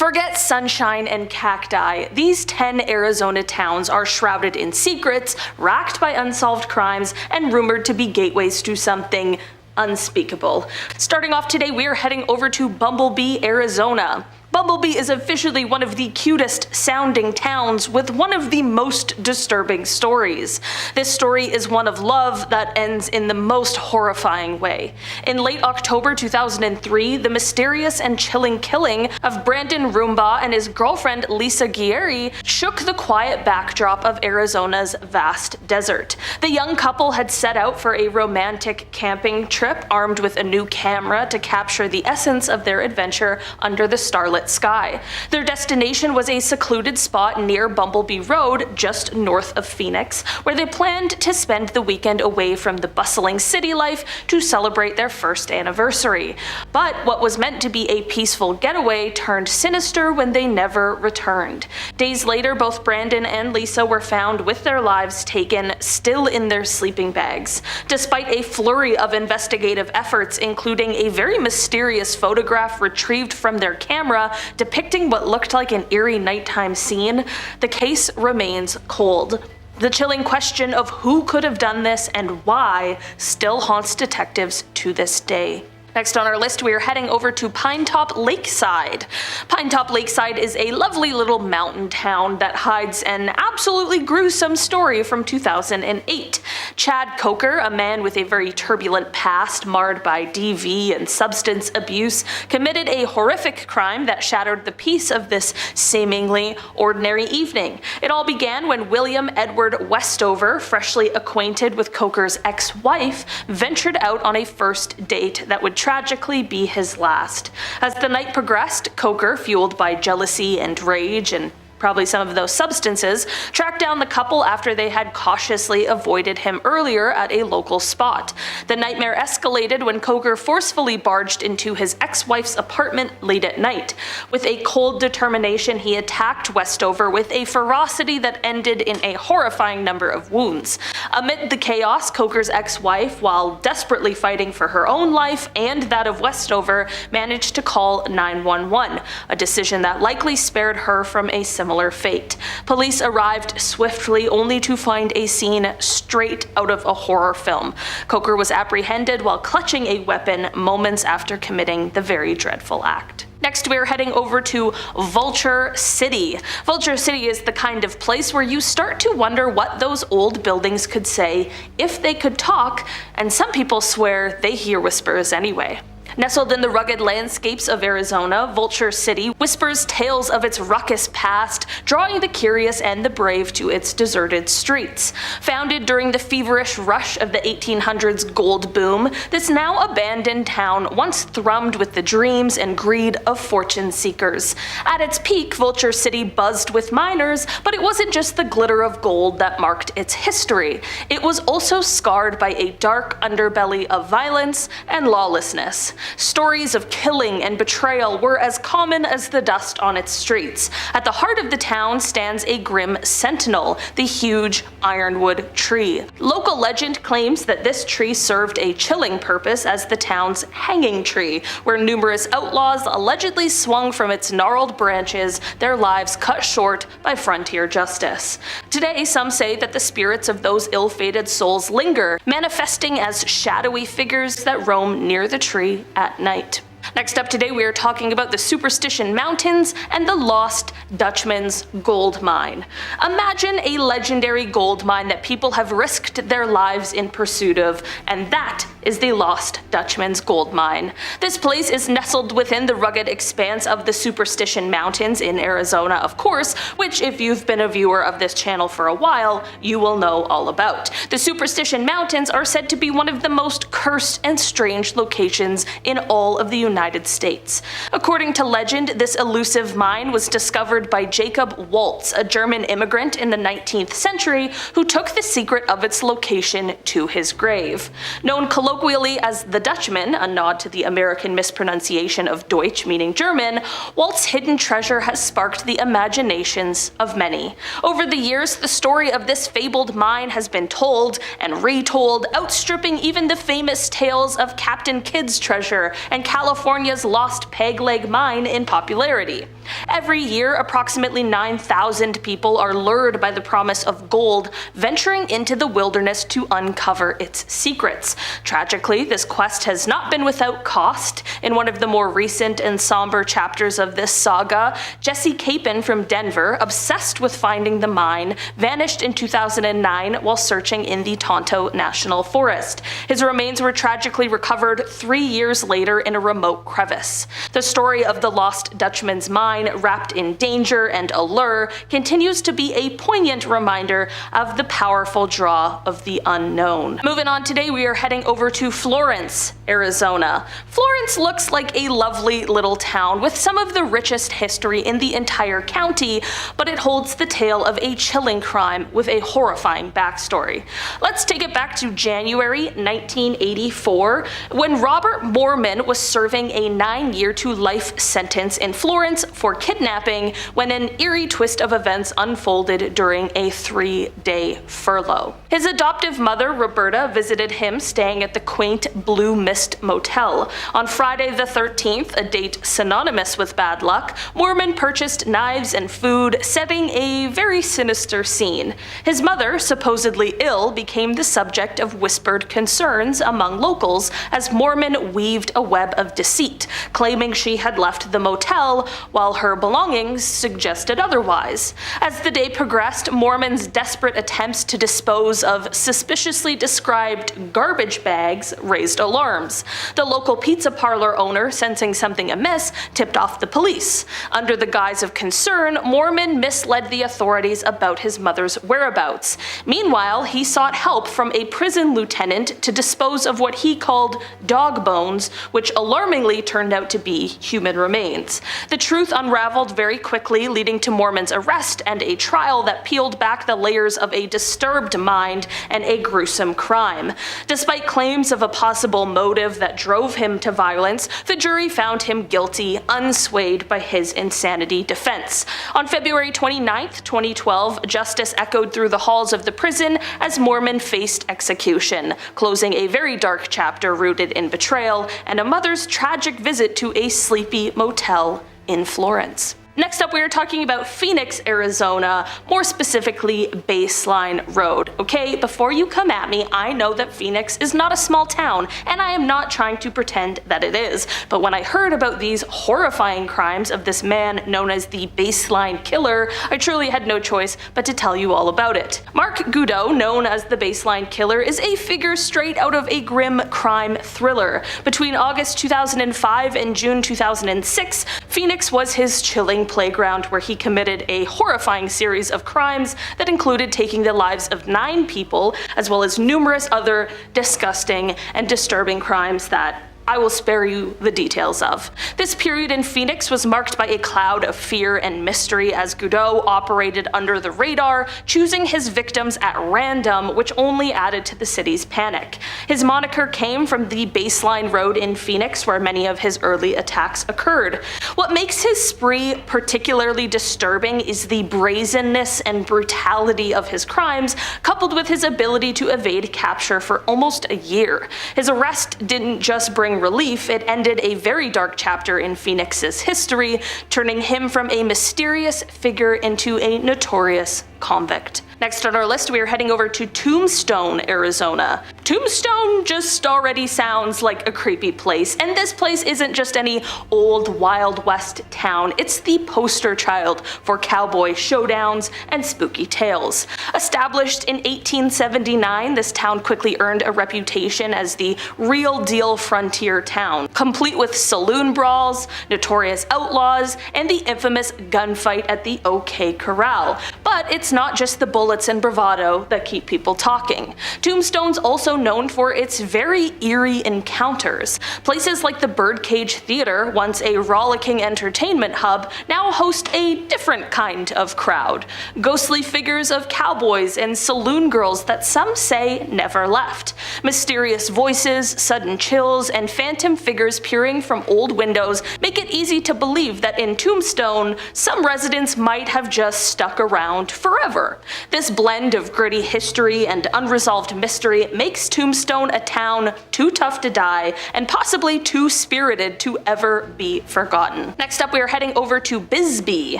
Forget sunshine and cacti. These 10 Arizona towns are shrouded in secrets, racked by unsolved crimes, and rumored to be gateways to something unspeakable. Starting off today, we are heading over to Bumblebee, Arizona. Bumblebee is officially one of the cutest sounding towns with one of the most disturbing stories. This story is one of love that ends in the most horrifying way. In late October 2003, the mysterious and chilling killing of Brandon Roomba and his girlfriend Lisa Gieri shook the quiet backdrop of Arizona's vast desert. The young couple had set out for a romantic camping trip armed with a new camera to capture the essence of their adventure under the starlit sky. Their destination was a secluded spot near Bumblebee Road, just north of Phoenix, where they planned to spend the weekend away from the bustling city life to celebrate their first anniversary. But what was meant to be a peaceful getaway turned sinister when they never returned. Days later, both Brandon and Lisa were found with their lives taken, still in their sleeping bags. Despite a flurry of investigative efforts, including a very mysterious photograph retrieved from their camera depicting what looked like an eerie nighttime scene, the case remains cold. The chilling question of who could have done this and why still haunts detectives to this day. Next on our list, we are heading over to Pinetop Lakeside. Pinetop Lakeside is a lovely little mountain town that hides an absolutely gruesome story from 2008. Chad Coker, a man with a very turbulent past marred by DV and substance abuse, committed a horrific crime that shattered the peace of this seemingly ordinary evening. It all began when William Edward Westover, freshly acquainted with Coker's ex-wife, ventured out on a first date that would tragically be his last. As the night progressed, Coker, fueled by jealousy and rage and probably some of those substances, tracked down the couple after they had cautiously avoided him earlier at a local spot. The nightmare escalated when Coker forcefully barged into his ex-wife's apartment late at night. With a cold determination, he attacked Westover with a ferocity that ended in a horrifying number of wounds. Amid the chaos, Coker's ex-wife, while desperately fighting for her own life and that of Westover, managed to call 911, a decision that likely spared her from a similar fate. Police arrived swiftly, only to find a scene straight out of a horror film. Coker was apprehended while clutching a weapon moments after committing the very dreadful act. Next, we're heading over to Vulture City. Vulture City is the kind of place where you start to wonder what those old buildings could say if they could talk, and some people swear they hear whispers anyway. Nestled in the rugged landscapes of Arizona, Vulture City whispers tales of its ruckus past, drawing the curious and the brave to its deserted streets. Founded during the feverish rush of the 1800s gold boom, this now abandoned town once thrummed with the dreams and greed of fortune seekers. At its peak, Vulture City buzzed with miners, but it wasn't just the glitter of gold that marked its history. It was also scarred by a dark underbelly of violence and lawlessness. Stories of killing and betrayal were as common as the dust on its streets. At the heart of the town stands a grim sentinel, the huge ironwood tree. Local legend claims that this tree served a chilling purpose as the town's hanging tree, where numerous outlaws allegedly swung from its gnarled branches, their lives cut short by frontier justice. Today, some say that the spirits of those ill-fated souls linger, manifesting as shadowy figures that roam near the tree at night. Next up today, we are talking about the Superstition Mountains and the Lost Dutchman's Gold Mine. Imagine a legendary gold mine that people have risked their lives in pursuit of, and that is the Lost Dutchman's Gold Mine. This place is nestled within the rugged expanse of the Superstition Mountains in Arizona, of course, which if you've been a viewer of this channel for a while, you will know all about. The Superstition Mountains are said to be one of the most cursed and strange locations in all of the United States. According to legend, this elusive mine was discovered by Jacob Waltz, a German immigrant in the 19th century who took the secret of its location to his grave. Known colloquially as the Dutchman, a nod to the American mispronunciation of Deutsch meaning German, Waltz's hidden treasure has sparked the imaginations of many. Over the years, the story of this fabled mine has been told and retold, outstripping even the famous tales of Captain Kidd's treasure and California's Lost Peg Leg Mine in popularity. Every year, approximately 9,000 people are lured by the promise of gold, venturing into the wilderness to uncover its secrets. Tragically, this quest has not been without cost. In one of the more recent and somber chapters of this saga, Jesse Capon from Denver, obsessed with finding the mine, vanished in 2009 while searching in the Tonto National Forest. His remains were tragically recovered 3 years later in a remote crevice. The story of the Lost Dutchman's mine, wrapped in danger and allure, continues to be a poignant reminder of the powerful draw of the unknown. Moving on, today we are heading over to Florence, Arizona. Florence looks like a lovely little town with some of the richest history in the entire county, but it holds the tale of a chilling crime with a horrifying backstory. Let's take it back to January 1984, when Robert Mormon was serving a 9-year-to-life sentence in Florence for kidnapping when an eerie twist of events unfolded during a 3-day furlough. His adoptive mother, Roberta, visited him staying at the quaint Blue Mist Motel. On Friday the 13th, a date synonymous with bad luck, Mormon purchased knives and food, setting a very sinister scene. His mother, supposedly ill, became the subject of whispered concerns among locals as Mormon weaved a web of deceit, claiming she had left the motel while her belongings suggested otherwise. As the day progressed, Mormon's desperate attempts to dispose of suspiciously described garbage bags raised alarms. The local pizza parlor owner, sensing something amiss, tipped off the police. Under the guise of concern, Mormon misled the authorities about his mother's whereabouts. Meanwhile, he sought help from a prison lieutenant to dispose of what he called dog bones, which alarmingly turned out to be human remains. The truth unraveled very quickly, leading to Mormon's arrest and a trial that peeled back the layers of a disturbed mind and a gruesome crime. Despite claims of a possible motive that drove him to violence, the jury found him guilty, unswayed by his insanity defense. On February 29, 2012, justice echoed through the halls of the prison as Mormon faced execution, closing a very dark chapter rooted in betrayal and a mother's tragic visit to a sleepy motel in Florence. Next up, we are talking about Phoenix, Arizona, more specifically Baseline Road. Okay, before you come at me, I know that Phoenix is not a small town, and I am not trying to pretend that it is, but when I heard about these horrifying crimes of this man known as the Baseline Killer, I truly had no choice but to tell you all about it. Mark Goudeau, known as the Baseline Killer, is a figure straight out of a grim crime thriller. Between August 2005 and June 2006, Phoenix was his chilling playground where he committed a horrifying series of crimes that included taking the lives of 9 people, as well as numerous other disgusting and disturbing crimes that I will spare you the details of. This period in Phoenix was marked by a cloud of fear and mystery as Goudeau operated under the radar, choosing his victims at random, which only added to the city's panic. His moniker came from the Baseline Road in Phoenix, where many of his early attacks occurred. What makes his spree particularly disturbing is the brazenness and brutality of his crimes, coupled with his ability to evade capture for almost a year. His arrest didn't just bring relief, it ended a very dark chapter in Phoenix's history, turning him from a mysterious figure into a notorious convict. Next on our list, we are heading over to Tombstone, Arizona. Tombstone just already sounds like a creepy place, and this place isn't just any old Wild West town, it's the poster child for cowboy showdowns and spooky tales. Established in 1879, this town quickly earned a reputation as the real deal frontier town, complete with saloon brawls, notorious outlaws, and the infamous gunfight at the OK Corral. But it's not just the bullets and bravado that keep people talking. Tombstone's also known for its very eerie encounters. Places like the Birdcage Theater, once a rollicking entertainment hub, now host a different kind of crowd. Ghostly figures of cowboys and saloon girls that some say never left. Mysterious voices, sudden chills, and phantom figures peering from old windows make it easy to believe that in Tombstone, some residents might have just stuck around forever. This blend of gritty history and unresolved mystery makes makes Tombstone a town too tough to die and possibly too spirited to ever be forgotten. Next up, we are heading over to Bisbee.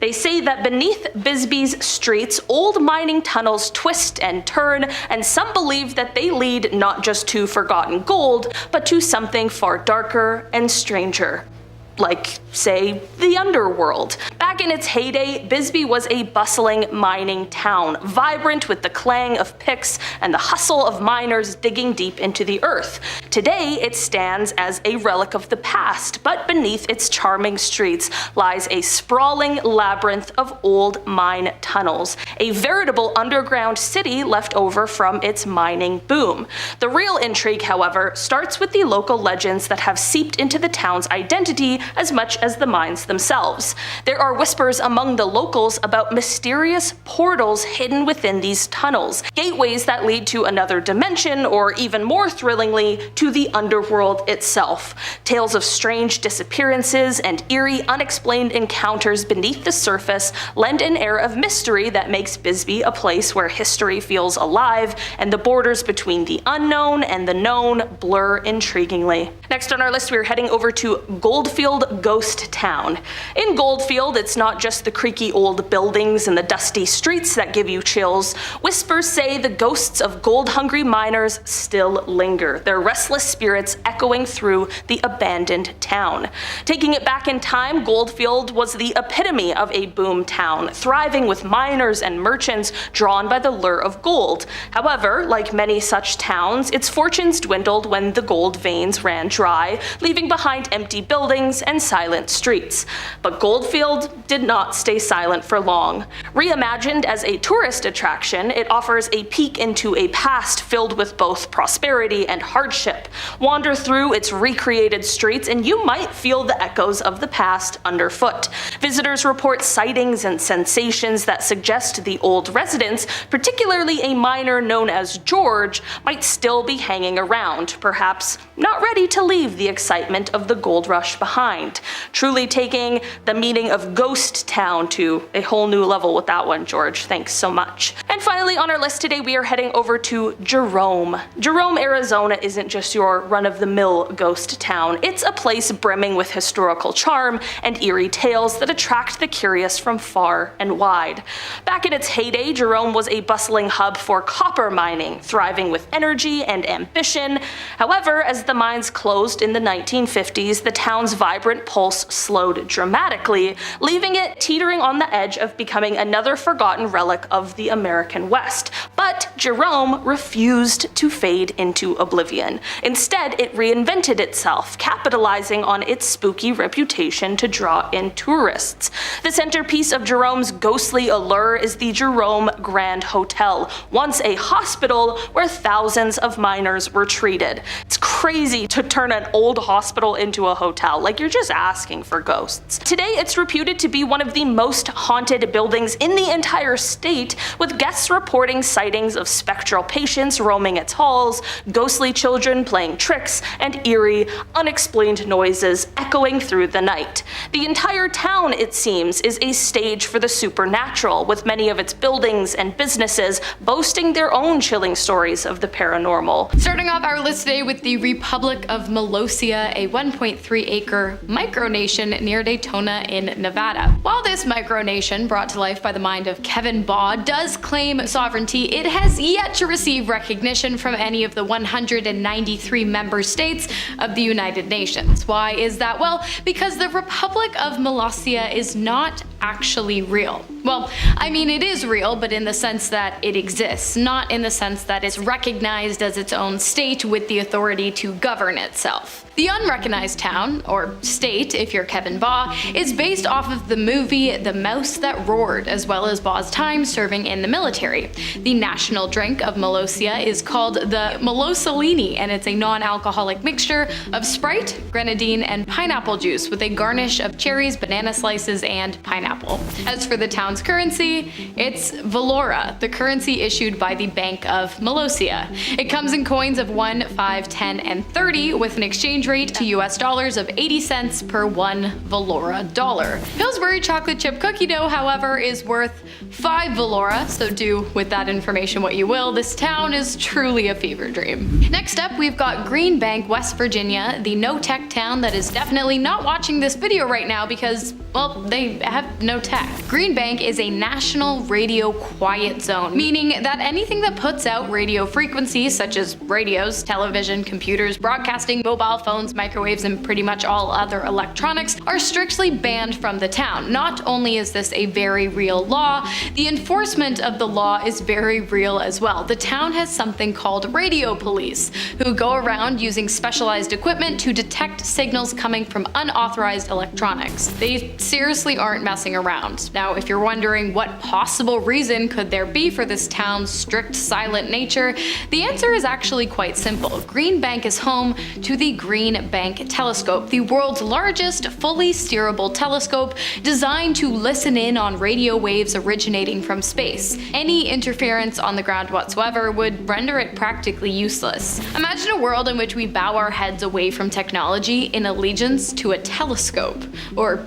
They say that beneath Bisbee's streets, old mining tunnels twist and turn, and some believe that they lead not just to forgotten gold, but to something far darker and stranger. Like, say, the underworld. Back in its heyday, Bisbee was a bustling mining town, vibrant with the clang of picks and the hustle of miners digging deep into the earth. Today, it stands as a relic of the past, but beneath its charming streets lies a sprawling labyrinth of old mine tunnels, a veritable underground city left over from its mining boom. The real intrigue, however, starts with the local legends that have seeped into the town's identity as much as the mines themselves. There are whispers among the locals about mysterious portals hidden within these tunnels, gateways that lead to another dimension, or even more thrillingly, to the underworld itself. Tales of strange disappearances and eerie, unexplained encounters beneath the surface lend an air of mystery that makes Bisbee a place where history feels alive, and the borders between the unknown and the known blur intriguingly. Next on our list, we are heading over to Goldfield Ghost Town. In Goldfield, it's not just the creaky old buildings and the dusty streets that give you chills. Whispers say the ghosts of gold-hungry miners still linger, their restless spirits echoing through the abandoned town. Taking it back in time, Goldfield was the epitome of a boom town, thriving with miners and merchants drawn by the lure of gold. However, like many such towns, its fortunes dwindled when the gold veins ran dry, leaving behind empty buildings and silent streets. But Goldfield did not stay silent for long. Reimagined as a tourist attraction, it offers a peek into a past filled with both prosperity and hardship. Wander through its recreated streets and you might feel the echoes of the past underfoot. Visitors report sightings and sensations that suggest the old residents, particularly a miner known as George, might still be hanging around, perhaps not ready to leave the excitement of the gold rush behind. Truly taking the meaning of ghost town to a whole new level with that one, George. Thanks so much. And finally on our list today, we are heading over to Jerome. Jerome, Arizona isn't just your run-of-the-mill ghost town. It's a place brimming with historical charm and eerie tales that attract the curious from far and wide. Back in its heyday, Jerome was a bustling hub for copper mining, thriving with energy and ambition. However, as the mines closed in the 1950s, the town's vibrant pulse slowed dramatically, leaving it teetering on the edge of becoming another forgotten relic of the American West. But Jerome refused to fade into oblivion. Instead, it reinvented itself, capitalizing on its spooky reputation to draw in tourists. The centerpiece of Jerome's ghostly allure is the Jerome Grand Hotel, once a hospital where thousands of miners were treated. It's crazy to turn an old hospital into a hotel, like you're just asking for ghosts. Today, it's reputed to be one of the most haunted buildings in the entire state, with guests reporting sightings of spectral patients roaming its halls, ghostly children playing tricks, and eerie, unexplained noises echoing through the night. The entire town, it seems, is a stage for the supernatural, with many of its buildings and businesses boasting their own chilling stories of the paranormal. Starting off our list today with the Republic of Molossia, a 1.3-acre micronation near Daytona in Nevada. While this micronation, brought to life by the mind of Kevin Baugh, does claim sovereignty, it has yet to receive recognition from any of the 193 member states of the United Nations. Why is that? Well, because the Republic of Molossia is not actually real. Well, I mean, it is real, but in the sense that it exists, not in the sense that it's recognized as its own state with the authority to govern itself. The unrecognized town, or state if you're Kevin Baugh, is based off of the movie The Mouse That Roared, as well as Baugh's time serving in the military. The national drink of Molossia is called the Molossalini, and it's a non-alcoholic mixture of Sprite, grenadine, and pineapple juice with a garnish of cherries, banana slices, and pineapple. As for the town's currency, it's Valora, the currency issued by the Bank of Molossia. It comes in coins of 1, 5, 10, and 30 with an exchange exchange rate to US dollars of 80 cents per 1 Valora dollar. Pillsbury chocolate chip cookie dough, however, is worth 5 Valora, so do with that information what you will. This town is truly a fever dream. Next up, we've got Green Bank, West Virginia, the no-tech town that is definitely not watching this video right now because, well, they have no tech. Green Bank is a national radio quiet zone, meaning that anything that puts out radio frequencies such as radios, television, computers, broadcasting, mobile phones, microwaves, and pretty much all other electronics are strictly banned from the town. Not only is this a very real law, the enforcement of the law is very real as well. The town has something called radio police, who go around using specialized equipment to detect signals coming from unauthorized electronics. They seriously aren't messing around. Now, if you're wondering what possible reason could there be for this town's strict silent nature, the answer is actually quite simple. Green Bank is home to the Green Bank Telescope, the world's largest fully steerable telescope designed to listen in on radio waves originating from space. Any interference on the ground whatsoever would render it practically useless. Imagine a world in which we bow our heads away from technology in allegiance to a telescope. Or,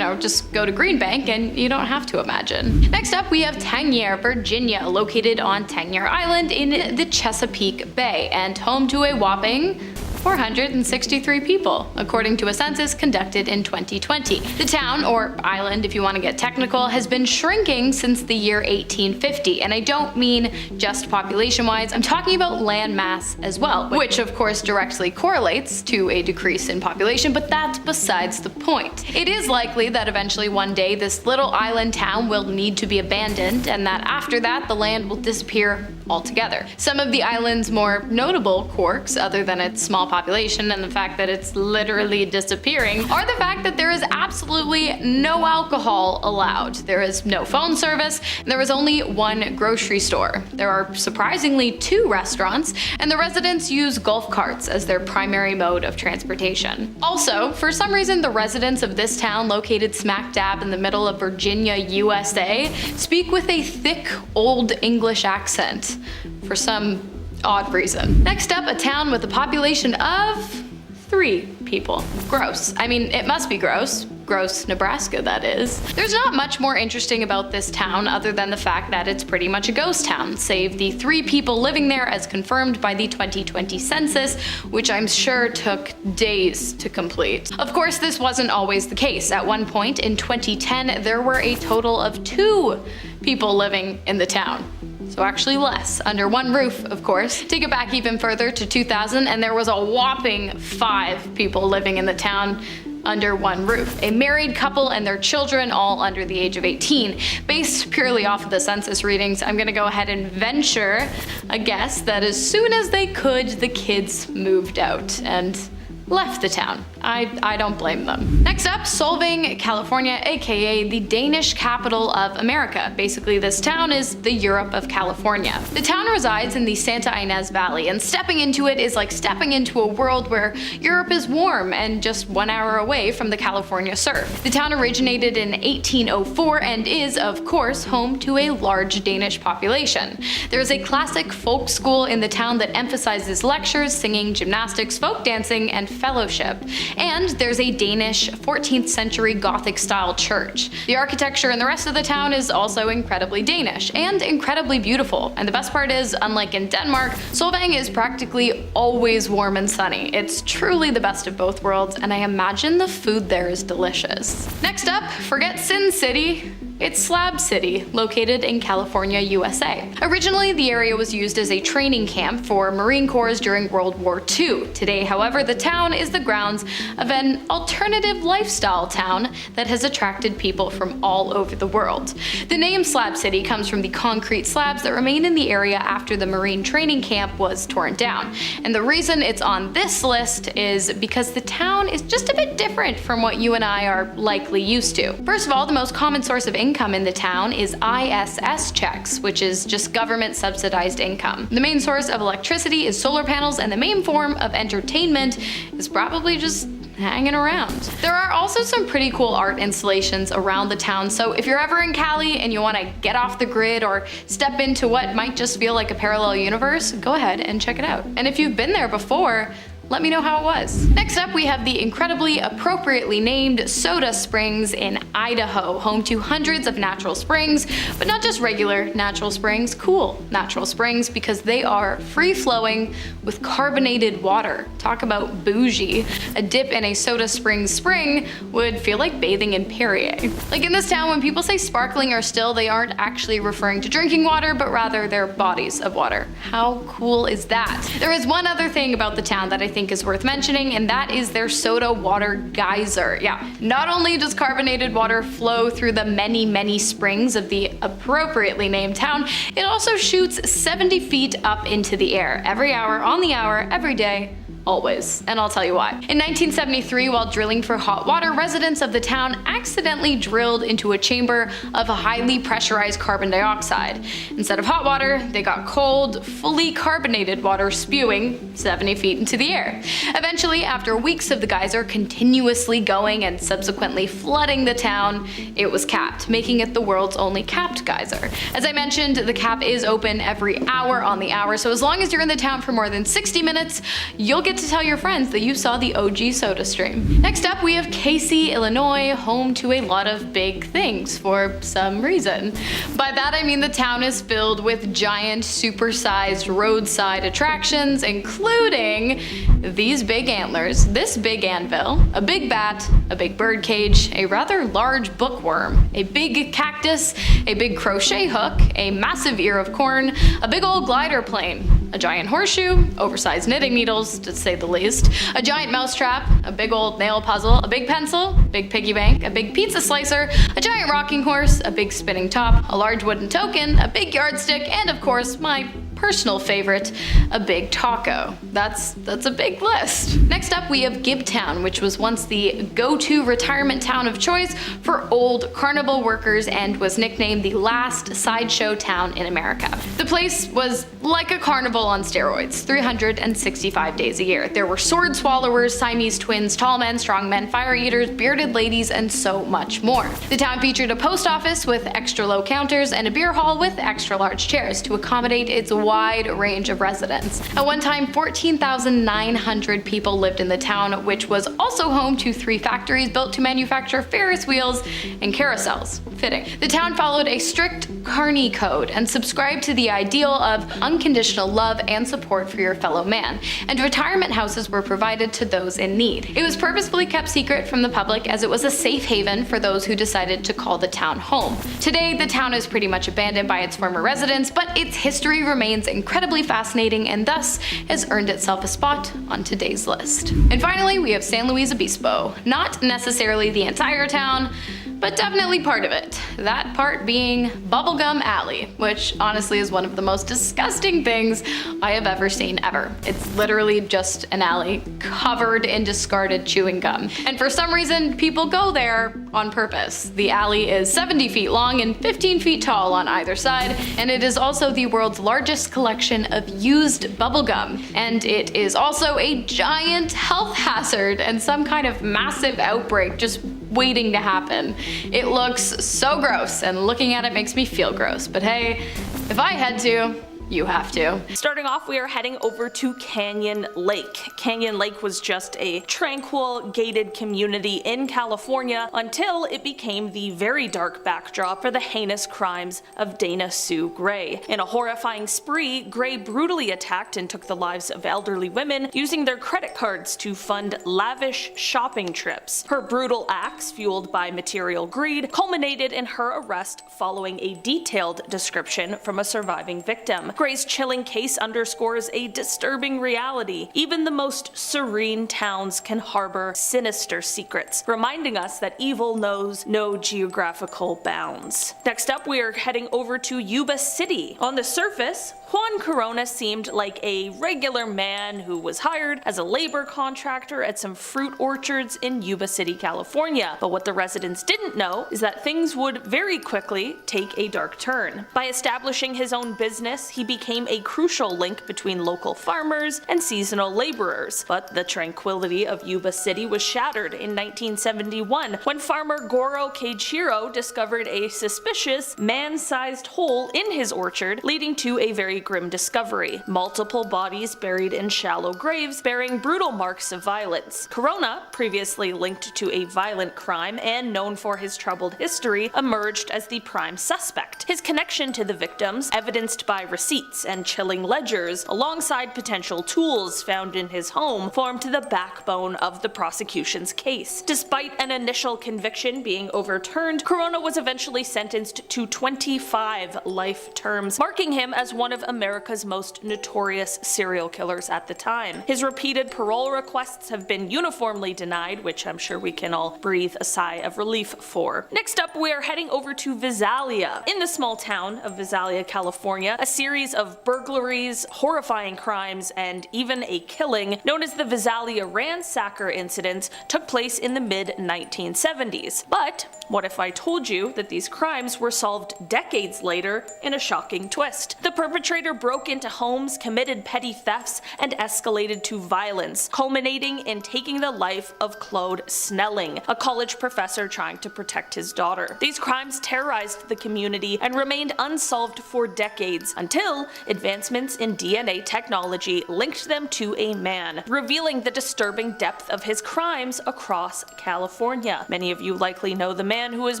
just go to Green Bank and you don't have to imagine. Next up, we have Tangier, Virginia, located on Tangier Island in the Chesapeake Bay and home to a whopping 463 people, according to a census conducted in 2020. The town, or island if you want to get technical, has been shrinking since the year 1850, and I don't mean just population-wise, I'm talking about land mass as well, which of course directly correlates to a decrease in population, but that's besides the point. It is likely that eventually one day this little island town will need to be abandoned, and that after that the land will disappear altogether. Some of the island's more notable quirks, other than its small population and the fact that it's literally disappearing, are the fact that there is absolutely no alcohol allowed. There is no phone service, and there is only one grocery store. There are surprisingly 2 restaurants, and the residents use golf carts as their primary mode of transportation. Also, for some reason, the residents of this town, located smack dab in the middle of Virginia, USA, speak with a thick Old English accent for some odd reason. Next up, a town with a population of 3 people. Gross. I mean, it must be gross. Gross, Nebraska, that is. There's not much more interesting about this town other than the fact that it's pretty much a ghost town, save the 3 people living there as confirmed by the 2020 census, which I'm sure took days to complete. Of course, this wasn't always the case. At one point in 2010, there were a total of 2 people living in the town. So actually less, under one roof, of course. Take it back even further to 2000, and there was a whopping 5 people living in the town under one roof. A married couple and their children, all under the age of 18. Based purely off of the census readings, I'm gonna go ahead and venture a guess that as soon as they could, the kids moved out and left the town. I don't blame them. Next up, Solving, California, aka the Danish capital of America. Basically, this town is the Europe of California. The town resides in the Santa Ynez Valley, and stepping into it is like stepping into a world where Europe is warm and just 1 hour away from the California surf. The town originated in 1804 and is, of course, home to a large Danish population. There is a classic folk school in the town that emphasizes lectures, singing, gymnastics, folk dancing, and fellowship. And there's a Danish 14th century Gothic style church. The architecture in the rest of the town is also incredibly Danish and incredibly beautiful. And the best part is, unlike in Denmark, Solvang is practically always warm and sunny. It's truly the best of both worlds, and I imagine the food there is delicious. Next up, forget Sin City. It's Slab City, located in California, USA. Originally, the area was used as a training camp for Marine Corps during World War II. Today, however, the town is the grounds of an alternative lifestyle town that has attracted people from all over the world. The name Slab City comes from the concrete slabs that remain in the area after the Marine training camp was torn down. And the reason it's on this list is because the town is just a bit different from what you and I are likely used to. First of all, the most common source of income in the town is ISS checks, which is just government subsidized income. The main source of electricity is solar panels, and the main form of entertainment is probably just hanging around. There are also some pretty cool art installations around the town, so if you're ever in Cali and you want to get off the grid or step into what might just feel like a parallel universe, go ahead and check it out. And if you've been there before, let me know how it was. Next up, we have the incredibly appropriately named Soda Springs in Idaho, home to hundreds of natural springs, but not just regular natural springs, cool natural springs, because they are free-flowing with carbonated water. Talk about bougie. A dip in a Soda Springs spring would feel like bathing in Perrier. Like in this town, when people say sparkling or still, they aren't actually referring to drinking water, but rather their bodies of water. How cool is that? There is one other thing about the town that I think is worth mentioning, and that is their soda water geyser. Yeah, not only does carbonated water flow through the many springs of the appropriately named town, it also shoots 70 feet up into the air, every hour, on the hour, every day, always. And I'll tell you why. In 1973, while drilling for hot water, residents of the town accidentally drilled into a chamber of a highly pressurized carbon dioxide. Instead of hot water, they got cold, fully carbonated water spewing 70 feet into the air. Eventually, after weeks of the geyser continuously going and subsequently flooding the town, it was capped, making it the world's only capped geyser. As I mentioned, the cap is open every hour on the hour, so as long as you're in the town for more than 60 minutes, you'll get to tell your friends that you saw the OG soda stream. Next up, we have Casey, Illinois, home to a lot of big things for some reason. By that I mean the town is filled with giant, supersized roadside attractions, including these big antlers, this big anvil, a big bat, a big bird cage, a rather large bookworm, a big cactus, a big crochet hook, a massive ear of corn, a big old glider plane, a giant horseshoe, oversized knitting needles, to say the least, a giant mousetrap, a big old nail puzzle, a big pencil, a big piggy bank, a big pizza slicer, a giant rocking horse, a big spinning top, a large wooden token, a big yardstick, and of course my personal favorite, a big taco. That's a big list. Next up, we have Gibtown, which was once the go-to retirement town of choice for old carnival workers and was nicknamed the last sideshow town in America. The place was like a carnival on steroids, 365 days a year. There were sword swallowers, Siamese twins, tall men, strong men, fire eaters, bearded ladies, and so much more. The town featured a post office with extra low counters and a beer hall with extra large chairs to accommodate its wide range of residents. At one time, 14,900 people lived in the town, which was also home to 3 factories built to manufacture Ferris wheels and carousels. Fitting. The town followed a strict Carney code and subscribed to the ideal of unconditional love and support for your fellow man, and retirement houses were provided to those in need. It was purposefully kept secret from the public as it was a safe haven for those who decided to call the town home. Today, the town is pretty much abandoned by its former residents, but its history remains incredibly fascinating and thus has earned itself a spot on today's list. And finally, we have San Luis Obispo. Not necessarily the entire town, but definitely part of it. That part being Bubblegum Alley, which honestly is one of the most disgusting things I have ever seen ever. It's literally just an alley covered in discarded chewing gum. And for some reason, people go there on purpose. The alley is 70 feet long and 15 feet tall on either side, and it is also the world's largest collection of used bubblegum. And it is also a giant health hazard and some kind of massive outbreak just waiting to happen. It looks so gross, and looking at it makes me feel gross, but hey, if I had to, you have to. Starting off, we are heading over to Canyon Lake. Canyon Lake was just a tranquil, gated community in California until it became the very dark backdrop for the heinous crimes of Dana Sue Gray. In a horrifying spree, Gray brutally attacked and took the lives of elderly women using their credit cards to fund lavish shopping trips. Her brutal acts, fueled by material greed, culminated in her arrest following a detailed description from a surviving victim. Gray's chilling case underscores a disturbing reality. Even the most serene towns can harbor sinister secrets, reminding us that evil knows no geographical bounds. Next up, we are heading over to Yuba City. On the surface, Juan Corona seemed like a regular man who was hired as a labor contractor at some fruit orchards in Yuba City, California. But what the residents didn't know is that things would very quickly take a dark turn. By establishing his own business, he became a crucial link between local farmers and seasonal laborers. But the tranquility of Yuba City was shattered in 1971 when farmer Goro Keiichiro discovered a suspicious, man-sized hole in his orchard, leading to a very grim discovery: multiple bodies buried in shallow graves bearing brutal marks of violence. Corona, previously linked to a violent crime and known for his troubled history, emerged as the prime suspect. His connection to the victims, evidenced by receipts and chilling ledgers, alongside potential tools found in his home, formed the backbone of the prosecution's case. Despite an initial conviction being overturned, Corona was eventually sentenced to 25 life terms, marking him as one of America's most notorious serial killers at the time. His repeated parole requests have been uniformly denied, which I'm sure we can all breathe a sigh of relief for. Next up, we are heading over to Visalia. In the small town of Visalia, California, a series of burglaries, horrifying crimes, and even a killing known as the Visalia Ransacker incident took place in the mid-1970s. But what if I told you that these crimes were solved decades later in a shocking twist? The perpetrator broke into homes, committed petty thefts, and escalated to violence, culminating in taking the life of Claude Snelling, a college professor trying to protect his daughter. These crimes terrorized the community and remained unsolved for decades until advancements in DNA technology linked them to a man, revealing the disturbing depth of his crimes across California. Many of you likely know the man who is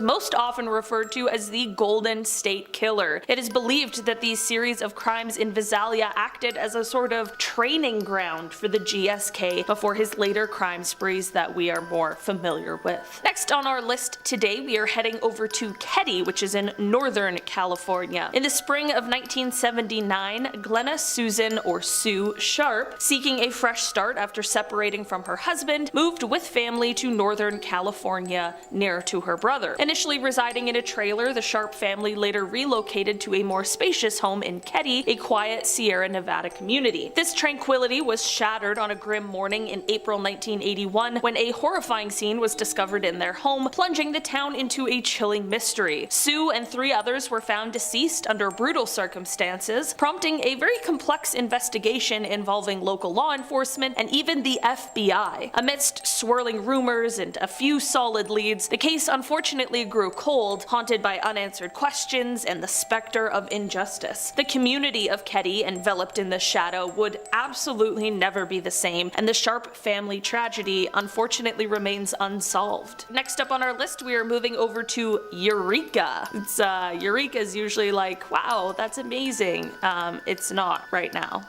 most often referred to as the Golden State Killer. It is believed that these series of crimes in Visalia acted as a sort of training ground for the GSK before his later crime sprees that we are more familiar with. Next on our list today, we are heading over to Keddie, which is in Northern California. In the spring of 1979, Glenna Susan or Sue Sharp, seeking a fresh start after separating from her husband, moved with family to Northern California near to her brother. Initially residing in a trailer, the Sharp family later relocated to a more spacious home in Keddie, a quiet Sierra Nevada community. This tranquility was shattered on a grim morning in April 1981 when a horrifying scene was discovered in their home, plunging the town into a chilling mystery. Sue and 3 others were found deceased under brutal circumstances, prompting a very complex investigation involving local law enforcement and even the FBI. Amidst swirling rumors and a few solid leads, the case unfortunately grew cold, haunted by unanswered questions and the specter of injustice. The community of Keddie, enveloped in the shadow, would absolutely never be the same, and the Sharp family tragedy unfortunately remains unsolved. Next up on our list, we are moving over to Eureka. Eureka is usually like, wow, that's amazing. It's not right now,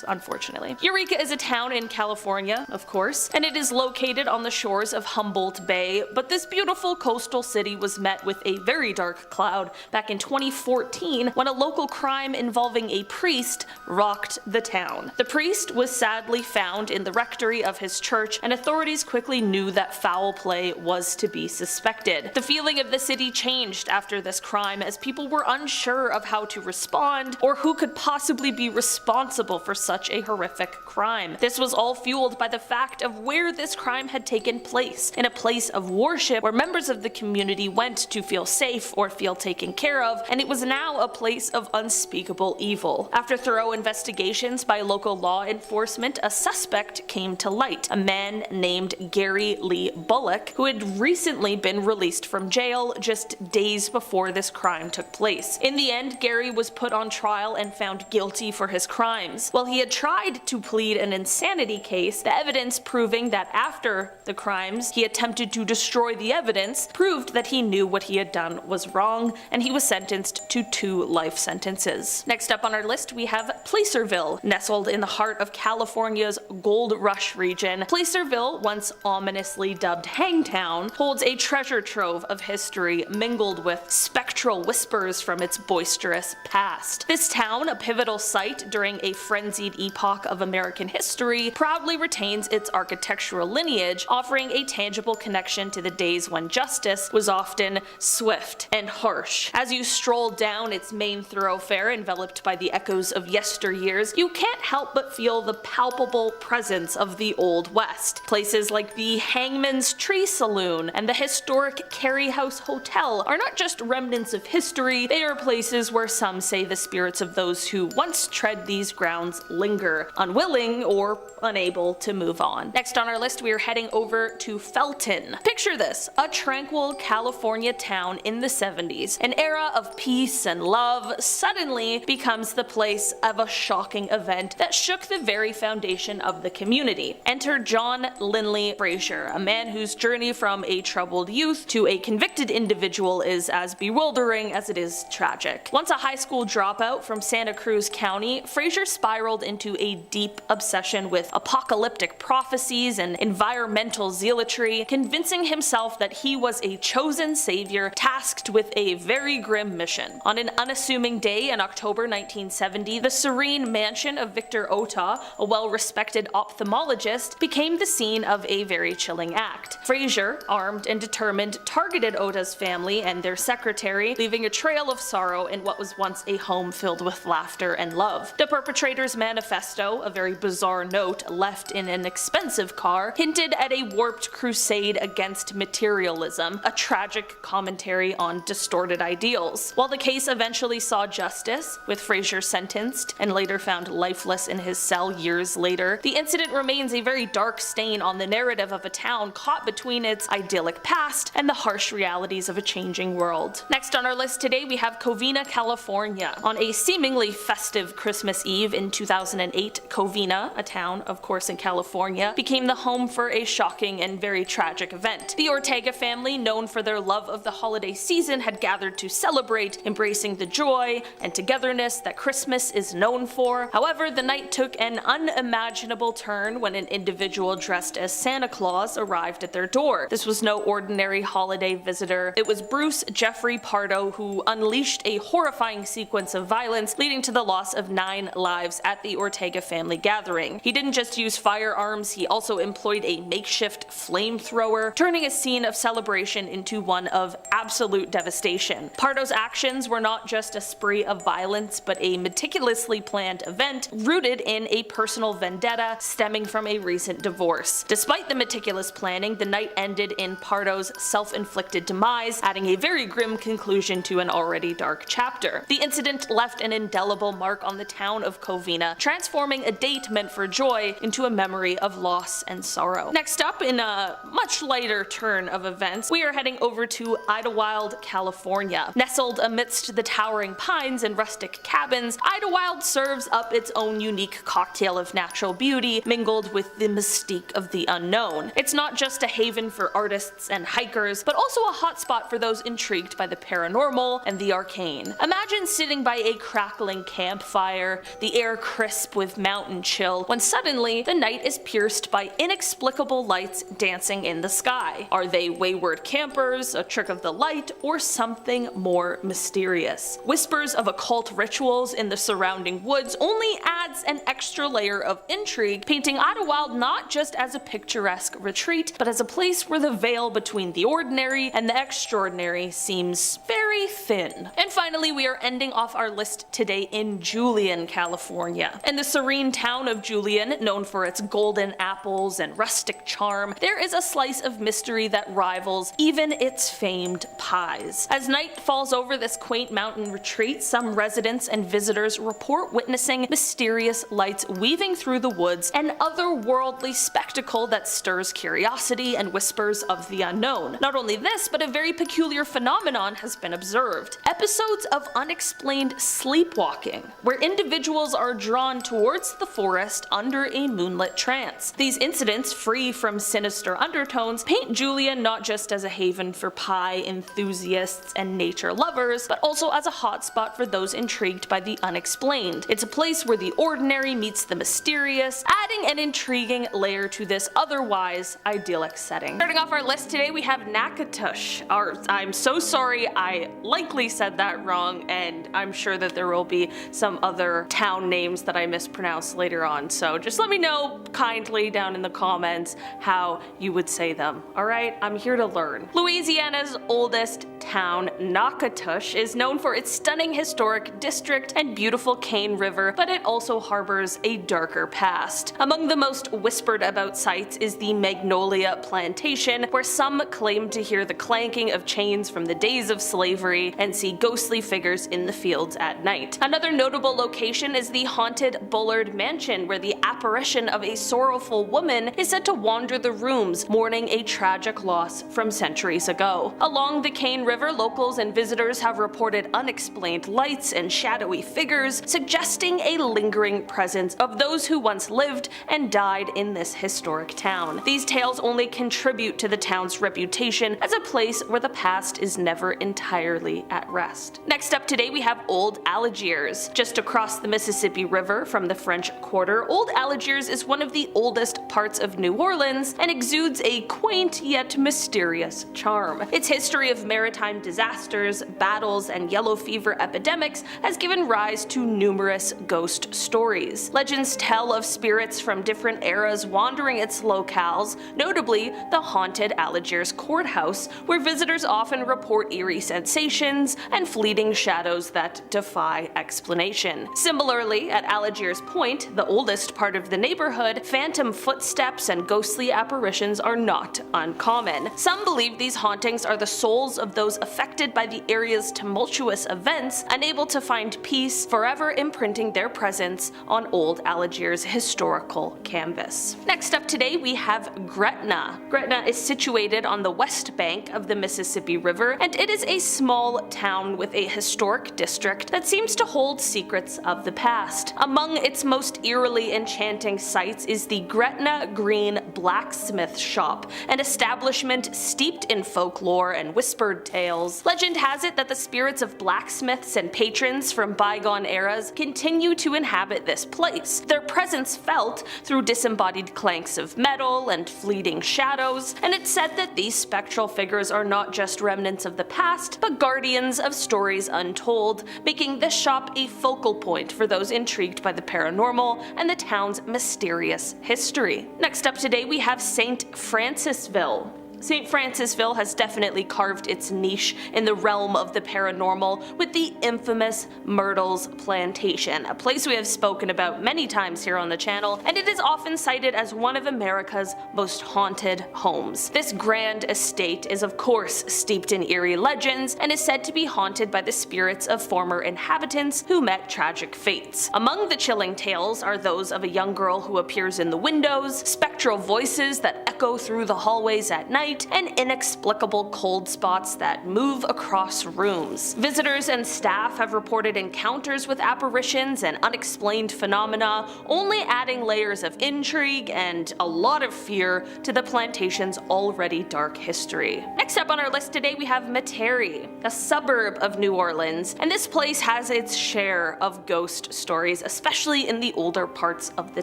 unfortunately. Eureka is a town in California, of course, and it is located on the shores of Humboldt Bay, but this beautiful coastal city was met with a very dark cloud back in 2014 when a local crime involving a priest rocked the town. The priest was sadly found in the rectory of his church, and authorities quickly knew that foul play was to be suspected. The feeling of the city changed after this crime, as people were unsure of how to respond or who could possibly be responsible for such a horrific crime. This was all fueled by the fact of where this crime had taken place, in a place of worship where members of the community went to feel safe or feel taken care of, and it was now a place of unspeakable evil. After thorough investigations by local law enforcement, a suspect came to light, a man named Gary Lee Bullock, who had recently been released from jail just days before this crime took place. In the end, Gary was put on trial and found guilty for his crimes. While he had tried to plead an insanity case, the evidence proving that after the crimes he attempted to destroy the evidence proved that he knew what he had done was wrong, and he was sentenced to 2 life sentences. Next up on our list, we have Placerville. Nestled in the heart of California's Gold Rush region, Placerville, once ominously dubbed Hangtown, holds a treasure trove of history mingled with spectral whispers from its boisterous past. This town, a pivotal site during a frenzied epoch of American history, proudly retains its architectural lineage, offering a tangible connection to the days when justice justice was often swift and harsh. As you stroll down its main thoroughfare enveloped by the echoes of yesteryears, you can't help but feel the palpable presence of the Old West. Places like the Hangman's Tree Saloon and the historic Carey House Hotel are not just remnants of history, they are places where some say the spirits of those who once tread these grounds linger, unwilling or unable to move on. Next on our list, we are heading over to Felton. Picture this, a tranquil California town in the 70s. An era of peace and love suddenly becomes the place of a shocking event that shook the very foundation of the community. Enter John Linley Frazier, a man whose journey from a troubled youth to a convicted individual is as bewildering as it is tragic. Once a high school dropout from Santa Cruz County, Frazier spiraled into a deep obsession with apocalyptic prophecies and environmental zealotry, convincing himself that he was a chosen savior tasked with a very grim mission. On an unassuming day in October 1970, the serene mansion of Victor Ota, a well-respected ophthalmologist, became the scene of a very chilling act. Frazier, armed and determined, targeted Ota's family and their secretary, leaving a trail of sorrow in what was once a home filled with laughter and love. The perpetrator's manifesto, a very bizarre note left in an expensive car, hinted at a warped crusade against materialism, a tragic commentary on distorted ideals. While the case eventually saw justice, with Frazier sentenced and later found lifeless in his cell years later, the incident remains a very dark stain on the narrative of a town caught between its idyllic past and the harsh realities of a changing world. Next on our list today, we have Covina, California. On a seemingly festive Christmas Eve in 2008, Covina, a town, of course, in California, became the home for a shocking and very tragic event. The Ortega family, known for their love of the holiday season, had gathered to celebrate, embracing the joy and togetherness that Christmas is known for. However, the night took an unimaginable turn when an individual dressed as Santa Claus arrived at their door. This was no ordinary holiday visitor. It was Bruce Jeffrey Pardo, who unleashed a horrifying sequence of violence, leading to the loss of 9 lives at the Ortega family gathering. He didn't just use firearms, he also employed a makeshift flamethrower, turning a scene of celebration into one of absolute devastation. Pardo's actions were not just a spree of violence, but a meticulously planned event rooted in a personal vendetta stemming from a recent divorce. Despite the meticulous planning, the night ended in Pardo's self-inflicted demise, adding a very grim conclusion to an already dark chapter. The incident left an indelible mark on the town of Covina, transforming a date meant for joy into a memory of loss and sorrow. Next up, in a much lighter turn of events, we are heading over to Idlewild, California. Nestled amidst the towering pines and rustic cabins, Idlewild serves up its own unique cocktail of natural beauty mingled with the mystique of the unknown. It's not just a haven for artists and hikers, but also a hotspot for those intrigued by the paranormal and the arcane. Imagine sitting by a crackling campfire, the air crisp with mountain chill, when suddenly the night is pierced by inexplicable lights dancing in the sky. Are they wayward campers, a trick of the light, or something more mysterious? Whispers of occult rituals in the surrounding woods only adds an extra layer of intrigue, painting Idlewild not just as a picturesque retreat, but as a place where the veil between the ordinary and the extraordinary seems very thin. And finally, we are ending off our list today in Julian, California. In the serene town of Julian, known for its golden apples and rustic charm, there is a slice of mystery that rivals even its famed pies. As night falls over this quaint mountain retreat, some residents and visitors report witnessing mysterious lights weaving through the woods, an otherworldly spectacle that stirs curiosity and whispers of the unknown. Not only this, but a very peculiar phenomenon has been observed. Episodes of unexplained sleepwalking, where individuals are drawn towards the forest under a moonlit trance. These incidents, free from sinister undertones, paint Julian not just as a haven for pie enthusiasts and nature lovers, but also as a hotspot for those intrigued by the unexplained. It's a place where the ordinary meets the mysterious, adding an intriguing layer to this otherwise idyllic setting. Starting off our list today, we have Natchitoches. I'm so sorry, I likely said that wrong, and I'm sure that there will be some other town names that I mispronounce later on, so just let me know kindly down in the comments how you would say them. Alright, I'm here to learn. town. Louisiana's oldest town, Natchitoches, is known for its stunning historic district and beautiful Cane River, but it also harbors a darker past. Among the most whispered about sites is the Magnolia Plantation, where some claim to hear the clanking of chains from the days of slavery and see ghostly figures in the fields at night. Another notable location is the haunted Bullard Mansion, where the apparition of a sorrowful woman is said to wander the rooms, mourning a tragic loss from centuries ago. Along the Cane River, locals and visitors have reported unexplained lights and shadowy figures, suggesting a lingering presence of those who once lived and died in this historic town. These tales only contribute to the town's reputation as a place where the past is never entirely at rest. Next up today we have Old Algiers. Just across the Mississippi River from the French Quarter, Old Algiers is one of the oldest parts of New Orleans and exudes a quaint yet mysterious charm. Its history of maritime disasters, battles, and yellow fever epidemics has given rise to numerous ghost stories. Legends tell of spirits from different eras wandering its locales, notably the haunted Algiers courthouse, where visitors often report eerie sensations and fleeting shadows that defy explanation. Similarly, at Algiers Point, the oldest part of the neighborhood, phantom footsteps and ghostly apparitions are not uncommon. Some believe these hauntings are the souls of those affected by the area's tumultuous events, unable to find peace, forever imprinting their presence on Old Algiers' historical canvas. Next up today we have Gretna. Gretna is situated on the west bank of the Mississippi River, and it is a small town with a historic district that seems to hold secrets of the past. Among its most eerily enchanting sights is the Gretna Green Blacksmith Shop, an establishment steeped in folklore and whispered tales. Legend has it that the spirits of blacksmiths and patrons from bygone eras continue to inhabit this place, their presence felt through disembodied clanks of metal and fleeting shadows, and it's said that these spectral figures are not just remnants of the past, but guardians of stories untold, making this shop a focal point for those intrigued by the paranormal and the town's mysterious history. Next up today we have St. Francisville. St. Francisville has definitely carved its niche in the realm of the paranormal with the infamous Myrtle's Plantation, a place we have spoken about many times here on the channel, and it is often cited as one of America's most haunted homes. This grand estate is of course steeped in eerie legends and is said to be haunted by the spirits of former inhabitants who met tragic fates. Among the chilling tales are those of a young girl who appears in the windows, spectral voices that echo through the hallways at night, and inexplicable cold spots that move across rooms. Visitors and staff have reported encounters with apparitions and unexplained phenomena, only adding layers of intrigue and a lot of fear to the plantation's already dark history. Next up on our list today we have Metairie, a suburb of New Orleans, and this place has its share of ghost stories, especially in the older parts of the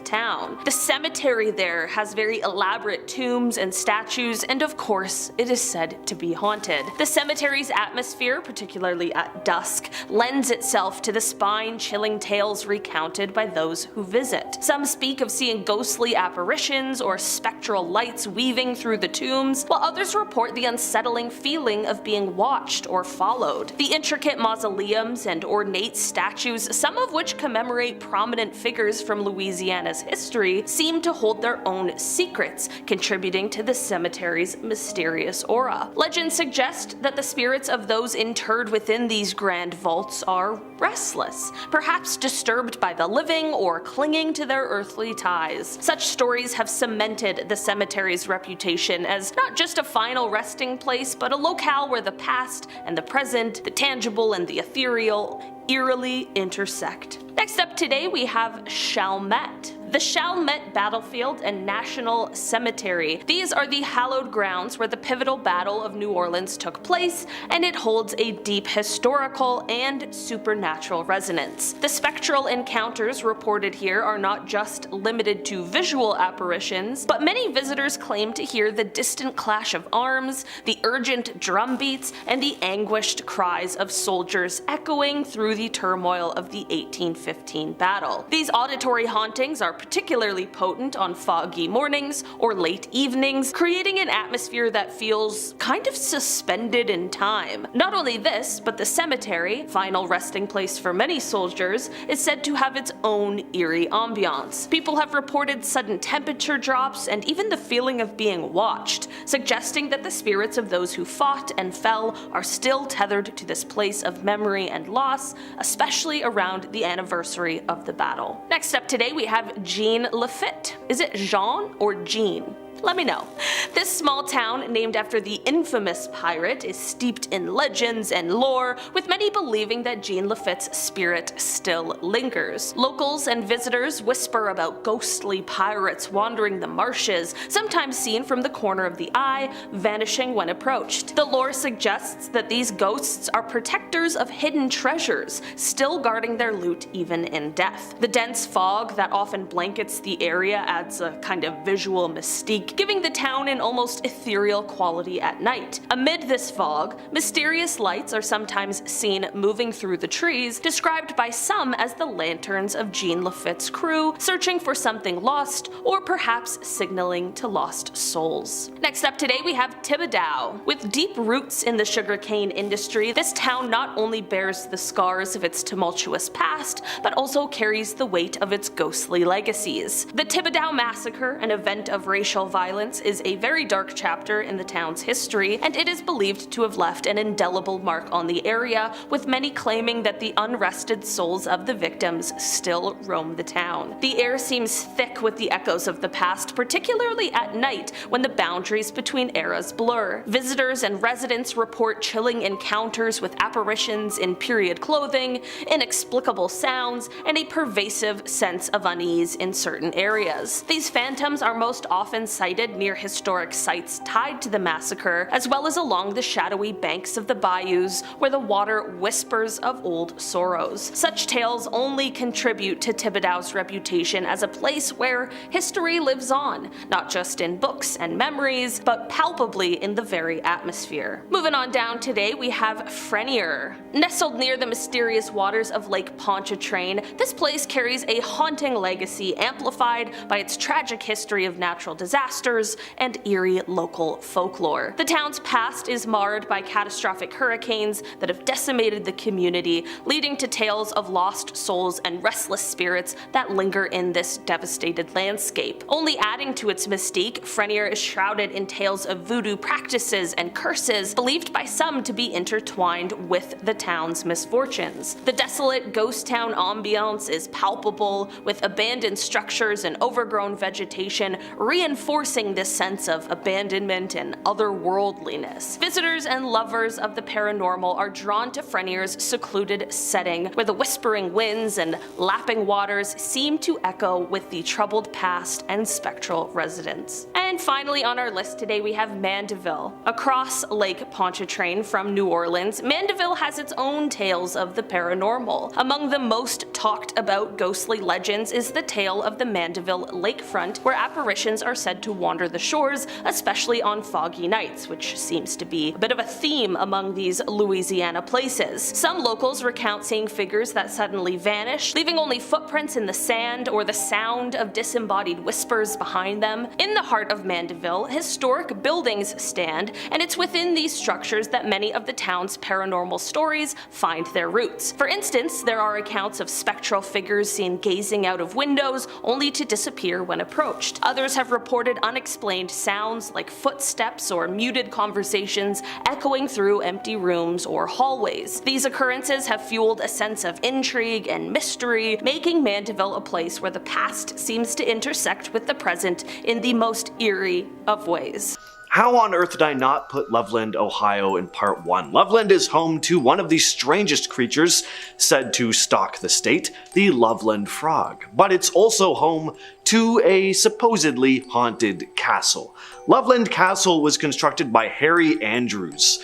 town. The cemetery there has very elaborate tombs and statues, and of course, it is said to be haunted. The cemetery's atmosphere, particularly at dusk, lends itself to the spine-chilling tales recounted by those who visit. Some speak of seeing ghostly apparitions or spectral lights weaving through the tombs, while others report the unsettling feeling of being watched or followed. The intricate mausoleums and ornate statues, some of which commemorate prominent figures from Louisiana's history, seem to hold their own secrets, contributing to the cemetery's mysterious aura. Legends suggest that the spirits of those interred within these grand vaults are restless, perhaps disturbed by the living or clinging to their earthly ties. Such stories have cemented the cemetery's reputation as not just a final resting place, but a locale where the past and the present, the tangible and the ethereal, eerily intersect. Next up today we have Chalmette. The Chalmette Battlefield and National Cemetery. These are the hallowed grounds where the pivotal Battle of New Orleans took place, and it holds a deep historical and supernatural resonance. The spectral encounters reported here are not just limited to visual apparitions, but many visitors claim to hear the distant clash of arms, the urgent drum beats, and the anguished cries of soldiers echoing through the turmoil of the 1815 battle. These auditory hauntings are particularly potent on foggy mornings or late evenings, creating an atmosphere that feels kind of suspended in time. Not only this, but the cemetery, final resting place for many soldiers, is said to have its own eerie ambiance. People have reported sudden temperature drops and even the feeling of being watched, suggesting that the spirits of those who fought and fell are still tethered to this place of memory and loss, especially around the anniversary of the battle. Next up today we have Jean Lafitte. Is it Jean or Jean? Let me know. This small town, named after the infamous pirate, is steeped in legends and lore, with many believing that Jean Lafitte's spirit still lingers. Locals and visitors whisper about ghostly pirates wandering the marshes, sometimes seen from the corner of the eye, vanishing when approached. The lore suggests that these ghosts are protectors of hidden treasures, still guarding their loot even in death. The dense fog that often blankets the area adds a kind of visual mystique, giving the town an almost ethereal quality at night. Amid this fog, mysterious lights are sometimes seen moving through the trees, described by some as the lanterns of Jean Lafitte's crew, searching for something lost, or perhaps signaling to lost souls. Next up today we have Thibodaux. With deep roots in the sugarcane industry, this town not only bears the scars of its tumultuous past, but also carries the weight of its ghostly legacies. The Thibodaux Massacre, an event of racial violence, is a very dark chapter in the town's history, and it is believed to have left an indelible mark on the area, with many claiming that the unrested souls of the victims still roam the town. The air seems thick with the echoes of the past, particularly at night when the boundaries between eras blur. Visitors and residents report chilling encounters with apparitions in period clothing, inexplicable sounds, and a pervasive sense of unease in certain areas. These phantoms are most often sighted near historic sites tied to the massacre, as well as along the shadowy banks of the bayous where the water whispers of old sorrows. Such tales only contribute to Thibodaux's reputation as a place where history lives on, not just in books and memories, but palpably in the very atmosphere. Moving on down today we have Frenier. Nestled near the mysterious waters of Lake Pontchartrain, this place carries a haunting legacy amplified by its tragic history of natural disasters and eerie local folklore. The town's past is marred by catastrophic hurricanes that have decimated the community, leading to tales of lost souls and restless spirits that linger in this devastated landscape. Only adding to its mystique, Frenier is shrouded in tales of voodoo practices and curses, believed by some to be intertwined with the town's misfortunes. The desolate ghost town ambiance is palpable, with abandoned structures and overgrown vegetation reinforcing this sense of abandonment and otherworldliness. Visitors and lovers of the paranormal are drawn to Frenier's secluded setting, where the whispering winds and lapping waters seem to echo with the troubled past and spectral residents. And finally on our list today we have Mandeville. Across Lake Pontchartrain from New Orleans, Mandeville has its own tales of the paranormal. Among the most talked about ghostly legends is the tale of the Mandeville lakefront, where apparitions are said to wander the shores, especially on foggy nights, which seems to be a bit of a theme among these Louisiana places. Some locals recount seeing figures that suddenly vanish, leaving only footprints in the sand or the sound of disembodied whispers behind them. In the heart of Mandeville, historic buildings stand, and it's within these structures that many of the town's paranormal stories find their roots. For instance, there are accounts of spectral figures seen gazing out of windows only to disappear when approached. Others have reported unexplained sounds like footsteps or muted conversations echoing through empty rooms or hallways. These occurrences have fueled a sense of intrigue and mystery, making Mandeville a place where the past seems to intersect with the present in the most eerie of ways. How on earth did I not put Loveland, Ohio in part 1? Loveland is home to one of the strangest creatures said to stalk the state, the Loveland frog. But it's also home to a supposedly haunted castle. Loveland Castle was constructed by Harry Andrews.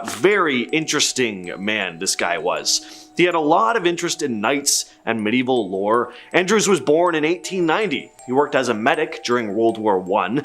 Very interesting man this guy was. He had a lot of interest in knights and medieval lore. Andrews was born in 1890. He worked as a medic during World War I.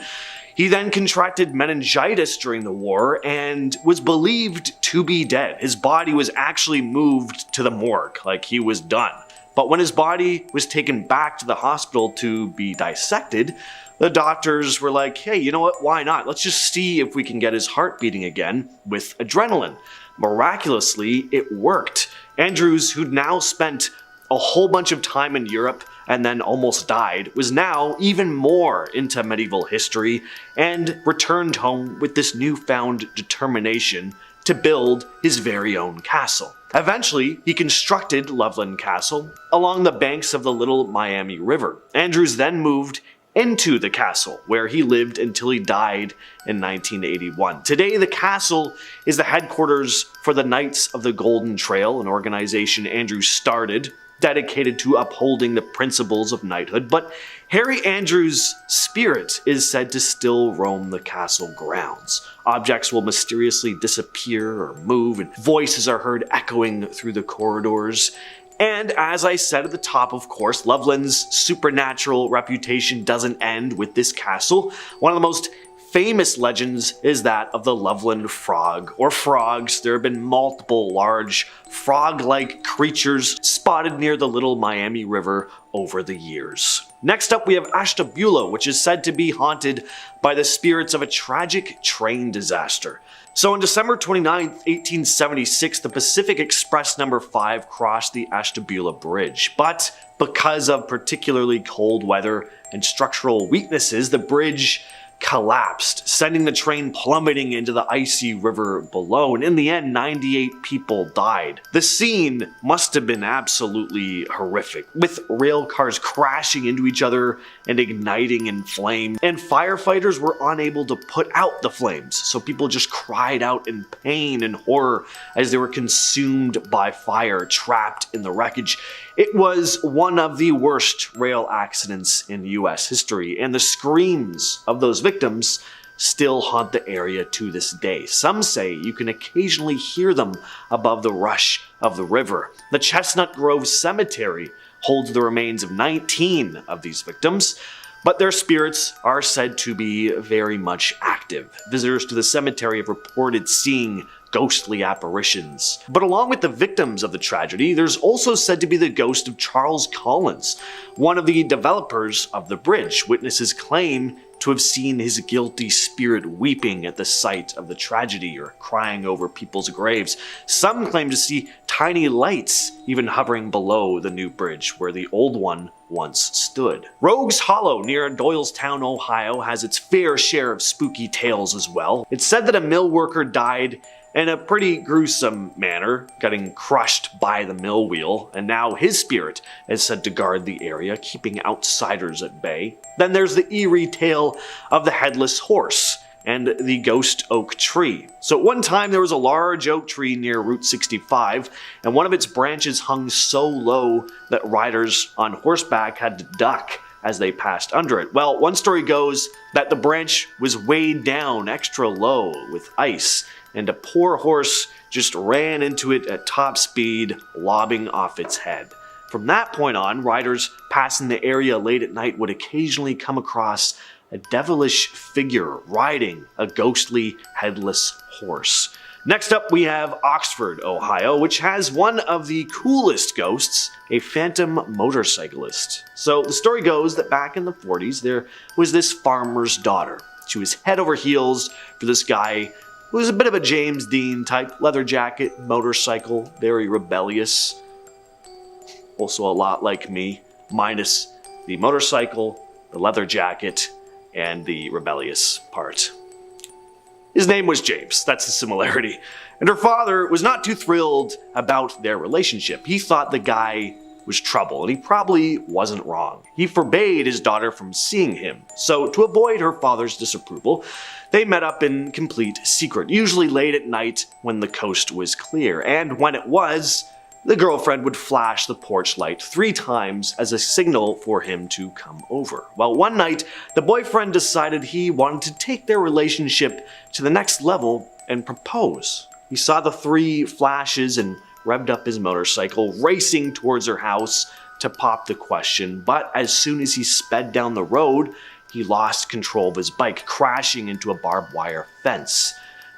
He then contracted meningitis during the war and was believed to be dead. His body was actually moved to the morgue, like he was done. But when his body was taken back to the hospital to be dissected, the doctors were like, hey, you know what, why not? Let's just see if we can get his heart beating again with adrenaline. Miraculously, it worked. Andrews, who'd now spent a whole bunch of time in Europe and then almost died, was now even more into medieval history and returned home with this newfound determination to build his very own castle. Eventually, he constructed Loveland Castle along the banks of the Little Miami River. Andrews then moved into the castle, where he lived until he died in 1981. Today, the castle is the headquarters for the Knights of the Golden Trail, an organization Andrews started, dedicated to upholding the principles of knighthood, but Harry Andrews' spirit is said to still roam the castle grounds. Objects will mysteriously disappear or move, and voices are heard echoing through the corridors. And as I said at the top, of course, Loveland's supernatural reputation doesn't end with this castle. One of the most famous legends is that of the Loveland Frog, or frogs. There have been multiple large frog-like creatures spotted near the Little Miami River over the years. Next up, we have Ashtabula, which is said to be haunted by the spirits of a tragic train disaster. So on December 29, 1876, the Pacific Express No. 5 crossed the Ashtabula Bridge. But because of particularly cold weather and structural weaknesses, the bridge collapsed, sending the train plummeting into the icy river below, and in the end, 98 people died. The scene must have been absolutely horrific, with rail cars crashing into each other and igniting in flame, and firefighters were unable to put out the flames, so people just cried out in pain and horror as they were consumed by fire, trapped in the wreckage. It was one of the worst rail accidents in US history, and the screams of those victims still haunt the area to this day. Some say you can occasionally hear them above the rush of the river. The Chestnut Grove Cemetery holds the remains of 19 of these victims, but their spirits are said to be very much active. Visitors to the cemetery have reported seeing ghostly apparitions. But along with the victims of the tragedy, there's also said to be the ghost of Charles Collins, one of the developers of the bridge. Witnesses claim to have seen his guilty spirit weeping at the sight of the tragedy or crying over people's graves. Some claim to see tiny lights even hovering below the new bridge where the old one once stood. Rogues Hollow near Doylestown, Ohio has its fair share of spooky tales as well. It's said that a mill worker died in a pretty gruesome manner, getting crushed by the mill wheel, and now his spirit is said to guard the area, keeping outsiders at bay. Then there's the eerie tale of the headless horse and the ghost oak tree. So at one time there was a large oak tree near Route 65, and one of its branches hung so low that riders on horseback had to duck as they passed under it. Well, one story goes that the branch was weighed down extra low with ice, and a poor horse just ran into it at top speed, lobbing off its head. From that point on, riders passing the area late at night would occasionally come across a devilish figure riding a ghostly headless horse. Next up, we have Oxford, Ohio, which has one of the coolest ghosts, a phantom motorcyclist. So the story goes that back in the 40s, there was this farmer's daughter. She was head over heels for this guy who was a bit of a James Dean type, leather jacket, motorcycle, very rebellious. Also a lot like me, minus the motorcycle, the leather jacket, and the rebellious part. His name was James, that's the similarity. And her father was not too thrilled about their relationship. He thought the guy was trouble, and he probably wasn't wrong. He forbade his daughter from seeing him. So to avoid her father's disapproval, they met up in complete secret, usually late at night when the coast was clear. And when it was, the girlfriend would flash the porch light 3 times as a signal for him to come over. Well, one night, the boyfriend decided he wanted to take their relationship to the next level and propose. He saw the 3 flashes and revved up his motorcycle, racing towards her house to pop the question, but as soon as he sped down the road, he lost control of his bike, crashing into a barbed wire fence.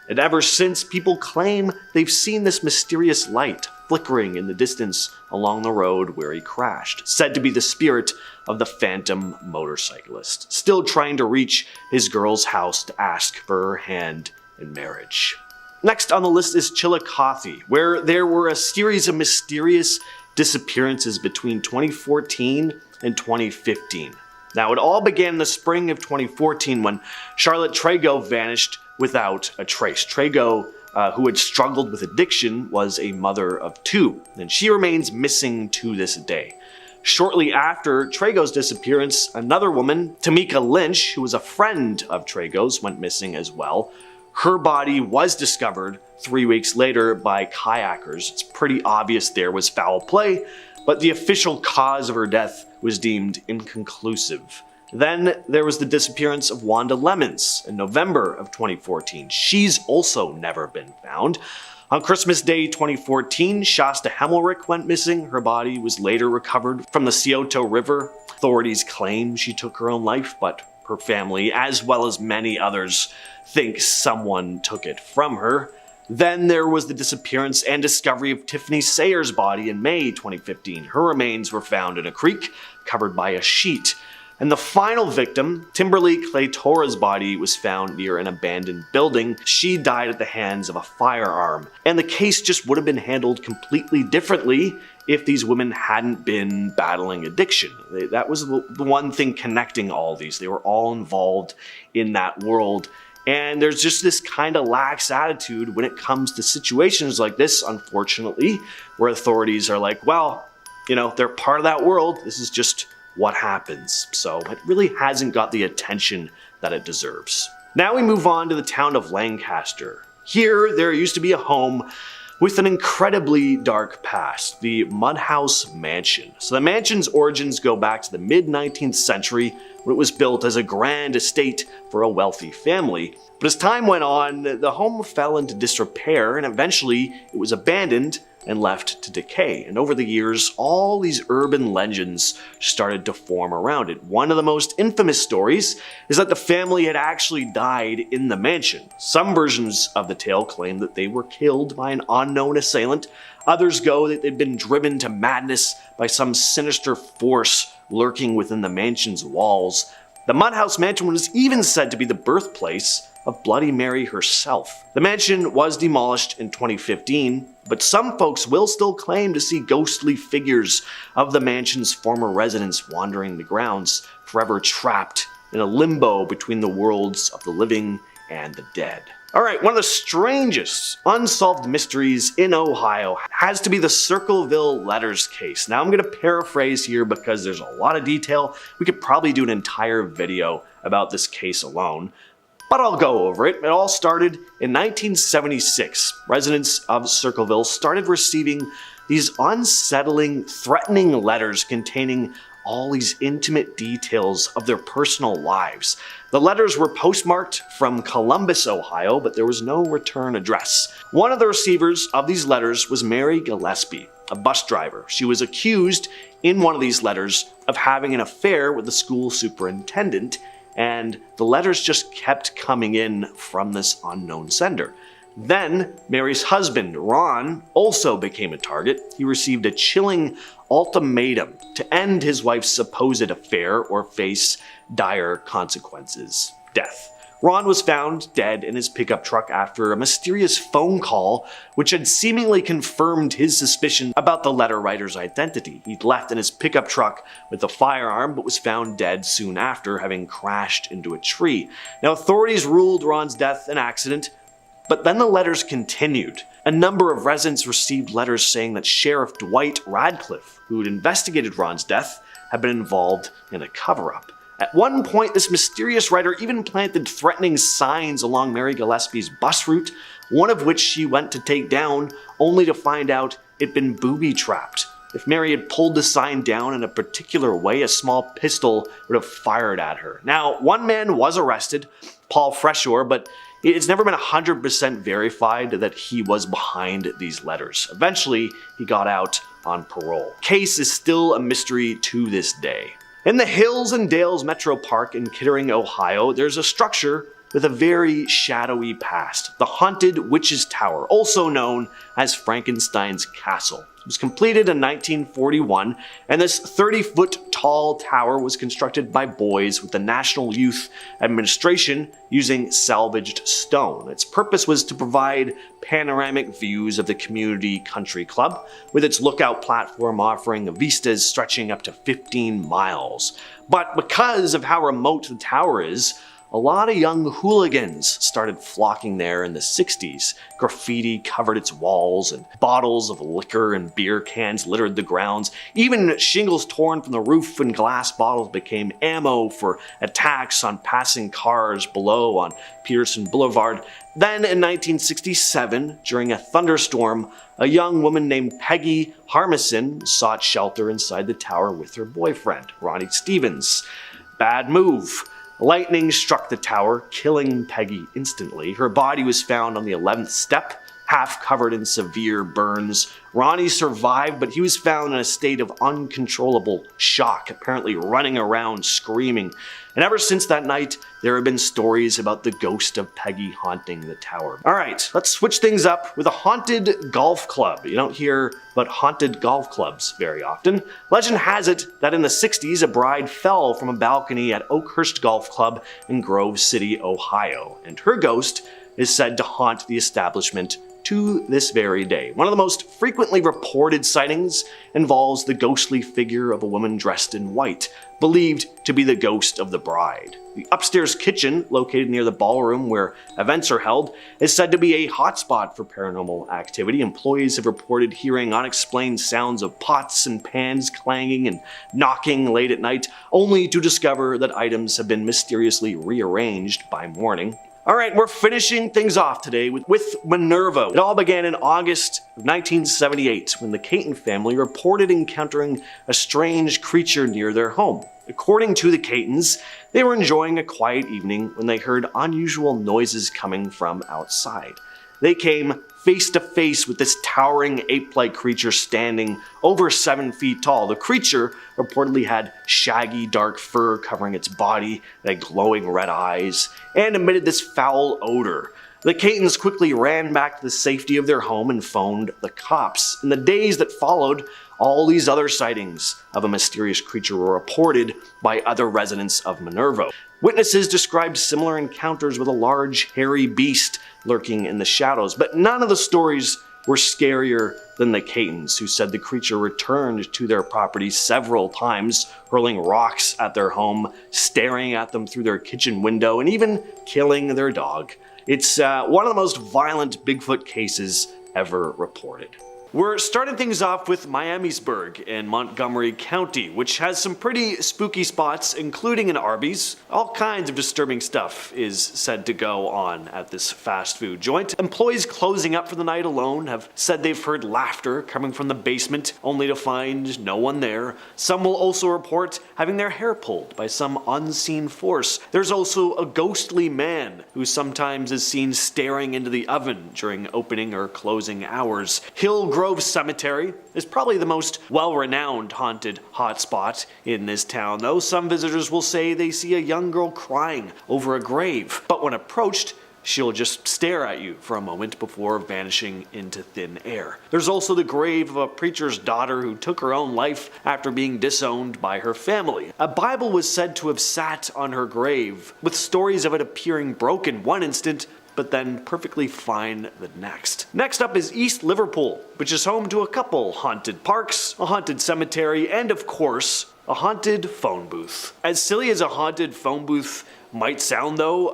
And ever since, people claim they've seen this mysterious light flickering in the distance along the road where he crashed, said to be the spirit of the phantom motorcyclist, still trying to reach his girl's house to ask for her hand in marriage. Next on the list is Chillicothe, where there were a series of mysterious disappearances between 2014 and 2015. Now, it all began in the spring of 2014 when Charlotte Trago vanished without a trace. Trago, who had struggled with addiction, was a mother of two, and she remains missing to this day. Shortly after Trago's disappearance, another woman, Tamika Lynch, who was a friend of Trago's, went missing as well. Her body was discovered 3 weeks later by kayakers. It's pretty obvious there was foul play, but the official cause of her death was deemed inconclusive. Then there was the disappearance of Wanda Lemons in November of 2014. She's also never been found. On Christmas Day 2014, Shasta Hemmelrich went missing. Her body was later recovered from the Scioto River. Authorities claim she took her own life, but her family, as well as many others, think someone took it from her. Then there was the disappearance and discovery of Tiffany Sayers' body in May 2015. Her remains were found in a creek covered by a sheet. And the final victim, Timberly Claytora's body, was found near an abandoned building. She died at the hands of a firearm. And the case just would have been handled completely differently if these women hadn't been battling addiction. That was the one thing connecting all these. They were all involved in that world. And there's just this kind of lax attitude when it comes to situations like this, unfortunately, where authorities are like, well, they're part of that world. This is just what happens. So it really hasn't got the attention that it deserves. Now we move on to the town of Lancaster. Here, there used to be a home with an incredibly dark past, the Mudhouse Mansion. So the mansion's origins go back to the mid-19th century when it was built as a grand estate for a wealthy family. But as time went on, the home fell into disrepair and eventually it was abandoned and left to decay. And over the years, all these urban legends started to form around it. One of the most infamous stories is that the family had actually died in the mansion. Some versions of the tale claim that they were killed by an unknown assailant. Others go that they'd been driven to madness by some sinister force lurking within the mansion's walls. The Mudhouse Mansion was even said to be the birthplace of Bloody Mary herself. The mansion was demolished in 2015, but some folks will still claim to see ghostly figures of the mansion's former residents wandering the grounds, forever trapped in a limbo between the worlds of the living and the dead. Alright, one of the strangest unsolved mysteries in Ohio has to be the Circleville Letters case. Now I'm going to paraphrase here because there's a lot of detail. We could probably do an entire video about this case alone, but I'll go over it. It all started in 1976. Residents of Circleville started receiving these unsettling, threatening letters containing all these intimate details of their personal lives. The letters were postmarked from Columbus, Ohio, but there was no return address. One of the receivers of these letters was Mary Gillespie, a bus driver. She was accused in one of these letters of having an affair with the school superintendent, and the letters just kept coming in from this unknown sender. Then, Mary's husband, Ron, also became a target. He received a chilling ultimatum to end his wife's supposed affair or face dire consequences: death. Ron was found dead in his pickup truck after a mysterious phone call which had seemingly confirmed his suspicion about the letter writer's identity. He'd left in his pickup truck with a firearm but was found dead soon after, having crashed into a tree. Now, authorities ruled Ron's death an accident, but then the letters continued. A number of residents received letters saying that Sheriff Dwight Radcliffe, who had investigated Ron's death, had been involved in a cover-up. At one point, this mysterious writer even planted threatening signs along Mary Gillespie's bus route, one of which she went to take down, only to find out it'd been booby-trapped. If Mary had pulled the sign down in a particular way, a small pistol would have fired at her. Now, one man was arrested, Paul Freshore, but it's never been 100% verified that he was behind these letters. Eventually, he got out on parole. Case is still a mystery to this day. In the Hills and Dales Metro Park in Kittering, Ohio, there's a structure with a very shadowy past, the Haunted Witch's Tower, also known as Frankenstein's Castle. It was completed in 1941, and this 30-foot tall tower was constructed by boys with the National Youth Administration using salvaged stone. Its purpose was to provide panoramic views of the community country club, with its lookout platform offering vistas stretching up to 15 miles. But because of how remote the tower is, a lot of young hooligans started flocking there in the 60s. Graffiti covered its walls, and bottles of liquor and beer cans littered the grounds. Even shingles torn from the roof and glass bottles became ammo for attacks on passing cars below on Peterson Boulevard. Then in 1967, during a thunderstorm, a young woman named Peggy Harmison sought shelter inside the tower with her boyfriend, Ronnie Stevens. Bad move. Lightning struck the tower, killing Peggy instantly. Her body was found on the 11th step, half covered in severe burns. Ronnie survived, but he was found in a state of uncontrollable shock, apparently running around screaming. And ever since that night, there have been stories about the ghost of Peggy haunting the tower. Alright, let's switch things up with a haunted golf club. You don't hear about haunted golf clubs very often. Legend has it that in the 60s, a bride fell from a balcony at Oakhurst Golf Club in Grove City, Ohio, and her ghost is said to haunt the establishment to this very day. One of the most frequently reported sightings involves the ghostly figure of a woman dressed in white, believed to be the ghost of the bride. The upstairs kitchen, located near the ballroom where events are held, is said to be a hotspot for paranormal activity. Employees have reported hearing unexplained sounds of pots and pans clanging and knocking late at night, only to discover that items have been mysteriously rearranged by morning. Alright, we're finishing things off today with Minerva. It all began in August of 1978 when the Caton family reported encountering a strange creature near their home. According to the Catons, they were enjoying a quiet evening when they heard unusual noises coming from outside. They came face to face with this towering ape-like creature standing over 7 feet tall. The creature reportedly had shaggy dark fur covering its body, it had glowing red eyes, and emitted this foul odor. The Catons quickly ran back to the safety of their home and phoned the cops. In the days that followed, all these other sightings of a mysterious creature were reported by other residents of Minerva. Witnesses described similar encounters with a large, hairy beast lurking in the shadows, but none of the stories were scarier than the Catons, who said the creature returned to their property several times, hurling rocks at their home, staring at them through their kitchen window, and even killing their dog. It's one of the most violent Bigfoot cases ever reported. We're starting things off with Miamisburg in Montgomery County, which has some pretty spooky spots, including an Arby's. All kinds of disturbing stuff is said to go on at this fast food joint. Employees closing up for the night alone have said they've heard laughter coming from the basement, only to find no one there. Some will also report having their hair pulled by some unseen force. There's also a ghostly man who sometimes is seen staring into the oven during opening or closing hours. Grove Cemetery is probably the most well-renowned haunted hotspot in this town, though some visitors will say they see a young girl crying over a grave, but when approached, she'll just stare at you for a moment before vanishing into thin air. There's also the grave of a preacher's daughter who took her own life after being disowned by her family. A Bible was said to have sat on her grave, with stories of it appearing broken one instant, but then perfectly fine the next. Next up is East Liverpool, which is home to a couple haunted parks, a haunted cemetery, and of course, a haunted phone booth. As silly as a haunted phone booth might sound though,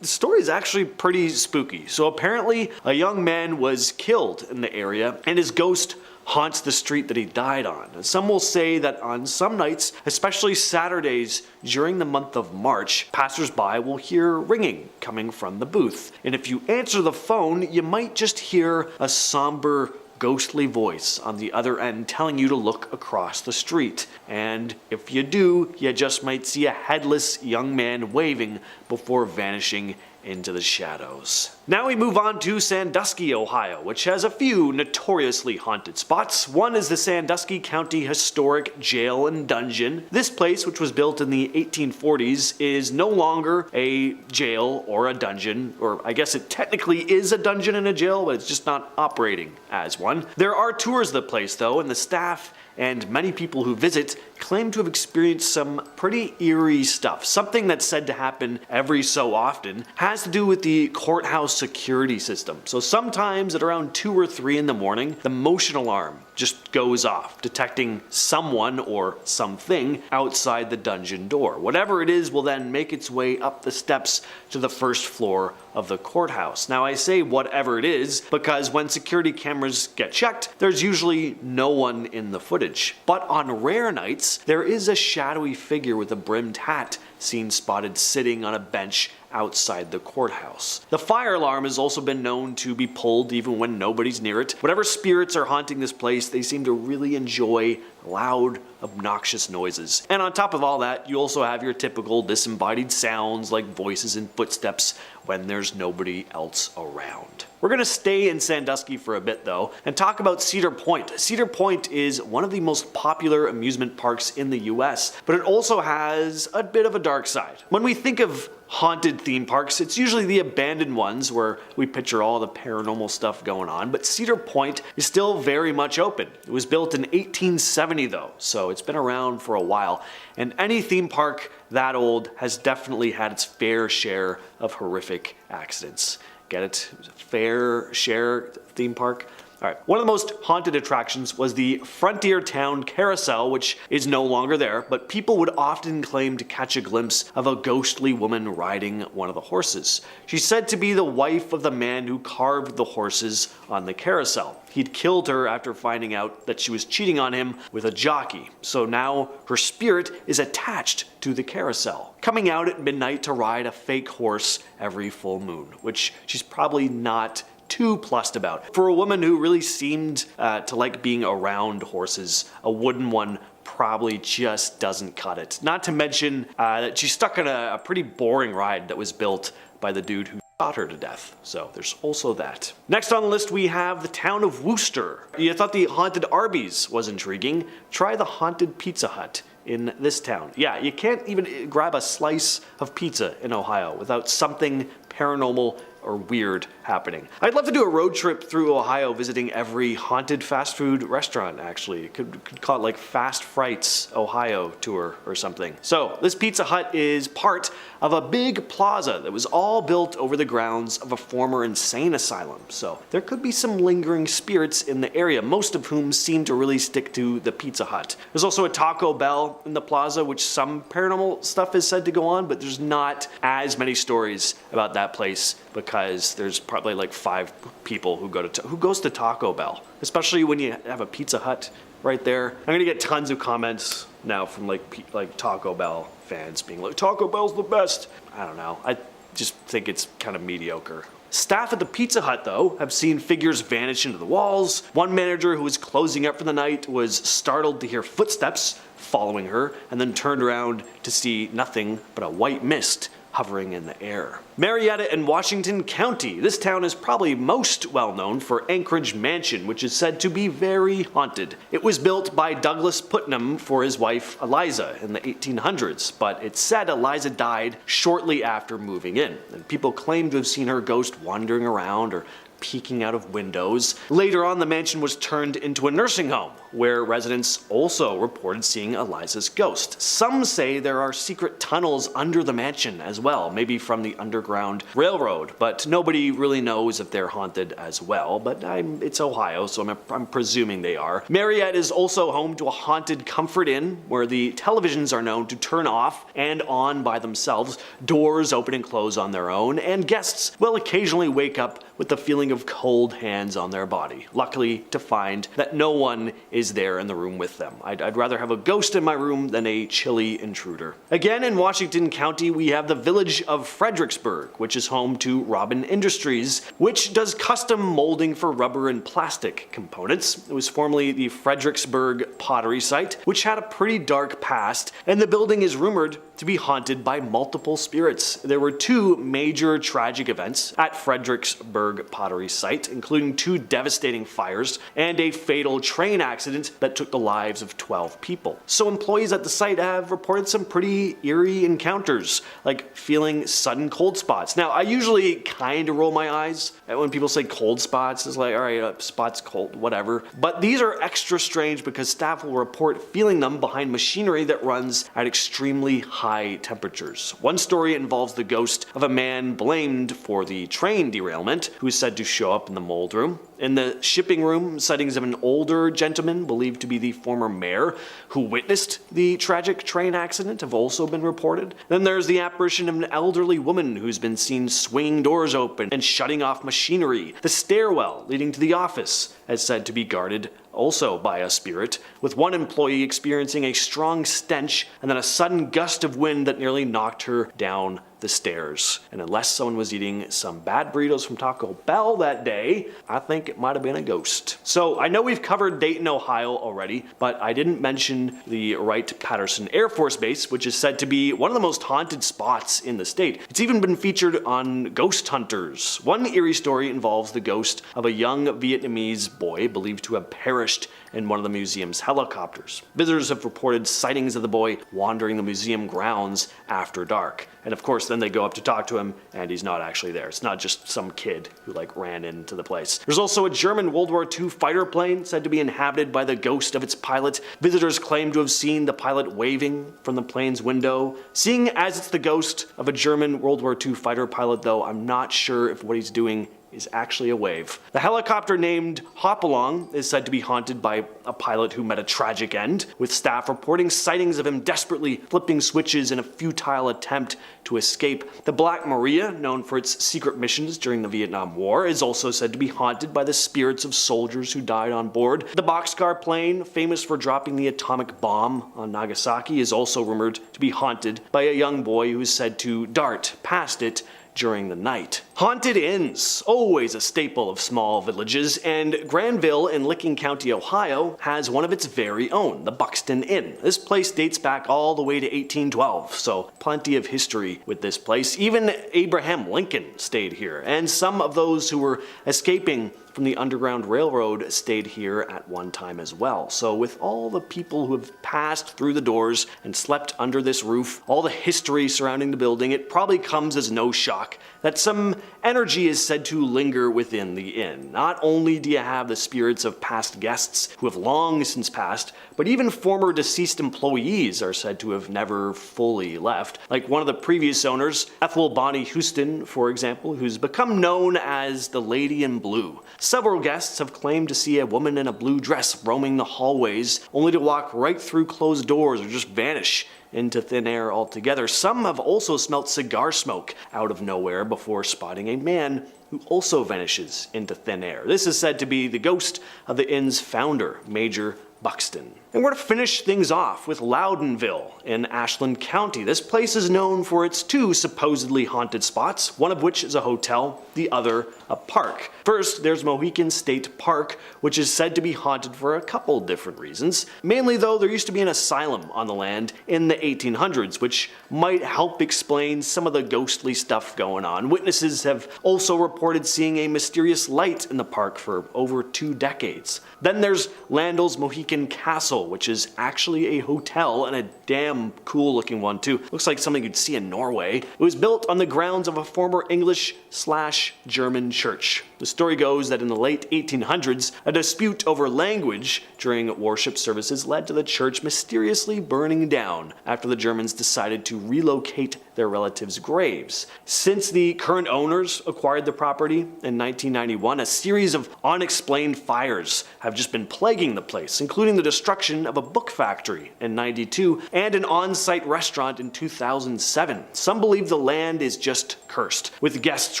the story is actually pretty spooky. So apparently, a young man was killed in the area, and his ghost haunts the street that he died on. And some will say that on some nights, especially Saturdays during the month of March, passersby will hear ringing coming from the booth. And if you answer the phone, you might just hear a somber, ghostly voice on the other end telling you to look across the street. And if you do, you just might see a headless young man waving before vanishing into the shadows. Now we move on to Sandusky, Ohio, which has a few notoriously haunted spots. One is the Sandusky County Historic Jail and Dungeon. This place, which was built in the 1840s, is no longer a jail or a dungeon, or I guess it technically is a dungeon and a jail, but it's just not operating as one. There are tours of the place though, and the staff and many people who visit claim to have experienced some pretty eerie stuff. Something that's said to happen every so often has to do with the courthouse security system. So sometimes at around 2 or 3 in the morning, the motion alarm just goes off, detecting someone or something outside the dungeon door. Whatever it is will then make its way up the steps to the first floor of the courthouse. Now I say whatever it is because when security cameras get checked, there's usually no one in the footage. But on rare nights, there is a shadowy figure with a brimmed hat seen spotted sitting on a bench outside the courthouse. The fire alarm has also been known to be pulled even when nobody's near it. Whatever spirits are haunting this place, they seem to really enjoy loud, obnoxious noises. And on top of all that, you also have your typical disembodied sounds like voices and footsteps when there's nobody else around. We're going to stay in Sandusky for a bit though and talk about Cedar Point. Cedar Point is one of the most popular amusement parks in the US, but it also has a bit of a dark side. When we think of haunted theme parks, it's usually the abandoned ones where we picture all the paranormal stuff going on, but Cedar Point is still very much open. It was built in 1870 though, so it's been around for a while, and any theme park that old has definitely had its fair share of horrific accidents. Get it? It was a fair share theme park. Alright, one of the most haunted attractions was the Frontier Town Carousel, which is no longer there, but people would often claim to catch a glimpse of a ghostly woman riding one of the horses. She's said to be the wife of the man who carved the horses on the carousel. He'd killed her after finding out that she was cheating on him with a jockey, so now her spirit is attached to the carousel, coming out at midnight to ride a fake horse every full moon, which she's probably not too plussed about. For a woman who really seemed to like being around horses, a wooden one probably just doesn't cut it. Not to mention that she's stuck on a pretty boring ride that was built by the dude who shot her to death. So there's also that. Next on the list we have the town of Worcester. You thought the haunted Arby's was intriguing? Try the haunted Pizza Hut in this town. Yeah, you can't even grab a slice of pizza in Ohio without something paranormal or weird happening. I'd love to do a road trip through Ohio visiting every haunted fast food restaurant actually. Could call it like Fast Frights Ohio tour or something. So this Pizza Hut is part of a big plaza that was all built over the grounds of a former insane asylum. So there could be some lingering spirits in the area, most of whom seem to really stick to the Pizza Hut. There's also a Taco Bell in the plaza, which some paranormal stuff is said to go on, but there's not as many stories about that place because there's probably like 5 people who goes to Taco Bell, especially when you have a Pizza Hut right there. I'm gonna get tons of comments now from like Taco Bell fans being like, Taco Bell's the best. I don't know. I just think it's kind of mediocre. Staff at the Pizza Hut, though, have seen figures vanish into the walls. One manager who was closing up for the night was startled to hear footsteps following her and then turned around to see nothing but a white mist hovering in the air. Marietta in Washington County. This town is probably most well known for Anchorage Mansion, which is said to be very haunted. It was built by Douglas Putnam for his wife Eliza in the 1800s, but it's said Eliza died shortly after moving in, and people claim to have seen her ghost wandering around or peeking out of windows. Later on, the mansion was turned into a nursing home, where residents also reported seeing Eliza's ghost. Some say there are secret tunnels under the mansion as well, maybe from the Underground Railroad, but nobody really knows if they're haunted as well, but it's Ohio, so I'm presuming they are. Marietta is also home to a haunted Comfort Inn, where the televisions are known to turn off and on by themselves, doors open and close on their own, and guests will occasionally wake up with the feeling of cold hands on their body, luckily to find that no one is there in the room with them. I'd rather have a ghost in my room than a chilly intruder. Again, in Washington County, we have the village of Fredericksburg, which is home to Robin Industries, which does custom molding for rubber and plastic components. It was formerly the Fredericksburg pottery site, which had a pretty dark past, and the building is rumored to be haunted by multiple spirits. There were 2 major tragic events at Fredericksburg pottery site, including 2 devastating fires and a fatal train accident that took the lives of 12 people. So employees at the site have reported some pretty eerie encounters, like feeling sudden cold spots. Now, I usually kind of roll my eyes when people say cold spots. It's like, all right, spot's cold, whatever. But these are extra strange because staff will report feeling them behind machinery that runs at extremely high temperatures. One story involves the ghost of a man blamed for the train derailment, who is said to show up in the mold room. In the shipping room, sightings of an older gentleman believed to be the former mayor who witnessed the tragic train accident have also been reported. Then there's the apparition of an elderly woman who's been seen swinging doors open and shutting off machinery. The stairwell leading to the office is said to be guarded also by a spirit, with one employee experiencing a strong stench and then a sudden gust of wind that nearly knocked her down the stairs. And unless someone was eating some bad burritos from Taco Bell that day, I think it might have been a ghost. So I know we've covered Dayton, Ohio already, but I didn't mention the Wright-Patterson Air Force Base, which is said to be one of the most haunted spots in the state. It's even been featured on Ghost Hunters. One eerie story involves the ghost of a young Vietnamese boy believed to have perished in one of the museum's helicopters. Visitors have reported sightings of the boy wandering the museum grounds after dark. And of course, then they go up to talk to him, and he's not actually there. It's not just some kid who ran into the place. There's also a German World War II fighter plane said to be inhabited by the ghost of its pilot. Visitors claim to have seen the pilot waving from the plane's window. Seeing as it's the ghost of a German World War II fighter pilot, though, I'm not sure if what he's doing is actually a wave. The helicopter named Hopalong is said to be haunted by a pilot who met a tragic end, with staff reporting sightings of him desperately flipping switches in a futile attempt to escape. The Black Maria, known for its secret missions during the Vietnam War, is also said to be haunted by the spirits of soldiers who died on board. The boxcar plane, famous for dropping the atomic bomb on Nagasaki, is also rumored to be haunted by a young boy who is said to dart past it during the night. Haunted inns, always a staple of small villages, and Granville in Licking County, Ohio, has one of its very own, the Buxton Inn. This place dates back all the way to 1812, so plenty of history with this place. Even Abraham Lincoln stayed here, and some of those who were escaping from the Underground Railroad stayed here at one time as well. So with all the people who have passed through the doors and slept under this roof, all the history surrounding the building, it probably comes as no shock that some energy is said to linger within the inn. Not only do you have the spirits of past guests who have long since passed, but even former deceased employees are said to have never fully left. Like one of the previous owners, Ethel Bonnie Houston, for example, who's become known as the Lady in Blue. Several guests have claimed to see a woman in a blue dress roaming the hallways, only to walk right through closed doors or just vanish into thin air altogether. Some have also smelt cigar smoke out of nowhere before spotting a man who also vanishes into thin air. This is said to be the ghost of the inn's founder, Major Buxton. And we're going to finish things off with Loudonville in Ashland County. This place is known for its 2 supposedly haunted spots, one of which is a hotel, the other a park. First, there's Mohican State Park, which is said to be haunted for a couple different reasons. Mainly though, there used to be an asylum on the land in the 1800s, which might help explain some of the ghostly stuff going on. Witnesses have also reported seeing a mysterious light in the park for over 2 decades. Then there's Landell's Mohican Castle, which is actually a hotel, and a damn cool looking one too. Looks like something you'd see in Norway. It was built on the grounds of a former English/German church. The story goes that in the late 1800s, a dispute over language during worship services led to the church mysteriously burning down after the Germans decided to relocate their relatives' graves. Since the current owners acquired the property in 1991, a series of unexplained fires have just been plaguing the place, including the destruction of a book factory in 92 and an on-site restaurant in 2007. Some believe the land is just cursed, with guests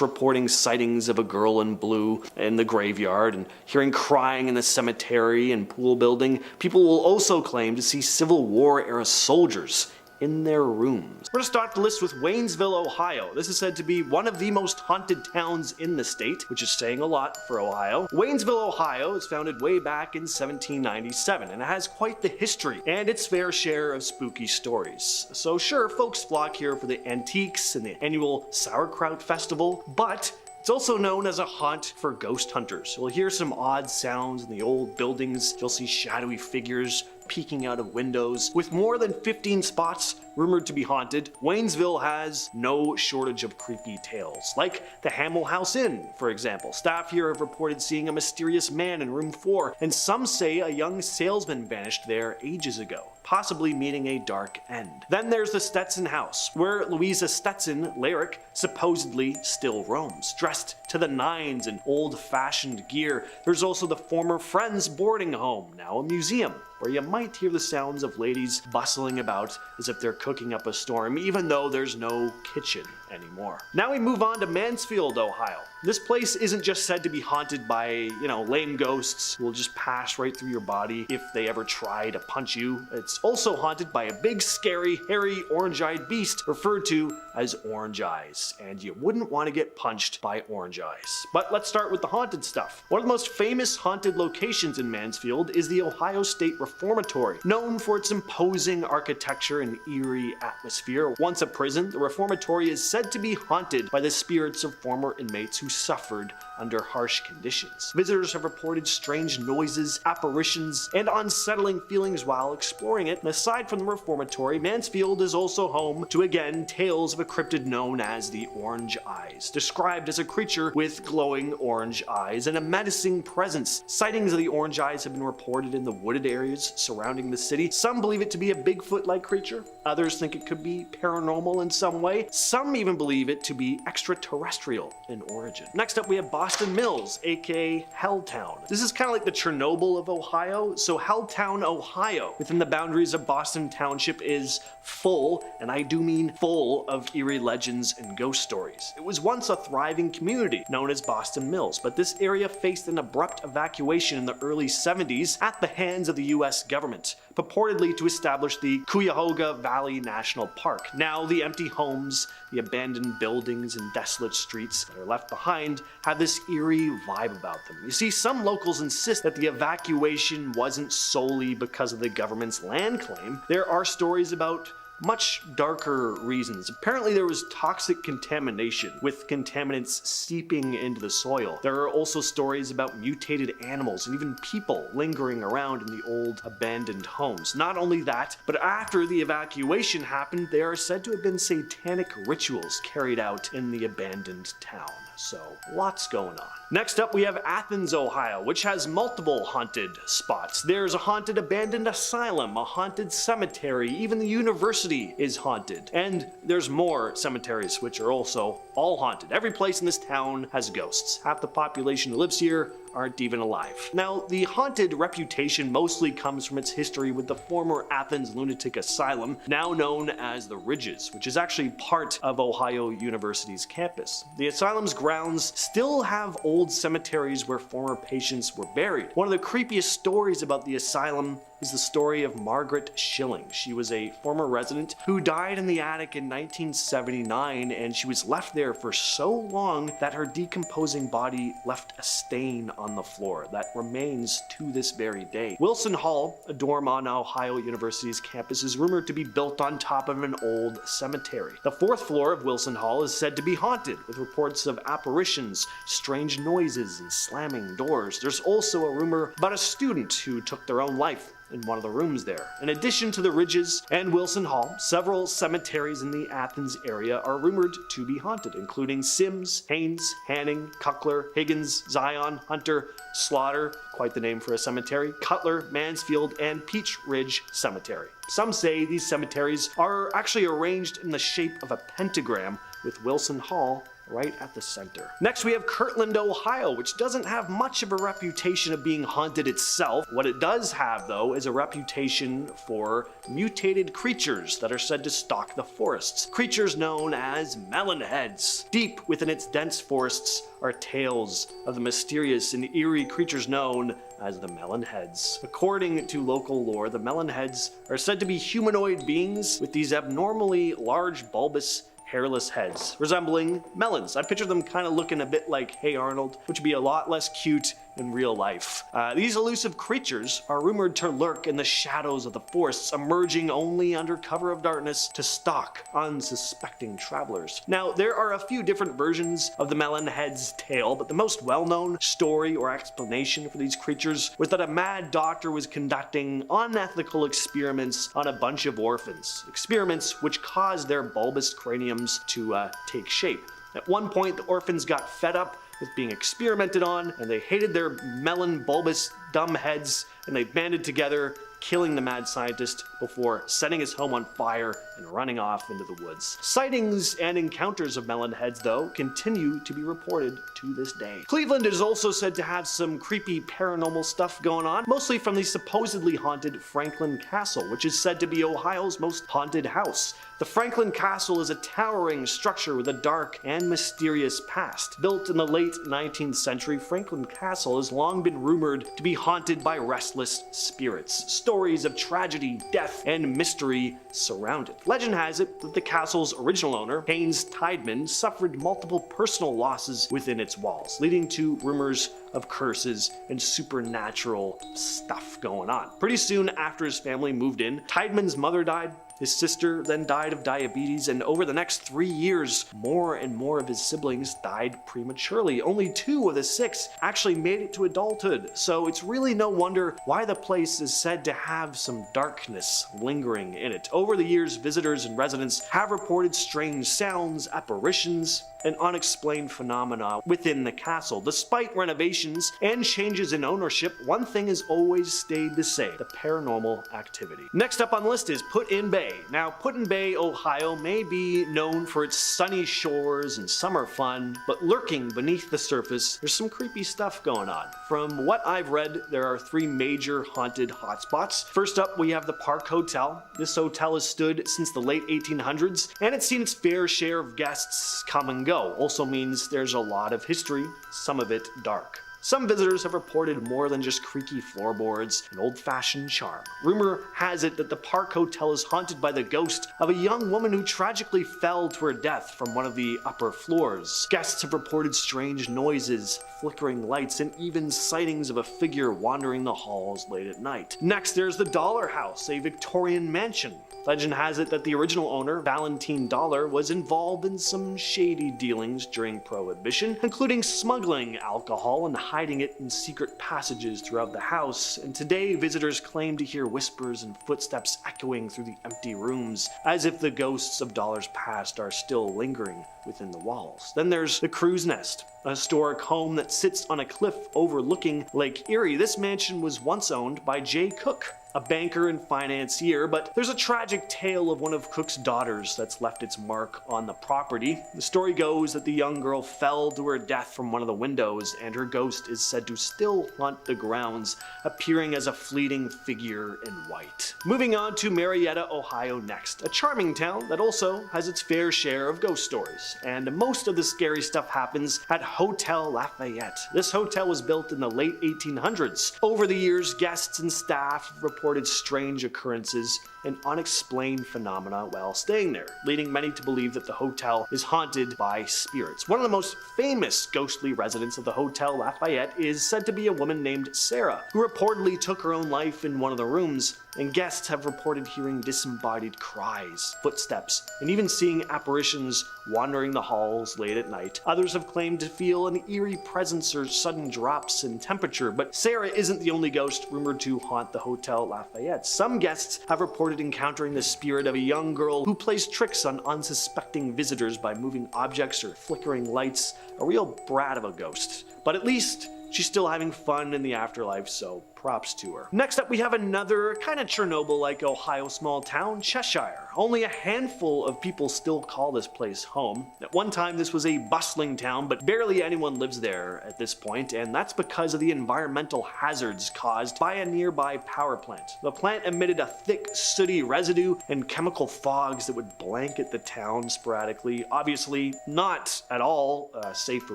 reporting sightings of a girl in blue in the graveyard and hearing crying in the cemetery and pool building. People will also claim to see Civil War era soldiers in their rooms. We're gonna start the list with Waynesville, Ohio. This is said to be one of the most haunted towns in the state, which is saying a lot for Ohio. Waynesville, Ohio is founded way back in 1797, and it has quite the history and its fair share of spooky stories. So sure, folks flock here for the antiques and the annual sauerkraut festival, but it's also known as a haunt for ghost hunters. You'll hear some odd sounds in the old buildings. You'll see shadowy figures peeking out of windows. With more than 15 spots rumored to be haunted, Waynesville has no shortage of creepy tales, like the Hamel House Inn, for example. Staff here have reported seeing a mysterious man in room 4, and some say a young salesman vanished there ages ago, possibly meeting a dark end. Then there's the Stetson House, where Louisa Stetson, Lyric, supposedly still roams, dressed to the nines in old-fashioned gear. There's also the former Friends boarding home, now a museum, where you might hear the sounds of ladies bustling about as if they're cooking up a storm, even though there's no kitchen anymore. Now we move on to Mansfield, Ohio. This place isn't just said to be haunted by, lame ghosts who will just pass right through your body if they ever try to punch you. It's also haunted by a big, scary, hairy, orange-eyed beast referred to as Orange Eyes, and you wouldn't want to get punched by Orange Eyes. But let's start with the haunted stuff. One of the most famous haunted locations in Mansfield is the Ohio State Reformatory, known for its imposing architecture and eerie atmosphere. Once a prison, the reformatory is said to be haunted by the spirits of former inmates who suffered under harsh conditions. Visitors have reported strange noises, apparitions, and unsettling feelings while exploring it. And aside from the reformatory, Mansfield is also home to, again, tales of a cryptid known as the Orange Eyes, described as a creature with glowing orange eyes and a menacing presence. Sightings of the Orange Eyes have been reported in the wooded areas surrounding the city. Some believe it to be a Bigfoot-like creature. Others think it could be paranormal in some way. Some even believe it to be extraterrestrial in origin. Next up, we have Boston Mills, aka Helltown. This is kind of like the Chernobyl of Ohio. So Helltown, Ohio, within the boundaries of Boston Township, is full, and I do mean full, of eerie legends and ghost stories. It was once a thriving community known as Boston Mills, but this area faced an abrupt evacuation in the early 70s at the hands of the US government, purportedly to establish the Cuyahoga Valley National Park. Now, the empty homes, the abandoned buildings, and desolate streets that are left behind have this eerie vibe about them. You see, some locals insist that the evacuation wasn't solely because of the government's land claim. There are stories about much darker reasons. Apparently there was toxic contamination, with contaminants seeping into the soil. There are also stories about mutated animals and even people lingering around in the old abandoned homes. Not only that, but after the evacuation happened, there are said to have been satanic rituals carried out in the abandoned town. So, lots going on. Next up, we have Athens, Ohio, which has multiple haunted spots. There's a haunted abandoned asylum, a haunted cemetery, even the university is haunted. And there's more cemeteries which are also all haunted. Every place in this town has ghosts. Half the population who lives here aren't even alive. Now, the haunted reputation mostly comes from its history with the former Athens Lunatic Asylum, now known as the Ridges, which is actually part of Ohio University's campus. The asylum's grounds still have old cemeteries where former patients were buried. One of the creepiest stories about the asylum is the story of Margaret Schilling. She was a former resident who died in the attic in 1979, and she was left there for so long that her decomposing body left a stain on the floor that remains to this very day. Wilson Hall, a dorm on Ohio University's campus, is rumored to be built on top of an old cemetery. The 4th floor of Wilson Hall is said to be haunted, with reports of apparitions, strange noises, and slamming doors. There's also a rumor about a student who took their own life in one of the rooms there. In addition to the Ridges and Wilson Hall, several cemeteries in the Athens area are rumored to be haunted, including Sims, Haynes, Hanning, Cuckler, Higgins, Zion, Hunter, Slaughter, quite the name for a cemetery, Cutler, Mansfield, and Peach Ridge Cemetery. Some say these cemeteries are actually arranged in the shape of a pentagram, with Wilson Hall right at the center. Next, we have Kirtland, Ohio, which doesn't have much of a reputation of being haunted itself. What it does have, though, is a reputation for mutated creatures that are said to stalk the forests. Creatures known as melonheads. Deep within its dense forests are tales of the mysterious and eerie creatures known as the Melon Heads. According to local lore, the Melon Heads are said to be humanoid beings with these abnormally large, bulbous, hairless heads, resembling melons. I picture them kind of looking a bit like Hey Arnold, which would be a lot less cute in real life. These elusive creatures are rumored to lurk in the shadows of the forests, emerging only under cover of darkness to stalk unsuspecting travelers. Now, there are a few different versions of the Melon Head's tale, but the most well-known story or explanation for these creatures was that a mad doctor was conducting unethical experiments on a bunch of orphans. Experiments which caused their bulbous craniums to take shape. At one point, the orphans got fed up with being experimented on, and they hated their melon bulbous dumb heads, and they banded together, killing the mad scientist before setting his home on fire and running off into the woods. Sightings and encounters of melon heads, though, continue to be reported to this day. Cleveland is also said to have some creepy paranormal stuff going on, mostly from the supposedly haunted Franklin Castle, which is said to be Ohio's most haunted house. The Franklin Castle is a towering structure with a dark and mysterious past. Built in the late 19th century, Franklin Castle has long been rumored to be haunted by restless spirits. Stories of tragedy, death, and mystery surround it. Legend has it that the castle's original owner, Haynes Tideman, suffered multiple personal losses within its walls, leading to rumors of curses and supernatural stuff going on. Pretty soon after his family moved in, Tideman's mother died. His sister then died of diabetes, and over the next 3 years, more and more of his siblings died prematurely. Only 2 of the 6 actually made it to adulthood, so it's really no wonder why the place is said to have some darkness lingering in it. Over the years, visitors and residents have reported strange sounds, apparitions, and unexplained phenomena within the castle. Despite renovations and changes in ownership, one thing has always stayed the same: the paranormal activity. Next up on the list is Put-in Bay. Now, Put-in Bay, Ohio may be known for its sunny shores and summer fun, but lurking beneath the surface, there's some creepy stuff going on. From what I've read, there are 3 major haunted hotspots. First up, we have the Park Hotel. This hotel has stood since the late 1800s, and it's seen its fair share of guests come and go. Also means there's a lot of history, some of it dark. Some visitors have reported more than just creaky floorboards and old-fashioned charm. Rumor has it that the Park Hotel is haunted by the ghost of a young woman who tragically fell to her death from one of the upper floors. Guests have reported strange noises, flickering lights, and even sightings of a figure wandering the halls late at night. Next, there's the Dollar House, a Victorian mansion. Legend has it that the original owner, Valentine Dollar, was involved in some shady dealings during Prohibition, including smuggling alcohol and hiding it in secret passages throughout the house. And today, visitors claim to hear whispers and footsteps echoing through the empty rooms, as if the ghosts of Dollar's past are still lingering within the walls. Then there's the Crow's Nest, a historic home that sits on a cliff overlooking Lake Erie. This mansion was once owned by Jay Cook, a banker and financier, but there's a tragic tale of one of Cook's daughters that's left its mark on the property. The story goes that the young girl fell to her death from one of the windows, and her ghost is said to still haunt the grounds, appearing as a fleeting figure in white. Moving on to Marietta, Ohio next, a charming town that also has its fair share of ghost stories, and most of the scary stuff happens at Hotel Lafayette. This hotel was built in the late 1800s. Over the years, guests and staff reported strange occurrences and unexplained phenomena while staying there, leading many to believe that the hotel is haunted by spirits. One of the most famous ghostly residents of the Hotel Lafayette is said to be a woman named Sarah, who reportedly took her own life in one of the rooms, and guests have reported hearing disembodied cries, footsteps, and even seeing apparitions wandering the halls late at night. Others have claimed to feel an eerie presence or sudden drops in temperature, but Sarah isn't the only ghost rumored to haunt the Hotel Lafayette. Some guests have reported encountering the spirit of a young girl who plays tricks on unsuspecting visitors by moving objects or flickering lights. A real brat of a ghost. But at least she's still having fun in the afterlife, so props to her. Next up, we have another kind of Chernobyl-like Ohio small town, Cheshire. Only a handful of people still call this place home. At one time, this was a bustling town, but barely anyone lives there at this point, and that's because of the environmental hazards caused by a nearby power plant. The plant emitted a thick, sooty residue and chemical fogs that would blanket the town sporadically. Obviously, not at all safe for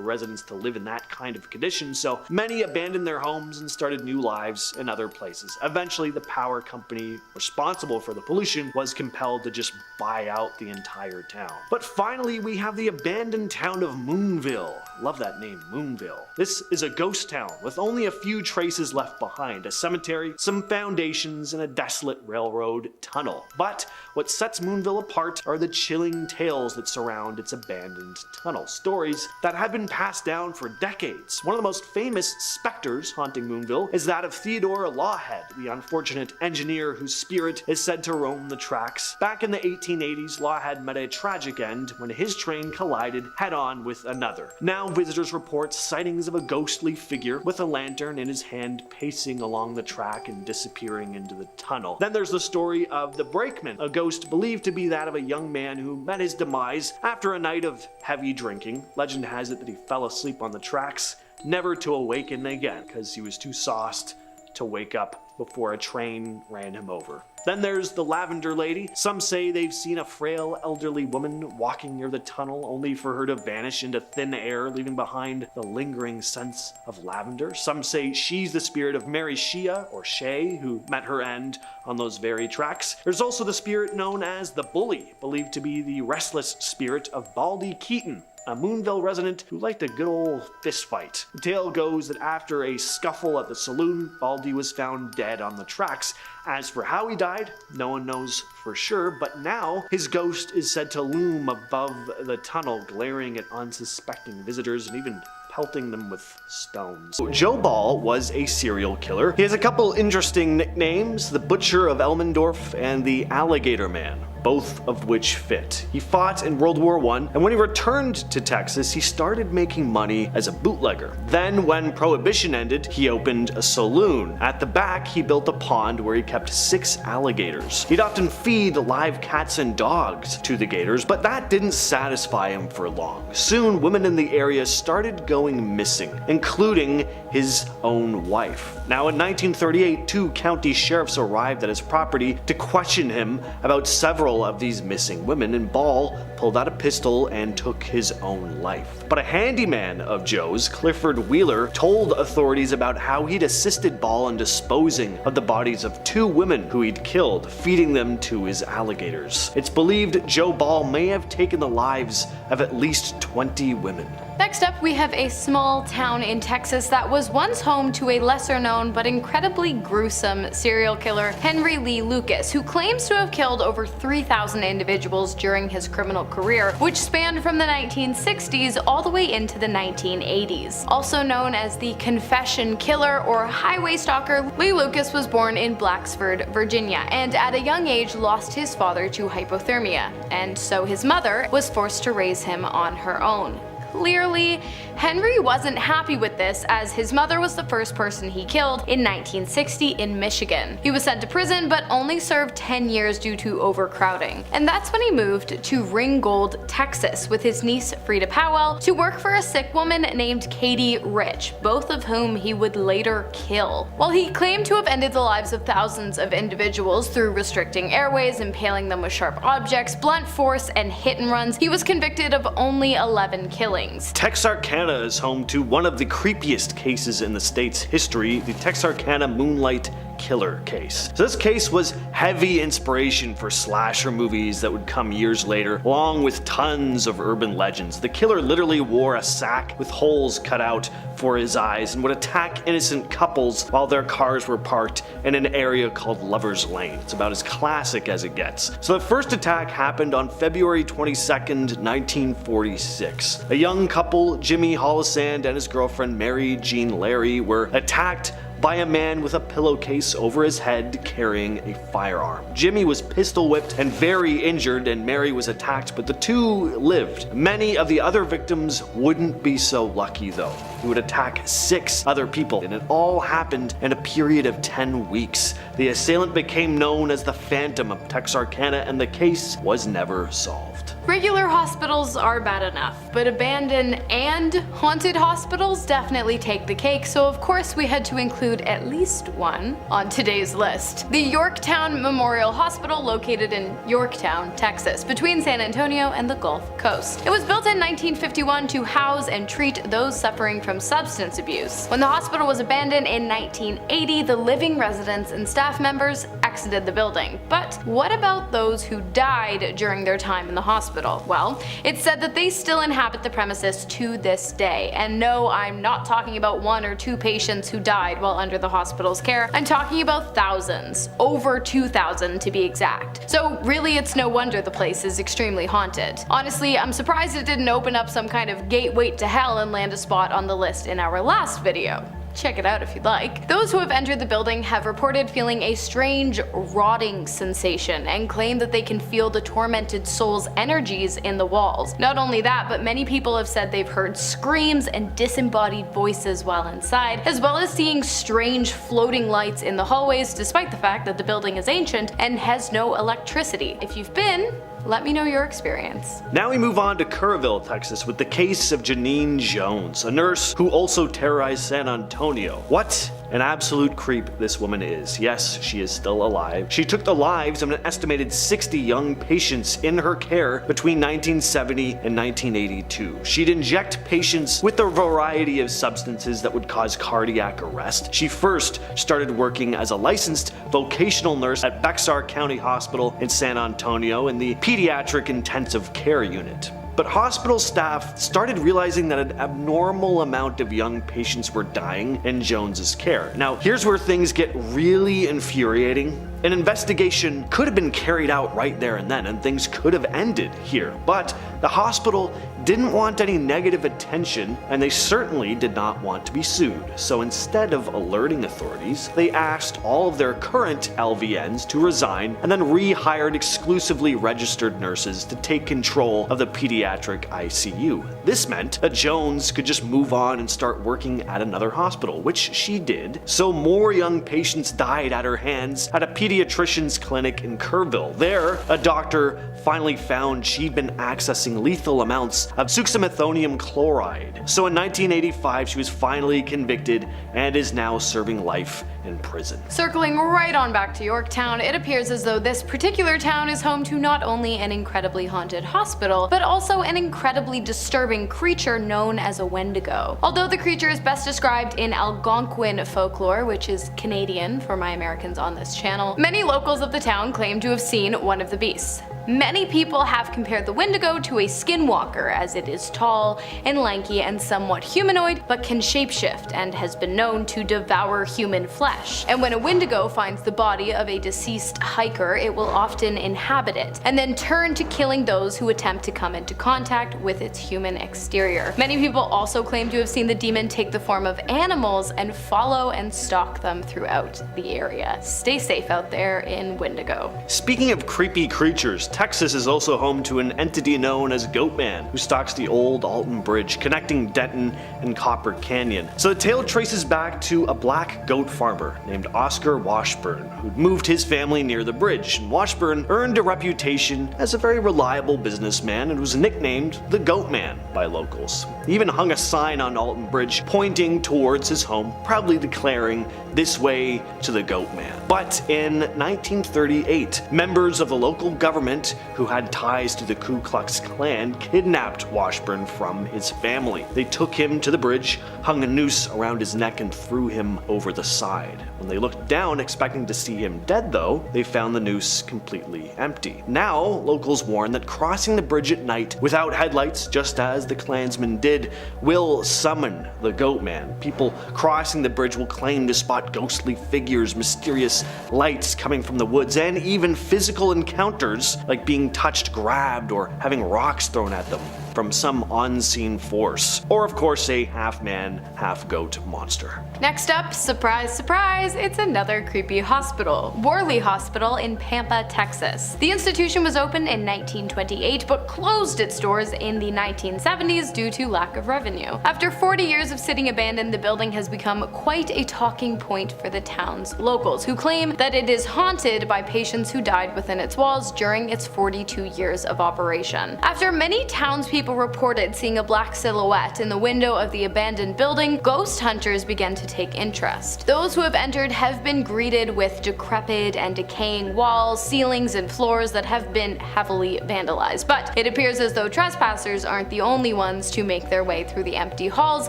residents to live in that kind of condition, so many abandoned their homes and started new lives in other places. Eventually, the power company responsible for the pollution was compelled to just buy out the entire town. But finally, we have the abandoned town of Moonville. Love that name, Moonville. This is a ghost town with only a few traces left behind, a cemetery, some foundations, and a desolate railroad tunnel. But what sets Moonville apart are the chilling tales that surround its abandoned tunnel, stories that have been passed down for decades. One of the most famous specters haunting Moonville is that of Theodore Lawhead, the unfortunate engineer whose spirit is said to roam the tracks. Back in the 1880s, Lawhead met a tragic end when his train collided head-on with another. Now visitors report sightings of a ghostly figure with a lantern in his hand pacing along the track and disappearing into the tunnel. Then there's the story of the Brakeman, a ghost believed to be that of a young man who met his demise after a night of heavy drinking. Legend has it that he fell asleep on the tracks, never to awaken again because he was too sauced to wake up before a train ran him over. Then there's the Lavender Lady. Some say they've seen a frail elderly woman walking near the tunnel only for her to vanish into thin air, leaving behind the lingering sense of lavender. Some say she's the spirit of Mary Shea or Shay, who met her end on those very tracks. There's also the spirit known as the Bully, believed to be the restless spirit of Baldy Keaton, a Moonville resident who liked a good old fist fight. The tale goes that after a scuffle at the saloon, Baldy was found dead on the tracks. As for how he died, no one knows for sure, but now his ghost is said to loom above the tunnel, glaring at unsuspecting visitors and even pelting them with stones. Joe Ball was a serial killer. He has a couple interesting nicknames, the Butcher of Elmendorf and the Alligator Man, both of which fit. He fought in World War I, and when he returned to Texas, he started making money as a bootlegger. Then, when Prohibition ended, he opened a saloon. At the back, he built a pond where he kept 6 alligators. He'd often feed live cats and dogs to the gators, but that didn't satisfy him for long. Soon, women in the area started going missing, including his own wife. Now, in 1938, 2 county sheriffs arrived at his property to question him about several of these missing women, and Ball pulled out a pistol and took his own life. But a handyman of Joe's, Clifford Wheeler, told authorities about how he'd assisted Ball in disposing of the bodies of 2 women who he'd killed, feeding them to his alligators. It's believed Joe Ball may have taken the lives of at least 20 women. Next up, we have a small town in Texas that was once home to a lesser known but incredibly gruesome serial killer, Henry Lee Lucas, who claims to have killed over 3,000 individuals during his criminal career, which spanned from the 1960s all the way into the 1980s. Also known as the Confession Killer or Highway Stalker, Lee Lucas was born in Blacksford, Virginia, and at a young age lost his father to hypothermia, and so his mother was forced to raise him on her own. Clearly, Henry wasn't happy with this, as his mother was the first person he killed in 1960 in Michigan. He was sent to prison but only served 10 years due to overcrowding. And that's when he moved to Ringgold, Texas with his niece Frida Powell to work for a sick woman named Katie Rich, both of whom he would later kill. While he claimed to have ended the lives of thousands of individuals through restricting airways, impaling them with sharp objects, blunt force, and hit and runs, he was convicted of only 11 killings. Texarkana is home to one of the creepiest cases in the state's history, the Texarkana Moonlight Killer case. So this case was heavy inspiration for slasher movies that would come years later, along with tons of urban legends. The killer literally wore a sack with holes cut out for his eyes and would attack innocent couples while their cars were parked in an area called Lover's Lane. It's about as classic as it gets. So the first attack happened on February 22nd, 1946. A young couple, Jimmy Hollisand and his girlfriend Mary Jean Larry, were attacked by a man with a pillowcase over his head carrying a firearm. Jimmy was pistol whipped and very injured, and Mary was attacked, but the two lived. Many of the other victims wouldn't be so lucky though. He would attack 6 other people, and it all happened in a period of 10 weeks. The assailant became known as the Phantom of Texarkana, and the case was never solved. Regular hospitals are bad enough, but abandoned and haunted hospitals definitely take the cake, so of course we had to include at least one on today's list. The Yorktown Memorial Hospital, located in Yorktown, Texas, between San Antonio and the Gulf Coast. It was built in 1951 to house and treat those suffering from substance abuse. When the hospital was abandoned in 1980, the living residents and staff members exited the building. But what about those who died during their time in the hospital? Well, it's said that they still inhabit the premises to this day. And no, I'm not talking about 1 or 2 patients who died while under the hospital's care. I'm talking about thousands, over 2,000 to be exact. So really, it's no wonder the place is extremely haunted. Honestly, I'm surprised it didn't open up some kind of gateway to hell and land a spot on the list in our last video. Check it out if you'd like. Those who have entered the building have reported feeling a strange rotting sensation and claim that they can feel the tormented soul's energies in the walls. Not only that, but many people have said they've heard screams and disembodied voices while inside, as well as seeing strange floating lights in the hallways, despite the fact that the building is ancient and has no electricity. If you've been, let me know your experience. Now we move on to Kerrville, Texas, with the case of Janine Jones, a nurse who also terrorized San Antonio. What an absolute creep this woman is. Yes, she is still alive. She took the lives of an estimated 60 young patients in her care between 1970 and 1982. She'd inject patients with a variety of substances that would cause cardiac arrest. She first started working as a licensed vocational nurse at Bexar County Hospital in San Antonio in the pediatric intensive care unit. But hospital staff started realizing that an abnormal amount of young patients were dying in Jones's care. Now, here's where things get really infuriating. An investigation could have been carried out right there and then, and things could have ended here. But the hospital didn't want any negative attention, and they certainly did not want to be sued. So instead of alerting authorities, they asked all of their current LVNs to resign and then rehired exclusively registered nurses to take control of the pediatric ICU. This meant that Jones could just move on and start working at another hospital, which she did. So more young patients died at her hands at a pediatrician's clinic in Kerrville. There, a doctor finally found she'd been accessing lethal amounts of succinylmethonium chloride. So in 1985, she was finally convicted and is now serving life in prison. Circling right on back to Yorktown, it appears as though this particular town is home to not only an incredibly haunted hospital, but also an incredibly disturbing creature known as a Wendigo. Although the creature is best described in Algonquin folklore, which is Canadian for my Americans on this channel, many locals of the town claim to have seen one of the beasts. Many people have compared the Wendigo to a skinwalker, as it is tall and lanky and somewhat humanoid, but can shapeshift and has been known to devour human flesh. And when a Wendigo finds the body of a deceased hiker, it will often inhabit it, and then turn to killing those who attempt to come into contact with its human exterior. Many people also claim to have seen the demon take the form of animals and follow and stalk them throughout the area. Stay safe out there in Wendigo. Speaking of creepy creatures, Texas is also home to an entity known as Goatman, who stalks the old Alton Bridge connecting Denton and Copper Canyon. So the tale traces back to a black goat farmer named Oscar Washburn, who'd moved his family near the bridge. And Washburn earned a reputation as a very reliable businessman and was nicknamed the Goatman by locals. He even hung a sign on Alton Bridge pointing towards his home, proudly declaring, "This way to the Goatman." But in 1938, members of the local government who had ties to the Ku Klux Klan kidnapped Washburn from his family. They took him to the bridge, hung a noose around his neck, and threw him over the side. When they looked down expecting to see him dead though, they found the noose completely empty. Now, locals warn that crossing the bridge at night without headlights, just as the Klansmen did, will summon the Goatman. People crossing the bridge will claim to spot ghostly figures, mysterious lights coming from the woods, and even physical encounters like being touched, grabbed, or having rocks thrown at them. from some unseen force, or of course a half-man, half-goat monster. Next up, surprise, surprise, it's another creepy hospital. Worley Hospital in Pampa, Texas. The institution was opened in 1928 but closed its doors in the 1970s due to lack of revenue. After 40 years of sitting abandoned, the building has become quite a talking point for the town's locals, who claim that it is haunted by patients who died within its walls during its 42 years of operation. After many townspeople reported seeing a black silhouette in the window of the abandoned building, ghost hunters began to take interest. Those who have entered have been greeted with decrepit and decaying walls, ceilings, and floors that have been heavily vandalized. But it appears as though trespassers aren't the only ones to make their way through the empty halls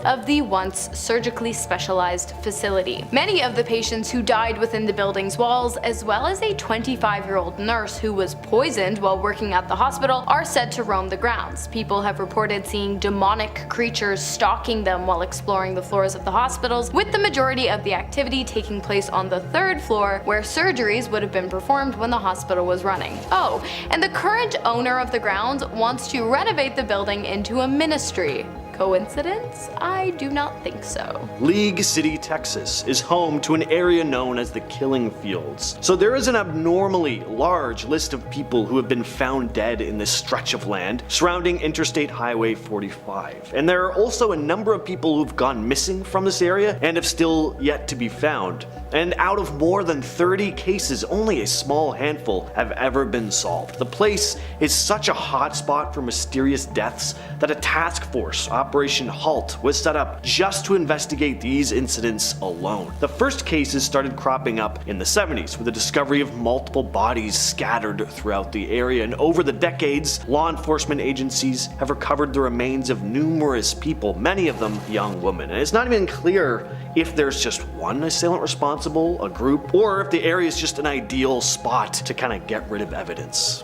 of the once surgically specialized facility. Many of the patients who died within the building's walls, as well as a 25-year-old nurse who was poisoned while working at the hospital, are said to roam the grounds. People have reported seeing demonic creatures stalking them while exploring the floors of the hospitals, with the majority of the activity taking place on the 3rd floor, where surgeries would have been performed when the hospital was running. Oh, and the current owner of the grounds wants to renovate the building into a ministry. Coincidence? I do not think so. League City, Texas is home to an area known as the Killing Fields. So there is an abnormally large list of people who have been found dead in this stretch of land surrounding Interstate Highway 45. And there are also a number of people who've gone missing from this area and have still yet to be found. And out of more than 30 cases, only a small handful have ever been solved. The place is such a hotspot for mysterious deaths that a task force, Operation HALT, was set up just to investigate these incidents alone. The first cases started cropping up in the 70s with the discovery of multiple bodies scattered throughout the area, and over the decades, law enforcement agencies have recovered the remains of numerous people, many of them young women. And it's not even clear if there's just one assailant responsible, a group, or if the area is just an ideal spot to kind of get rid of evidence.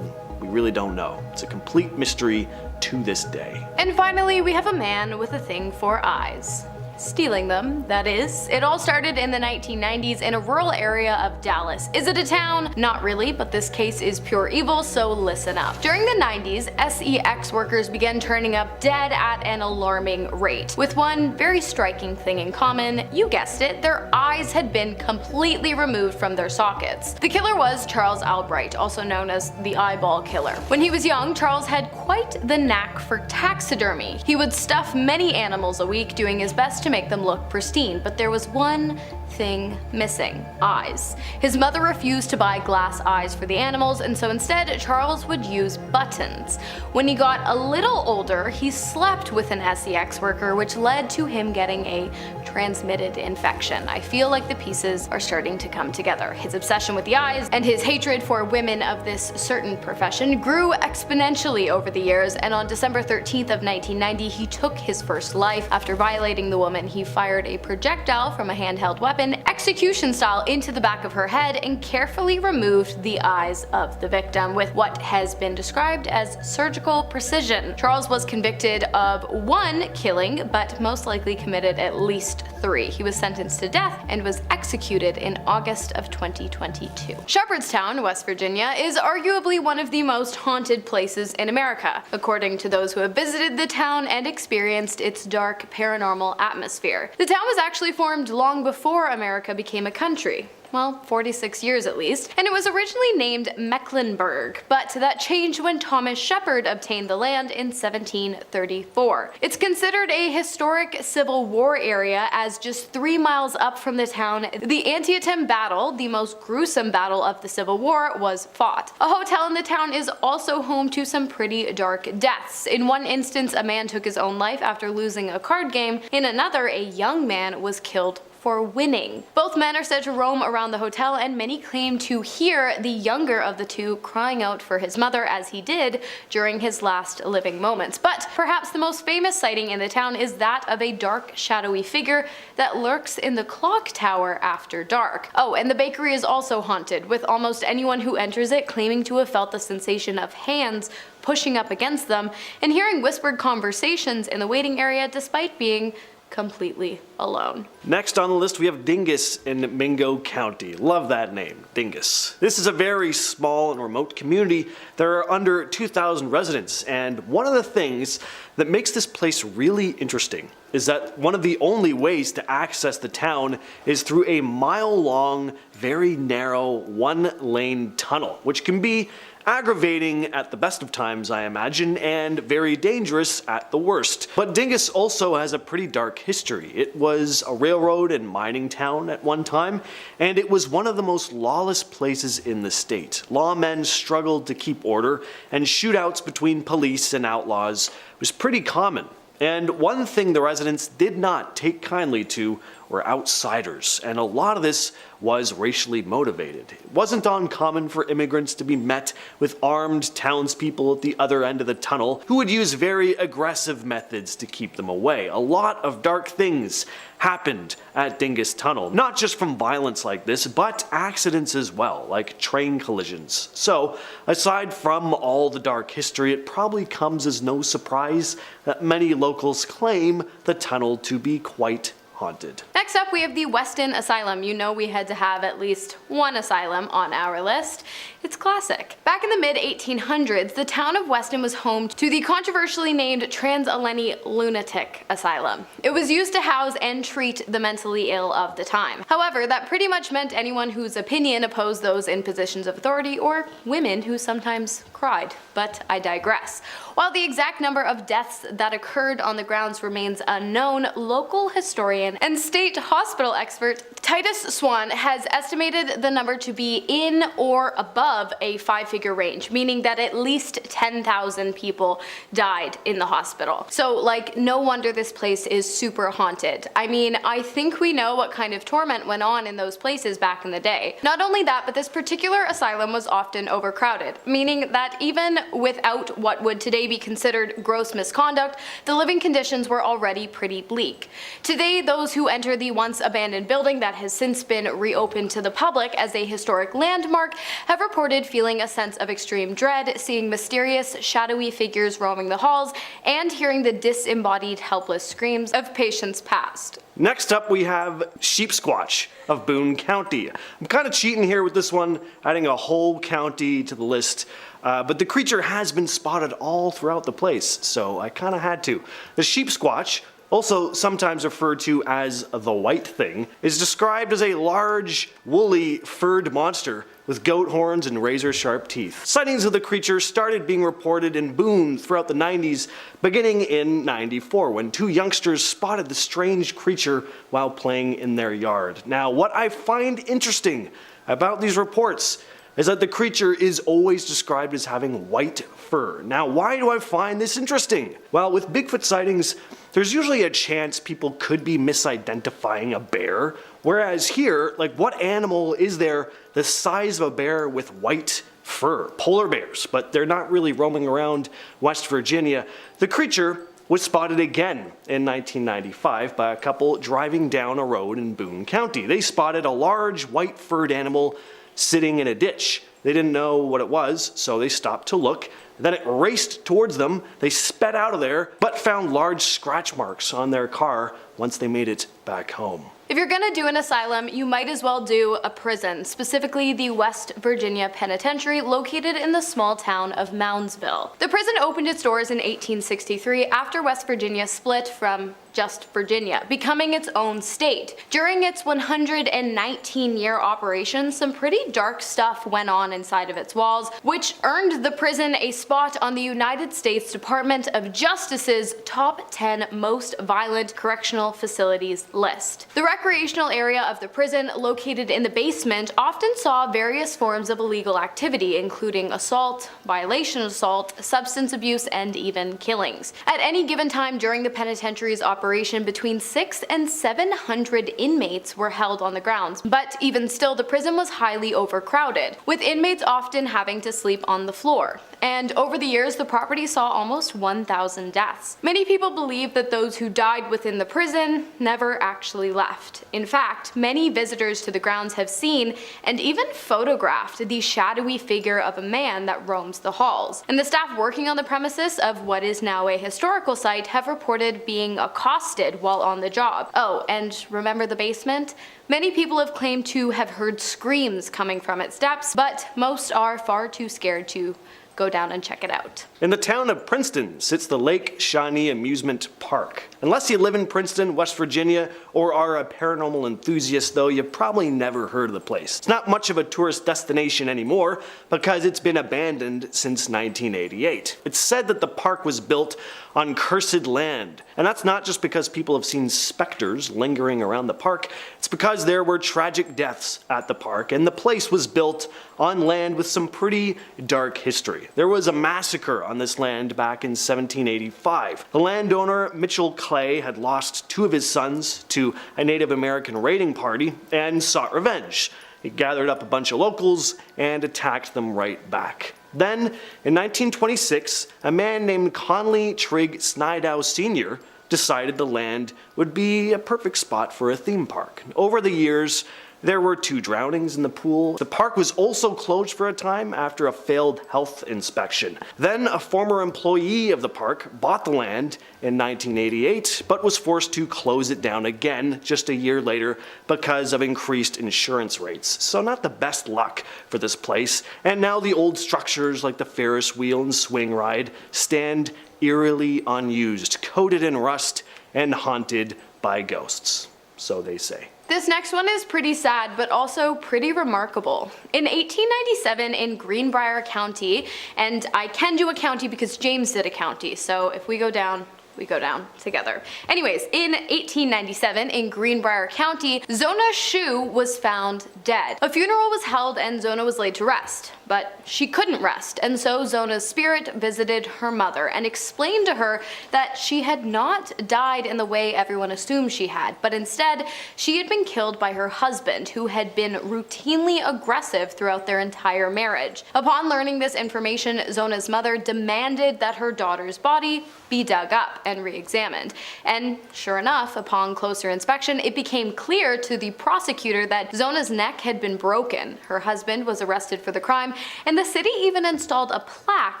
We really don't know. It's a complete mystery to this day. And finally, we have a man with a thing for eyes. Stealing them, that is. It all started in the 1990s in a rural area of Dallas. Is it a town? Not really, but this case is pure evil, so listen up. During the 90s, sex workers began turning up dead at an alarming rate, with one very striking thing in common. You guessed it, their eyes had been completely removed from their sockets. The killer was Charles Albright, also known as the eyeball killer. When he was young, Charles had quite the knack for taxidermy. He would stuff many animals a week, doing his best to make them look pristine, but there was one thing missing: eyes. His mother refused to buy glass eyes for the animals, and so instead Charles would use buttons. When he got a little older, he slept with an sex worker, which led to him getting a transmitted infection. I feel like the pieces are starting to come together. His obsession with the eyes and his hatred for women of this certain profession grew exponentially over the years, and on December 13th of 1990 he took his first life. After violating the woman, he fired a projectile from a handheld weapon, execution style, into the back of her head and carefully removed the eyes of the victim with what has been described as surgical precision. Charles was convicted of 1 killing, but most likely committed at least 3. He was sentenced to death and was executed in August of 2022. Shepherdstown, West Virginia, is arguably one of the most haunted places in America, according to those who have visited the town and experienced its dark paranormal atmosphere. The town was actually formed long before America became a country. Well, 46 years at least, and it was originally named Mecklenburg, but that changed when Thomas Shepard obtained the land in 1734. It's considered a historic Civil War area, as just 3 miles up from the town, the Antietam Battle, the most gruesome battle of the Civil War, was fought. A hotel in the town is also home to some pretty dark deaths. In one instance, a man took his own life after losing a card game. In another, a young man was killed for winning. Both men are said to roam around the hotel, and many claim to hear the younger of the two crying out for his mother, as he did during his last living moments. But perhaps the most famous sighting in the town is that of a dark, shadowy figure that lurks in the clock tower after dark. Oh, and the bakery is also haunted, with almost anyone who enters it claiming to have felt the sensation of hands pushing up against them and hearing whispered conversations in the waiting area despite being completely alone. Next on the list we have Dingus in Mingo County. Love that name, Dingus. This is a very small and remote community. There are under 2,000 residents, and one of the things that makes this place really interesting is that one of the only ways to access the town is through a mile-long, very narrow, one-lane tunnel, which can be aggravating at the best of times, I imagine, and very dangerous at the worst. But Dingus also has a pretty dark history. It was a railroad and mining town at one time, and it was one of the most lawless places in the state. Lawmen struggled to keep order, and shootouts between police and outlaws was pretty common. And one thing the residents did not take kindly to were outsiders, and a lot of this was racially motivated. It wasn't uncommon for immigrants to be met with armed townspeople at the other end of the tunnel who would use very aggressive methods to keep them away. A lot of dark things happened at Dingus Tunnel, not just from violence like this, but accidents as well, like train collisions. So, aside from all the dark history, it probably comes as no surprise that many locals claim the tunnel to be quite haunted. Next up, we have the Weston Asylum. You know we had to have at least one asylum on our list. It's classic. Back in the mid-1800s, the town of Weston was home to the controversially named Trans-Allegheny Lunatic Asylum. It was used to house and treat the mentally ill of the time. However, that pretty much meant anyone whose opinion opposed those in positions of authority, or women who sometimes cried. But I digress. While the exact number of deaths that occurred on the grounds remains unknown, local historian and state hospital expert Titus Swan has estimated the number to be in or above a 5-figure range, meaning that at least 10,000 people died in the hospital. So, like, no wonder this place is super haunted. I mean, I think we know what kind of torment went on in those places back in the day. Not only that, but this particular asylum was often overcrowded, meaning that even without what would today be considered gross misconduct, the living conditions were already pretty bleak. Today, those who enter the once abandoned building that has since been reopened to the public as a historic landmark have reported feeling a sense of extreme dread, seeing mysterious, shadowy figures roaming the halls, and hearing the disembodied, helpless screams of patients past. Next up we have Sheep Squatch of Boone County. I'm kind of cheating here with this one, adding a whole county to the list. But the creature has been spotted all throughout the place, so I kind of had to. The Sheep Squatch, also sometimes referred to as the White Thing, is described as a large, woolly, furred monster with goat horns and razor-sharp teeth. Sightings of the creature started being reported in Boone throughout the 90s, beginning in '94, when 2 youngsters spotted the strange creature while playing in their yard. Now, what I find interesting about these reports is that the creature is always described as having white fur. Now, why do I find this interesting? Well, with Bigfoot sightings, there's usually a chance people could be misidentifying a bear, whereas here, like, what animal is there the size of a bear with white fur? Polar bears, but they're not really roaming around West Virginia. The creature was spotted again in 1995 by a couple driving down a road in Boone County. They spotted a large white-furred animal sitting in a ditch. They didn't know what it was, so they stopped to look. Then it raced towards them. They sped out of there, but found large scratch marks on their car once they made it back home. If you're gonna do an asylum, you might as well do a prison, specifically the West Virginia Penitentiary located in the small town of Moundsville. The prison opened its doors in 1863 after West Virginia split from just Virginia, becoming its own state. During its 119-year operation, some pretty dark stuff went on inside of its walls, which earned the prison a spot on the United States Department of Justice's top 10 most violent correctional facilities list. The recreational area of the prison, located in the basement, often saw various forms of illegal activity, including assault, violation assault, substance abuse, and even killings. At any given time during the penitentiary's operation, between 600 and 700 inmates were held on the grounds, but even still the prison was highly overcrowded, with inmates often having to sleep on the floor. And over the years, the property saw almost 1,000 deaths. Many people believe that those who died within the prison never actually left. In fact, many visitors to the grounds have seen and even photographed the shadowy figure of a man that roams the halls. And the staff working on the premises of what is now a historical site have reported being accosted accosted while on the job. Oh, and remember the basement? Many people have claimed to have heard screams coming from its depths, but most are far too scared to go down and check it out. In the town of Princeton sits the Lake Shawnee Amusement Park. Unless you live in Princeton, West Virginia, or are a paranormal enthusiast though, you've probably never heard of the place. It's not much of a tourist destination anymore because it's been abandoned since 1988. It's said that the park was built on cursed land, and that's not just because people have seen specters lingering around the park, it's because there were tragic deaths at the park, and the place was built on land with some pretty dark history. There was a massacre on this land back in 1785. The landowner, Mitchell Clay, had lost 2 of his sons to a Native American raiding party and sought revenge. He gathered up a bunch of locals and attacked them right back. Then, in 1926, a man named Conley Trigg Snidow Sr. decided the land would be a perfect spot for a theme park. Over the years, there were 2 drownings in the pool. The park was also closed for a time after a failed health inspection. Then a former employee of the park bought the land in 1988, but was forced to close it down again just a year later because of increased insurance rates. So not the best luck for this place. And now the old structures like the Ferris wheel and swing ride stand eerily unused, coated in rust and haunted by ghosts. So they say. This next one is pretty sad, but also pretty remarkable. In 1897 in Greenbrier County, and I can do a county because James did a county, so if we go down, we go down together. Anyways, in 1897 in Greenbrier County, Zona Shu was found dead. A funeral was held and Zona was laid to rest, but she couldn't rest, and so Zona's spirit visited her mother and explained to her that she had not died in the way everyone assumed she had, but instead she had been killed by her husband, who had been routinely aggressive throughout their entire marriage. Upon learning this information, Zona's mother demanded that her daughter's body be dug up and re-examined. And sure enough, upon closer inspection, it became clear to the prosecutor that Zona's neck had been broken. Her husband was arrested for the crime, and the city even installed a plaque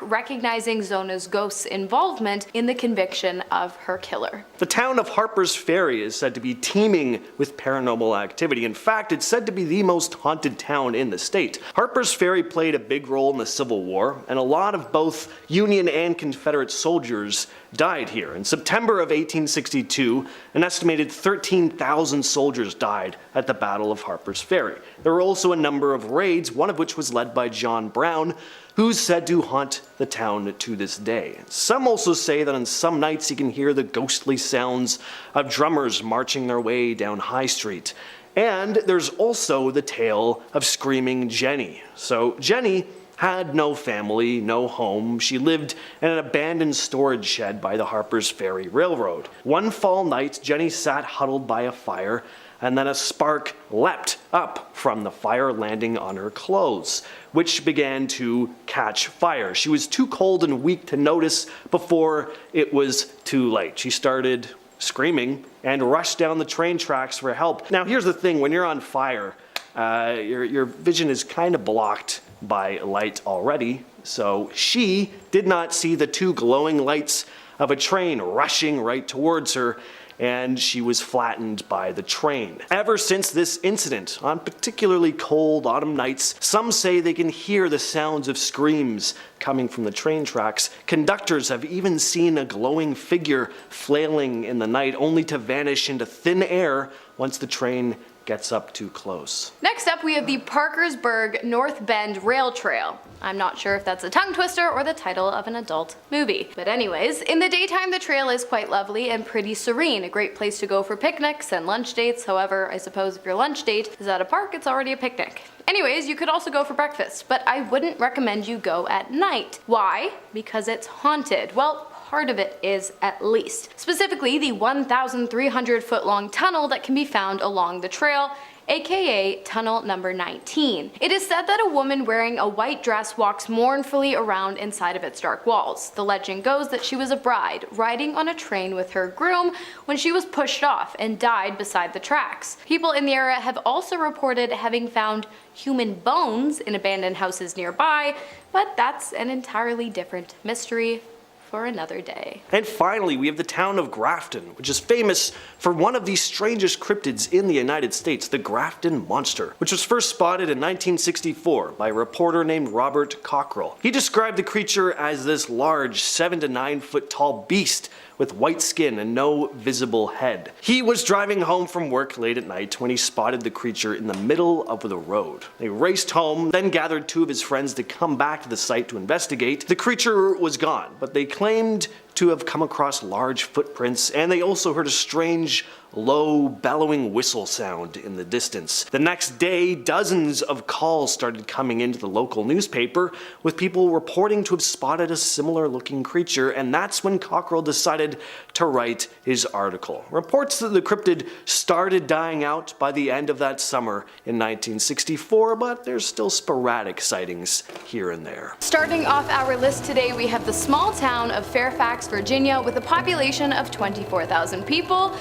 recognizing Zona's ghost's involvement in the conviction of her killer. The town of Harper's Ferry is said to be teeming with paranormal activity. In fact, it's said to be the most haunted town in the state. Harper's Ferry played a big role in the Civil War, and a lot of both Union and Confederate soldiers died here. In September of 1862, an estimated 13,000 soldiers died at the Battle of Harper's Ferry. There were also a number of raids, one of which was led by John Brown, who's said to haunt the town to this day. Some also say that on some nights you can hear the ghostly sounds of drummers marching their way down High Street. And there's also the tale of Screaming Jenny. So Jenny had no family, no home. She lived in an abandoned storage shed by the Harper's Ferry Railroad. One fall night, Jenny sat huddled by a fire, and then a spark leapt up from the fire, landing on her clothes, which began to catch fire. She was too cold and weak to notice before it was too late. She started screaming and rushed down the train tracks for help. Now here's the thing, when you're on fire, your vision is kind of blocked by light already, so she did not see the 2 glowing lights of a train rushing right towards her, and she was flattened by the train. Ever since this incident, on particularly cold autumn nights, some say they can hear the sounds of screams coming from the train tracks. Conductors have even seen a glowing figure flailing in the night, only to vanish into thin air once the train gets up too close. Next up, we have the Parkersburg North Bend Rail Trail. I'm not sure if that's a tongue twister or the title of an adult movie. But anyways, in the daytime the trail is quite lovely and pretty serene, a great place to go for picnics and lunch dates. However, I suppose if your lunch date is at a park, it's already a picnic. Anyways, you could also go for breakfast, but I wouldn't recommend you go at night. Why? Because it's haunted. Well, part of it is, at least. Specifically, the 1,300 foot long tunnel that can be found along the trail, aka tunnel number 19. It is said that a woman wearing a white dress walks mournfully around inside of its dark walls. The legend goes that she was a bride riding on a train with her groom when she was pushed off and died beside the tracks. People in the area have also reported having found human bones in abandoned houses nearby, but that's an entirely different mystery for another day. And finally, we have the town of Grafton, which is famous for one of the strangest cryptids in the United States, the Grafton Monster, which was first spotted in 1964 by a reporter named Robert Cockrell. He described the creature as this large 7 to 9 foot tall beast with white skin and no visible head. He was driving home from work late at night when he spotted the creature in the middle of the road. They raced home, then gathered 2 of his friends to come back to the site to investigate. The creature was gone, but they claimed to have come across large footprints, and they also heard a strange, low, bellowing whistle sound in the distance. The next day, dozens of calls started coming into the local newspaper, with people reporting to have spotted a similar looking creature, and that's when Cockrell decided to write his article. Reports that the cryptid started dying out by the end of that summer in 1964, but there's still sporadic sightings here and there. Starting off our list today, we have the small town of Fairfax, Virginia, with a population of 24,000 people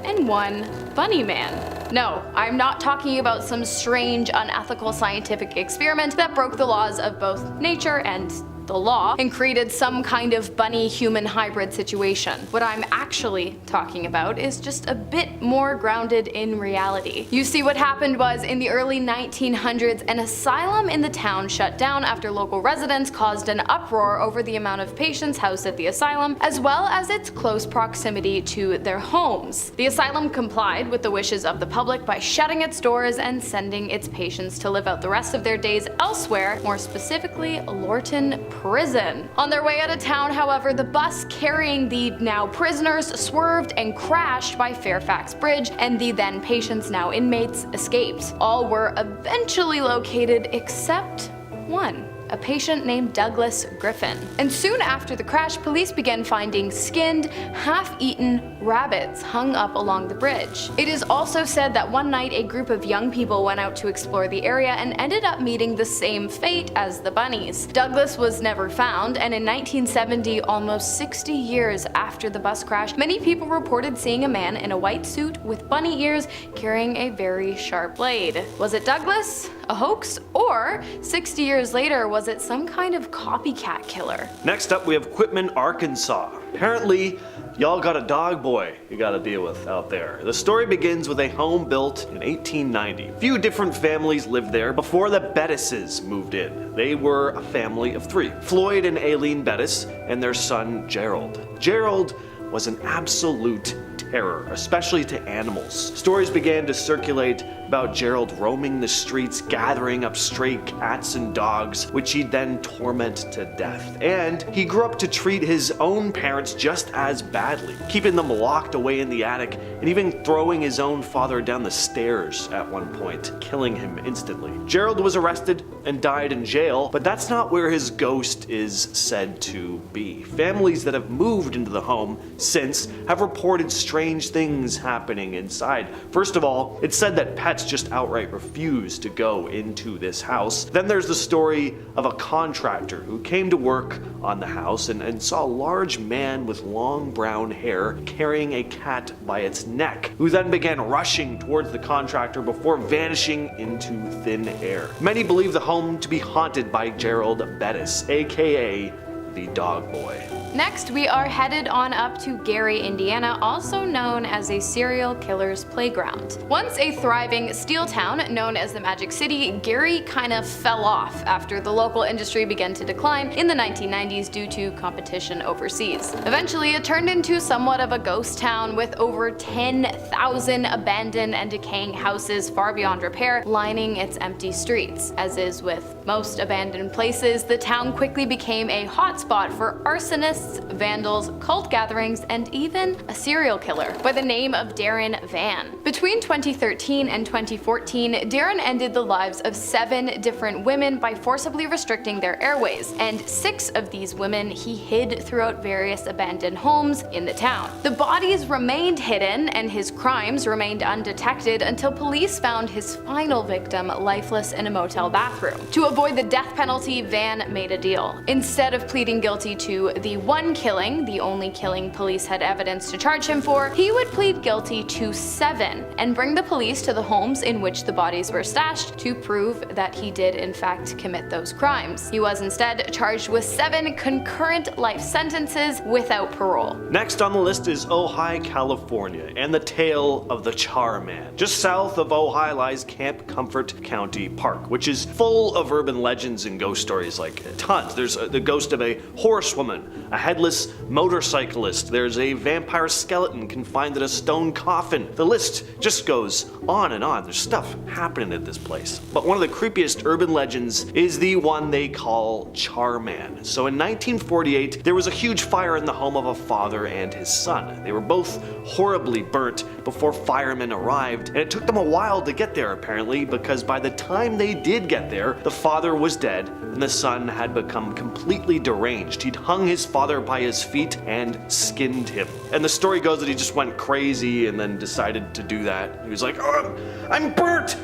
and one bunny man. No, I'm not talking about some strange, unethical scientific experiment that broke the laws of both nature and the law and created some kind of bunny-human hybrid situation. What I'm actually talking about is just a bit more grounded in reality. You see, what happened was, in the early 1900s, an asylum in the town shut down after local residents caused an uproar over the amount of patients housed at the asylum, as well as its close proximity to their homes. The asylum complied with the wishes of the public by shutting its doors and sending its patients to live out the rest of their days elsewhere, more specifically Lorton Prison. On their way out of town, however, the bus carrying the now prisoners swerved and crashed by Fairfax Bridge, and the then patients, now inmates, escaped. All were eventually located except one, a patient named Douglas Griffin. And soon after the crash, police began finding skinned, half-eaten rabbits hung up along the bridge. It is also said that one night a group of young people went out to explore the area and ended up meeting the same fate as the bunnies. Douglas was never found, and in 1970, almost 60 years after the bus crash, many people reported seeing a man in a white suit with bunny ears carrying a very sharp blade. Was it Douglas? A hoax? Or 60 years later, was it some kind of copycat killer? Next up, we have Quitman, Arkansas. Apparently, y'all got a dog boy you gotta deal with out there. The story begins with a home built in 1890. A few different families lived there before the Bettises moved in. They were a family of 3, Floyd and Aileen Bettis and their son Gerald. Gerald was an absolute terror, especially to animals. Stories began to circulate about Gerald roaming the streets, gathering up stray cats and dogs, which he'd then torment to death. And he grew up to treat his own parents just as badly, keeping them locked away in the attic and even throwing his own father down the stairs at one point, killing him instantly. Gerald was arrested and died in jail, but that's not where his ghost is said to be. Families that have moved into the home since have reported strange things happening inside. First of all, it's said that pets just outright refuse to go into this house. Then there's the story of a contractor who came to work on the house and saw a large man with long brown hair carrying a cat by its neck, who then began rushing towards the contractor before vanishing into thin air. Many believe the home to be haunted by Gerald Bettis, aka the Dog Boy. Next, we are headed on up to Gary, Indiana, also known as a serial killer's playground. Once a thriving steel town known as the Magic City, Gary kind of fell off after the local industry began to decline in the 1990s due to competition overseas. Eventually, it turned into somewhat of a ghost town with over 10,000 abandoned and decaying houses far beyond repair lining its empty streets. As is with most abandoned places, the town quickly became a hotspot for arsonists, vandals, cult gatherings, and even a serial killer by the name of Darren Van. Between 2013 and 2014, Darren ended the lives of 7 different women by forcibly restricting their airways, and 6 of these women he hid throughout various abandoned homes in the town. The bodies remained hidden and his crimes remained undetected until police found his final victim lifeless in a motel bathroom. To avoid the death penalty, Van made a deal. Instead of pleading guilty to the one killing, the only killing police had evidence to charge him for, he would plead guilty to 7 and bring the police to the homes in which the bodies were stashed to prove that he did in fact commit those crimes. He was instead charged with 7 concurrent life sentences without parole. Next on the list is Ojai, California, and the tale of the Charman. Just south of Ojai lies Camp Comfort County Park, which is full of urban legends and ghost stories, like tons. There's the ghost of a horsewoman, a headless motorcyclist, there's a vampire skeleton confined in a stone coffin. The list just goes on and on. There's stuff happening at this place. But one of the creepiest urban legends is the one they call Charman. So in 1948, there was a huge fire in the home of a father and his son. They were both horribly burnt before firemen arrived, and it took them a while to get there apparently, because by the time they did get there, the father was dead and the son had become completely deranged. He'd hung his father by his feet and skinned him. And the story goes that he just went crazy and then decided to do that. He was like, "Oh, I'm burnt!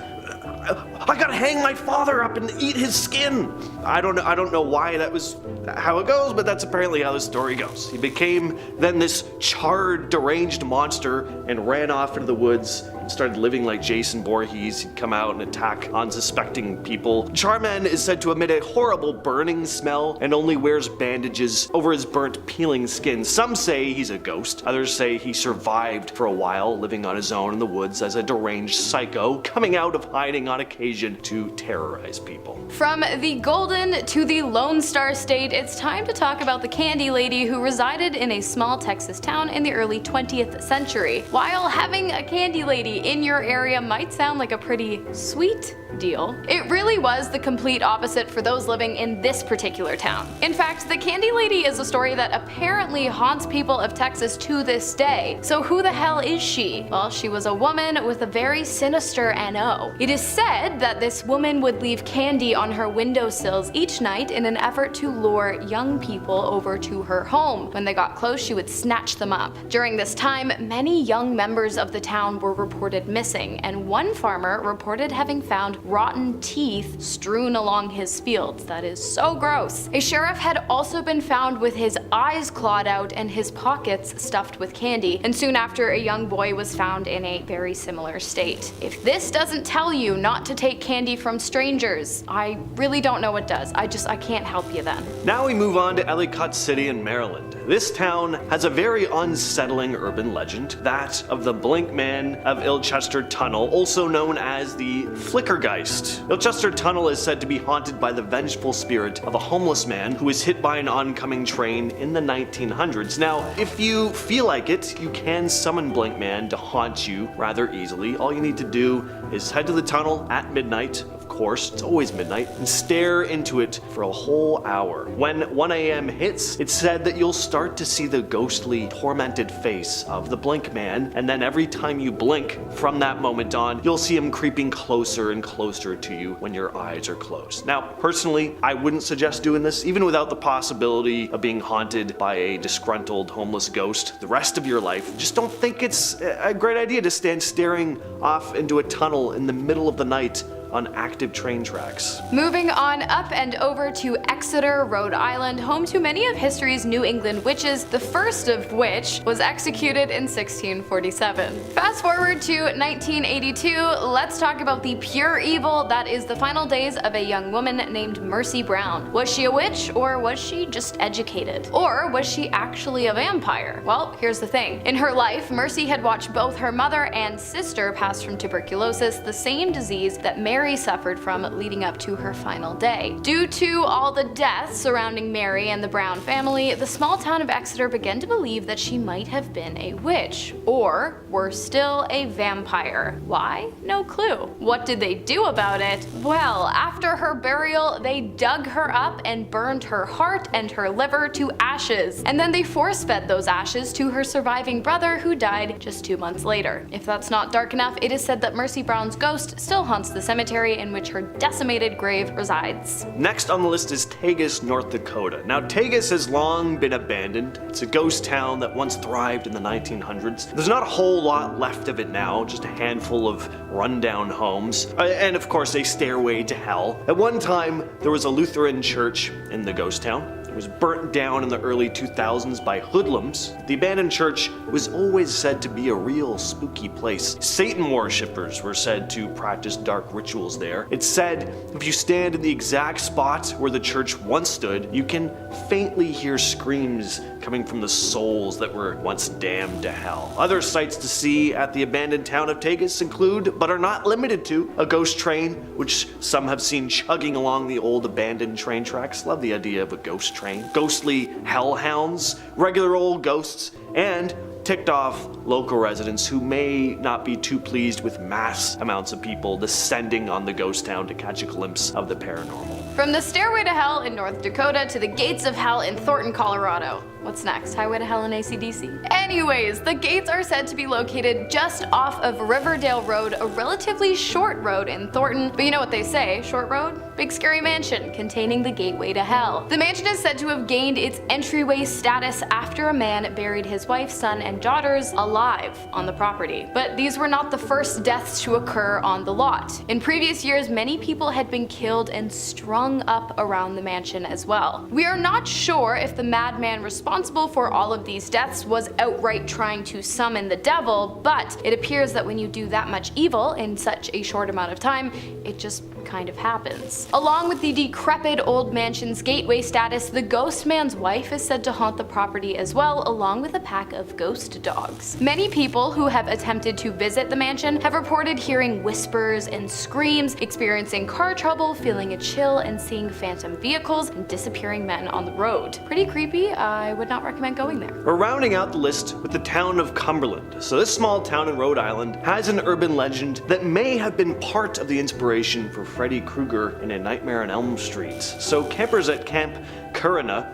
I gotta hang my father up and eat his skin." I don't know why that was how it goes, but that's apparently how the story goes. He became then this charred, deranged monster and ran off into the woods and started living like Jason Voorhees. He'd come out and attack unsuspecting people. Charman is said to emit a horrible burning smell and only wears bandages over his burnt, peeling skin. Some say he's a ghost. Others say he survived for a while, living on his own in the woods as a deranged psycho, coming out of hiding on occasion to terrorize people. From the Golden to the Lone Star State, it's time to talk about the Candy Lady who resided in a small Texas town in the early 20th century. While having a Candy Lady in your area might sound like a pretty sweet deal, it really was the complete opposite for those living in this particular town. In fact, the Candy Lady is a story that apparently haunts people of Texas to this day. So who the hell is she? Well, she was a woman with a very sinister NO. It is said that this woman would leave candy on her windowsills each night in an effort to lure young people over to her home. When they got close, she would snatch them up. During this time, many young members of the town were reported missing, and one farmer reported having found rotten teeth strewn along his fields. That is so gross. A sheriff had also been found with his eyes clawed out and his pockets stuffed with candy, and soon after a young boy was found in a very similar state. If this doesn't tell you not to take candy from strangers, I really don't know what does. I can't help you then. Now we move on to Ellicott City in Maryland. This town has a very unsettling urban legend, that of the Blink Man of Ilchester Tunnel, also known as the Flickergeist. Ilchester Tunnel is said to be haunted by the vengeful spirit of a homeless man who was hit by an oncoming train in the 1900s. Now, if you feel like it, you can summon Blink Man to haunt you rather easily. All you need to do is head to the tunnel at midnight. Of course, it's always midnight, and stare into it for a whole hour. When 1 a.m. hits, it's said that you'll start to see the ghostly, tormented face of the Blink Man, and then every time you blink from that moment on, you'll see him creeping closer and closer to you when your eyes are closed. Now, personally, I wouldn't suggest doing this, even without the possibility of being haunted by a disgruntled homeless ghost the rest of your life. Just don't think it's a great idea to stand staring off into a tunnel in the middle of the night on active train tracks. Moving on up and over to Exeter, Rhode Island, home to many of history's New England witches, the first of which was executed in 1647. Fast forward to 1982, let's talk about the pure evil that is the final days of a young woman named Mercy Brown. Was she a witch, or was she just educated? Or was she actually a vampire? Well, here's the thing. In her life, Mercy had watched both her mother and sister pass from tuberculosis, the same disease that Mary suffered from leading up to her final day. Due to all the deaths surrounding Mary and the Brown family, the small town of Exeter began to believe that she might have been a witch, or worse still, a vampire. Why? No clue. What did they do about it? Well, after her burial, they dug her up and burned her heart and her liver to ashes, and then they force-fed those ashes to her surviving brother, who died just 2 months later. If that's not dark enough, it is said that Mercy Brown's ghost still haunts the cemetery in which her decimated grave resides. Next on the list is Tagus, North Dakota. Now, Tagus has long been abandoned. It's a ghost town that once thrived in the 1900s. There's not a whole lot left of it now, just a handful of rundown homes, and of course a stairway to hell. At one time, there was a Lutheran church in the ghost town. It was burnt down in the early 2000s by hoodlums. The abandoned church was always said to be a real spooky place. Satan worshippers were said to practice dark rituals there. It's said if you stand in the exact spot where the church once stood, you can faintly hear screams coming from the souls that were once damned to hell. Other sights to see at the abandoned town of Tagus include, but are not limited to, a ghost train, which some have seen chugging along the old abandoned train tracks. Love the idea of a ghost train. Ghostly hellhounds, regular old ghosts, and ticked off local residents who may not be too pleased with mass amounts of people descending on the ghost town to catch a glimpse of the paranormal. From the stairway to hell in North Dakota to the gates of hell in Thornton, Colorado. What's next? Highway to Hell in AC/DC? Anyways, the gates are said to be located just off of Riverdale Road, a relatively short road in Thornton. But you know what they say, short road, big scary mansion containing the gateway to hell. The mansion is said to have gained its entryway status after a man buried his wife, son, and daughters alive on the property. But these were not the first deaths to occur on the lot. In previous years, many people had been killed and strung up around the mansion as well. We are not sure if the madman responsible for all of these deaths was outright trying to summon the devil, but it appears that when you do that much evil in such a short amount of time, it just kind of happens. Along with the decrepit old mansion's gateway status, the ghost man's wife is said to haunt the property as well, along with a pack of ghost dogs. Many people who have attempted to visit the mansion have reported hearing whispers and screams, experiencing car trouble, feeling a chill, and seeing phantom vehicles and disappearing men on the road. Pretty creepy. I would not recommend going there. We're rounding out the list with the town of Cumberland. So this small town in Rhode Island has an urban legend that may have been part of the inspiration for Freddy Krueger in A Nightmare on Elm Street. So campers at Camp Currana,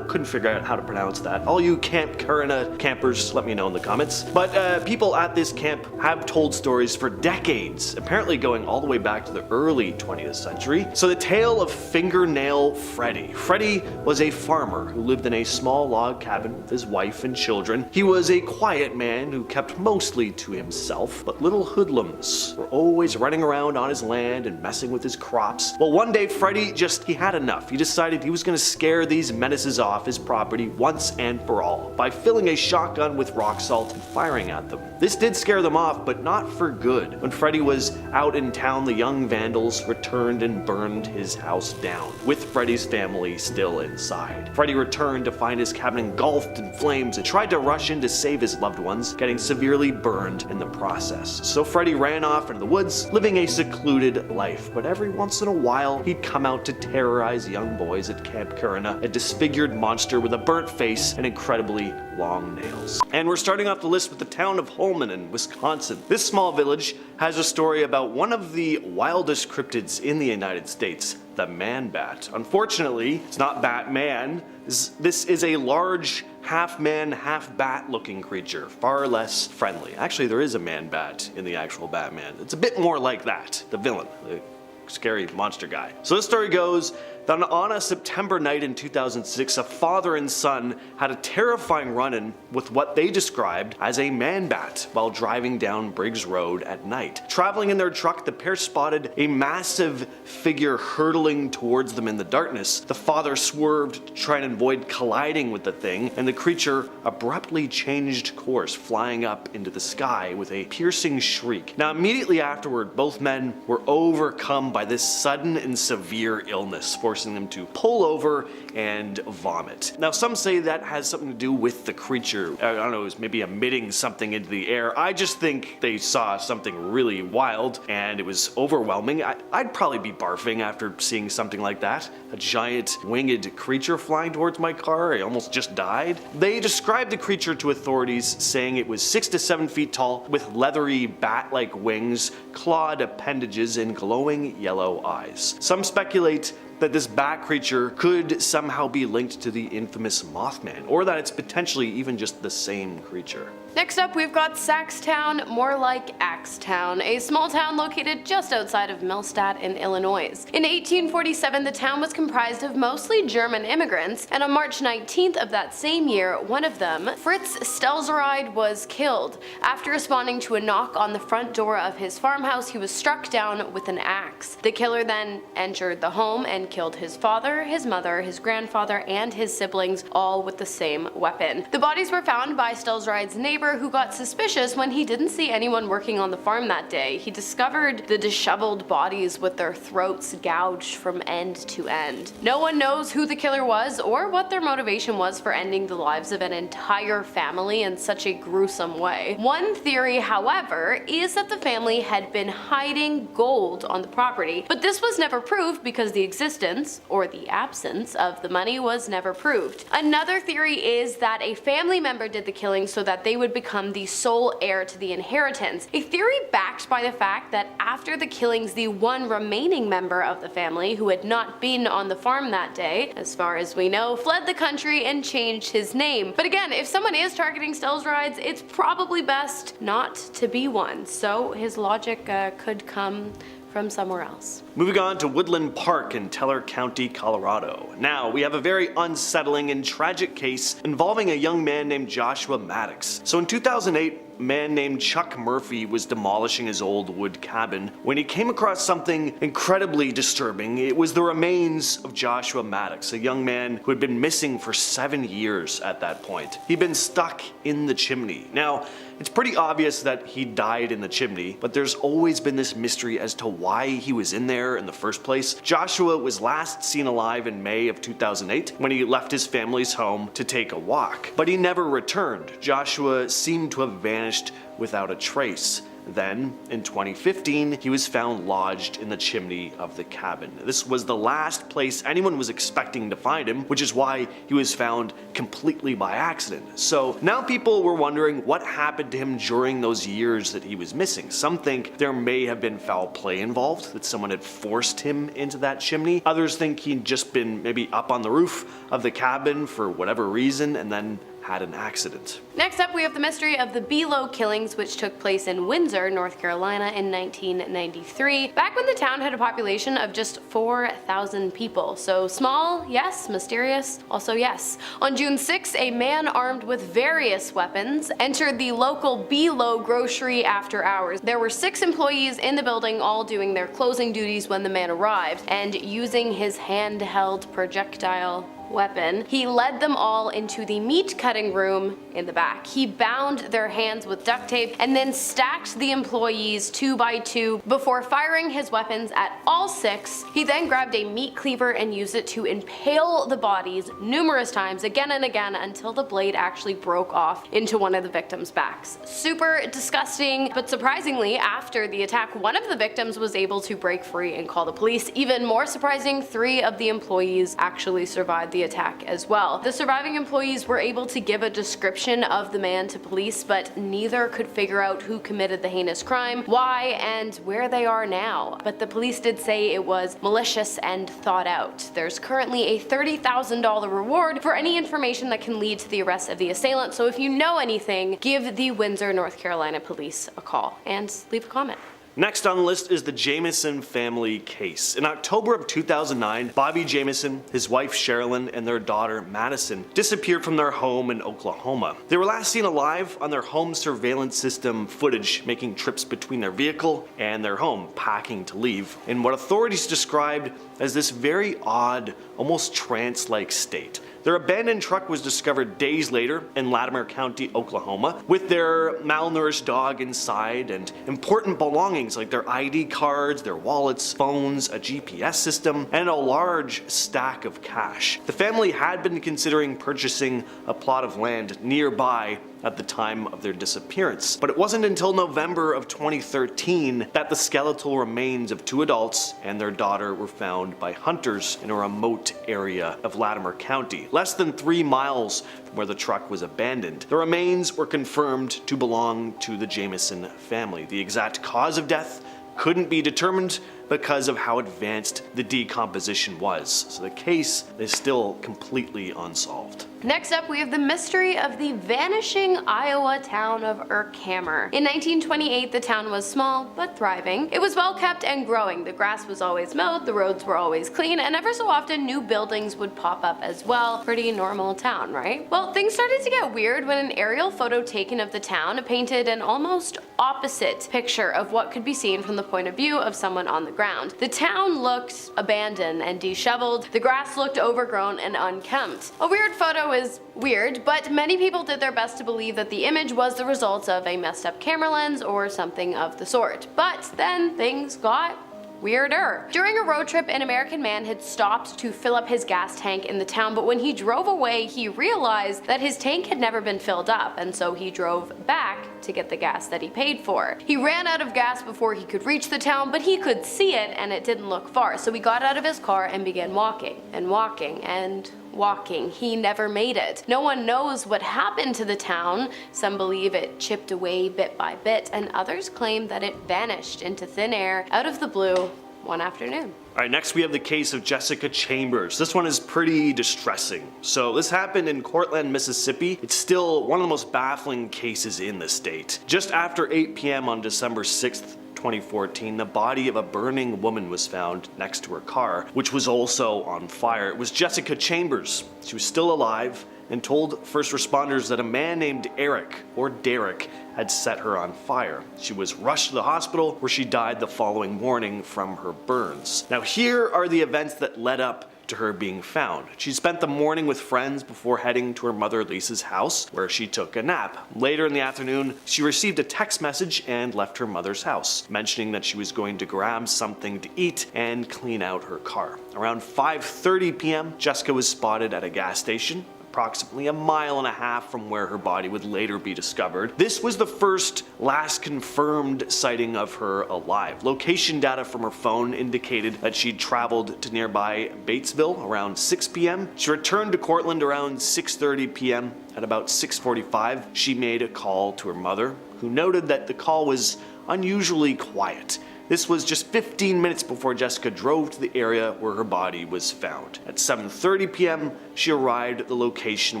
couldn't figure out how to pronounce that. All you Camp Currana campers, let me know in the comments. But people at this camp have told stories for decades, apparently going all the way back to the early 20th century. So the tale of Fingernail Freddy. Freddy was a farmer who lived in a small log cabin with his wife and children. He was a quiet man who kept mostly to himself, but little hoodlums were always running around on his land and messing with his crops. Well, one day Freddy he had enough. He decided he was going to scare these menaces off his property once and for all by filling a shotgun with rock salt and firing at them. This did scare them off, but not for good. When Freddy was out in town, the young vandals returned and burned his house down, with Freddy's family still inside. Freddy returned to find his cabin engulfed in flames and tried to rush in to save his loved ones, getting severely burned in the process. So Freddy ran off into the woods, living a secluded life, but every once in a while he'd come out to terrorize young boys at Camp Currana, a disfigured monster with a burnt face and incredibly long nails. And we're starting off the list with the town of Holman in Wisconsin. This small village has a story about one of the wildest cryptids in the United States, the man-bat. Unfortunately, it's not Batman. This is a large, half-man, half-bat looking creature, far less friendly. Actually, there is a man-bat in the actual Batman. It's a bit more like that, the villain, the scary monster guy. So this story goes that on a September night in 2006, a father and son had a terrifying run-in with what they described as a man-bat while driving down Briggs Road at night. Traveling in their truck, the pair spotted a massive figure hurtling towards them in the darkness. The father swerved to try and avoid colliding with the thing, and the creature abruptly changed course, flying up into the sky with a piercing shriek. Now, immediately afterward, both men were overcome by this sudden and severe illness, forcing them to pull over and vomit. Now, some say that has something to do with the creature. I don't know, it was maybe emitting something into the air. I just think they saw something really wild and it was overwhelming. I'd probably be barfing after seeing something like that. A giant winged creature flying towards my car. I almost just died. They described the creature to authorities, saying it was 6 to 7 feet tall with leathery bat-like wings, clawed appendages, and glowing yellow eyes. Some speculate that this bat creature could somehow be linked to the infamous Mothman, or that it's potentially even just the same creature. Next up, we've got Saxtown, more like Axtown, a small town located just outside of Millstadt in Illinois. In 1847, the town was comprised of mostly German immigrants, and on March 19th of that same year, one of them, Fritz Stelzeride, was killed. After responding to a knock on the front door of his farmhouse, he was struck down with an axe. The killer then entered the home and killed his father, his mother, his grandfather, and his siblings, all with the same weapon. The bodies were found by Stelzeride's neighbor, who got suspicious when he didn't see anyone working on the farm that day. He discovered the disheveled bodies with their throats gouged from end to end. No one knows who the killer was or what their motivation was for ending the lives of an entire family in such a gruesome way. One theory, however, is that the family had been hiding gold on the property, but this was never proved because the existence, or the absence, of the money was never proved. Another theory is that a family member did the killing so that they would become the sole heir to the inheritance, a theory backed by the fact that after the killings, the one remaining member of the family, who had not been on the farm that day, as far as we know, fled the country and changed his name. But again, if someone is targeting Stelzerides, it's probably best not to be one, so his logic could come from somewhere else. Moving on to Woodland Park in Teller County, Colorado. Now, we have a very unsettling and tragic case involving a young man named Joshua Maddox. So in 2008, a man named Chuck Murphy was demolishing his old wood cabin when he came across something incredibly disturbing. It was the remains of Joshua Maddox, a young man who had been missing for 7 years at that point. He'd been stuck in the chimney. Now, it's pretty obvious that he died in the chimney, but there's always been this mystery as to why he was in there in the first place. Joshua was last seen alive in May of 2008 when he left his family's home to take a walk, but he never returned. Joshua seemed to have vanished without a trace. Then, in 2015, he was found lodged in the chimney of the cabin. This was the last place anyone was expecting to find him, which is why he was found completely by accident. So now people were wondering what happened to him during those years that he was missing. Some think there may have been foul play involved, that someone had forced him into that chimney. Others think he'd just been maybe up on the roof of the cabin for whatever reason and then had an accident. Next up, we have the mystery of the Below killings, which took place in Windsor, North Carolina in 1993, back when the town had a population of just 4,000 people. So small, yes. Mysterious, also yes. On June 6, a man armed with various weapons entered the local Below grocery after hours. There were 6 employees in the building, all doing their closing duties when the man arrived, and using his handheld projectile weapon, he led them all into the meat cutting room in the back. He bound their hands with duct tape and then stacked the employees 2 by 2 before firing his weapons at all 6. He then grabbed a meat cleaver and used it to impale the bodies numerous times, again and again, until the blade actually broke off into one of the victims' backs. Super disgusting, but surprisingly, after the attack, one of the victims was able to break free and call the police. Even more surprising, 3 of the employees actually survived the attack as well. The surviving employees were able to give a description of the man to police, but neither could figure out who committed the heinous crime, why, and where they are now. But the police did say it was malicious and thought out. There's currently a $30,000 reward for any information that can lead to the arrest of the assailant, so if you know anything, give the Windsor, North Carolina police a call and leave a comment. Next on the list is the Jamison family case. In October of 2009, Bobby Jamison, his wife Sherilyn, and their daughter Madison disappeared from their home in Oklahoma. They were last seen alive on their home surveillance system footage, making trips between their vehicle and their home, packing to leave, in what authorities described as this very odd, almost trance-like state. Their abandoned truck was discovered days later in Latimer County, Oklahoma, with their malnourished dog inside and important belongings like their ID cards, their wallets, phones, a GPS system, and a large stack of cash. The family had been considering purchasing a plot of land nearby at the time of their disappearance. But it wasn't until November of 2013 that the skeletal remains of 2 adults and their daughter were found by hunters in a remote area of Latimer County, less than 3 miles from where the truck was abandoned. The remains were confirmed to belong to the Jamison family. The exact cause of death couldn't be determined because of how advanced the decomposition was, so the case is still completely unsolved. Next up, we have the mystery of the vanishing Iowa town of Urkhammer. In 1928, the town was small but thriving. It was well kept and growing. The grass was always mowed, the roads were always clean, and ever so often new buildings would pop up as well. Pretty normal town, right? Well, things started to get weird when an aerial photo taken of the town painted an almost opposite picture of what could be seen from the point of view of someone on the ground. The town looked abandoned and disheveled. The grass looked overgrown and unkempt. A weird photo is weird, but many people did their best to believe that the image was the result of a messed up camera lens or something of the sort. But then things got weirder. During a road trip, an American man had stopped to fill up his gas tank in the town, but when he drove away, he realized that his tank had never been filled up, and so he drove back to get the gas that he paid for. He ran out of gas before he could reach the town, but he could see it and it didn't look far, so he got out of his car and began walking and walking and walking. He never made it. No one knows what happened to the town. Some believe it chipped away bit by bit, and others claim that it vanished into thin air out of the blue one afternoon. Alright, next we have the case of Jessica Chambers. This one is pretty distressing. So this happened in Cortland, Mississippi. It's still one of the most baffling cases in the state. Just after 8 p.m. on December 6th, 2014, the body of a burning woman was found next to her car, which was also on fire. It was Jessica Chambers. She was still alive and told first responders that a man named Eric, or Derek, had set her on fire. She was rushed to the hospital where she died the following morning from her burns. Now here are the events that led up to her being found. She spent the morning with friends before heading to her mother Lisa's house, where she took a nap. Later in the afternoon, she received a text message and left her mother's house, mentioning that she was going to grab something to eat and clean out her car. Around 5:30 p.m., Jessica was spotted at a gas station, approximately 1.5 miles from where her body would later be discovered. This was the last confirmed sighting of her alive. Location data from her phone indicated that she'd traveled to nearby Batesville around 6 p.m. She returned to Cortland around 6:30 p.m. At about 6:45, she made a call to her mother, who noted that the call was unusually quiet. This was just 15 minutes before Jessica drove to the area where her body was found. At 7:30 p.m., she arrived at the location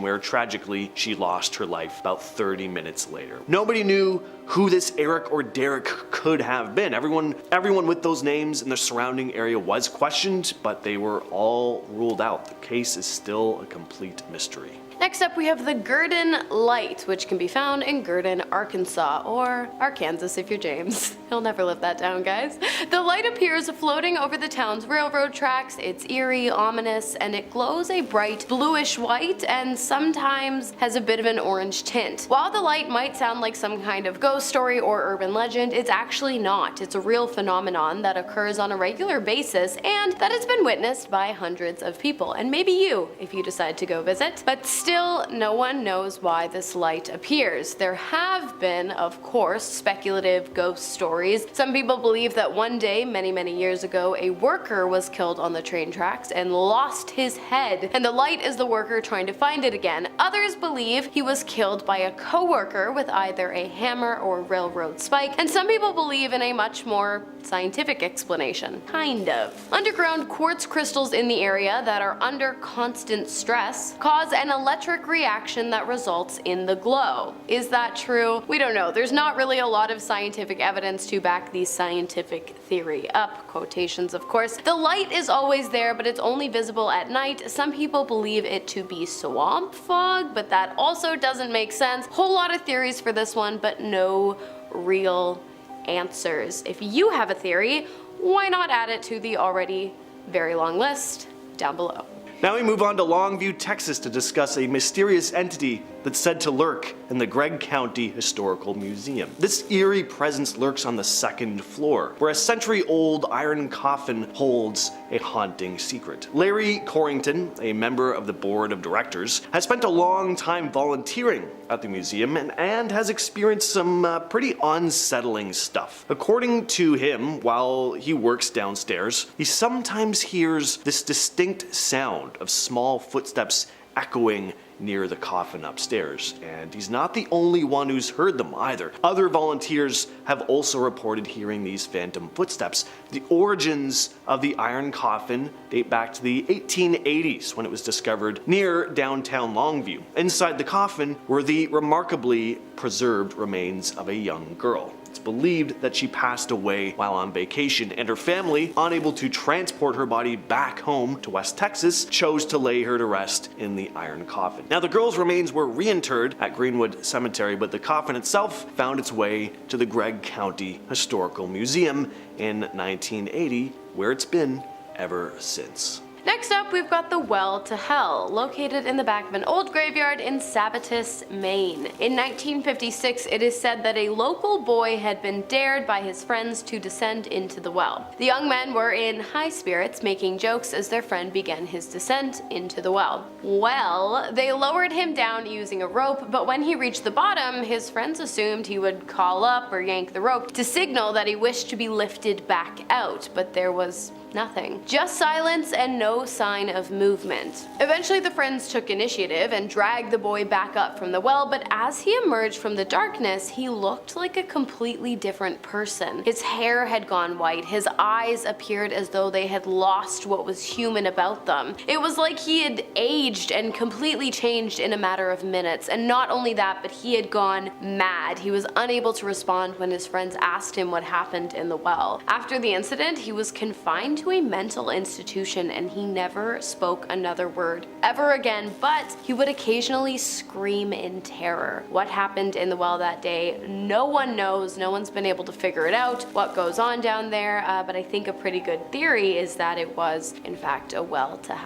where, tragically, she lost her life about 30 minutes later. Nobody knew who this Eric or Derek could have been. Everyone with those names in the surrounding area was questioned, but they were all ruled out. The case is still a complete mystery. Next up, we have the Gurdon Light, which can be found in Gurdon, Arkansas, or Arkansas if you're James. He'll never live that down, guys. The light appears floating over the town's railroad tracks. It's eerie, ominous, and it glows a bright bluish white and sometimes has a bit of an orange tint. While the light might sound like some kind of ghost story or urban legend, it's actually not. It's a real phenomenon that occurs on a regular basis and that has been witnessed by hundreds of people, and maybe you if you decide to go visit. But still, no one knows why this light appears. There have been, of course, speculative ghost stories. Some people believe that one day, many years ago, a worker was killed on the train tracks and lost his head, and the light is the worker trying to find it again. Others believe he was killed by a co-worker with either a hammer or railroad spike, and some people believe in a much more scientific explanation. Kind of. Underground quartz crystals in the area that are under constant stress cause an electric reaction that results in the glow. Is that true? We don't know. There's not really a lot of scientific evidence to back the scientific theory up. Quotations, of course. The light is always there, but it's only visible at night. Some people believe it to be swamp fog, but that also doesn't make sense. Whole lot of theories for this one, but no real answers. If you have a theory, why not add it to the already very long list down below. Now we move on to Longview, Texas to discuss a mysterious entity that's said to lurk in the Gregg County Historical Museum. This eerie presence lurks on the second floor, where a century-old iron coffin holds a haunting secret. Larry Corrington, a member of the board of directors, has spent a long time volunteering at the museum and has experienced some pretty unsettling stuff. According to him, while he works downstairs, he sometimes hears this distinct sound of small footsteps echoing near the coffin upstairs, and he's not the only one who's heard them either. Other volunteers have also reported hearing these phantom footsteps. The origins of the iron coffin date back to the 1880s when it was discovered near downtown Longview. Inside the coffin were the remarkably preserved remains of a young girl. It's believed that she passed away while on vacation, and her family, unable to transport her body back home to West Texas, chose to lay her to rest in the iron coffin. Now, the girl's remains were reinterred at Greenwood Cemetery, but the coffin itself found its way to the Gregg County Historical Museum in 1980, where it's been ever since. Next up, we've got the Well to Hell, located in the back of an old graveyard in Sabattis, Maine. In 1956, it is said that a local boy had been dared by his friends to descend into the well. The young men were in high spirits, making jokes as their friend began his descent into the well. Well, they lowered him down using a rope, but when he reached the bottom, his friends assumed he would call up or yank the rope to signal that he wished to be lifted back out, but there was nothing. Just silence and no sign of movement. Eventually the friends took initiative and dragged the boy back up from the well, but as he emerged from the darkness, he looked like a completely different person. His hair had gone white, his eyes appeared as though they had lost what was human about them. It was like he had aged and completely changed in a matter of minutes, and not only that, but he had gone mad. He was unable to respond when his friends asked him what happened in the well. After the incident, he was confined to a mental institution and he never spoke another word ever again, but he would occasionally scream in terror. What happened in the well that day, no one knows. No one's been able to figure it out, what goes on down there, but I think a pretty good theory is that it was, in fact, a well to hell.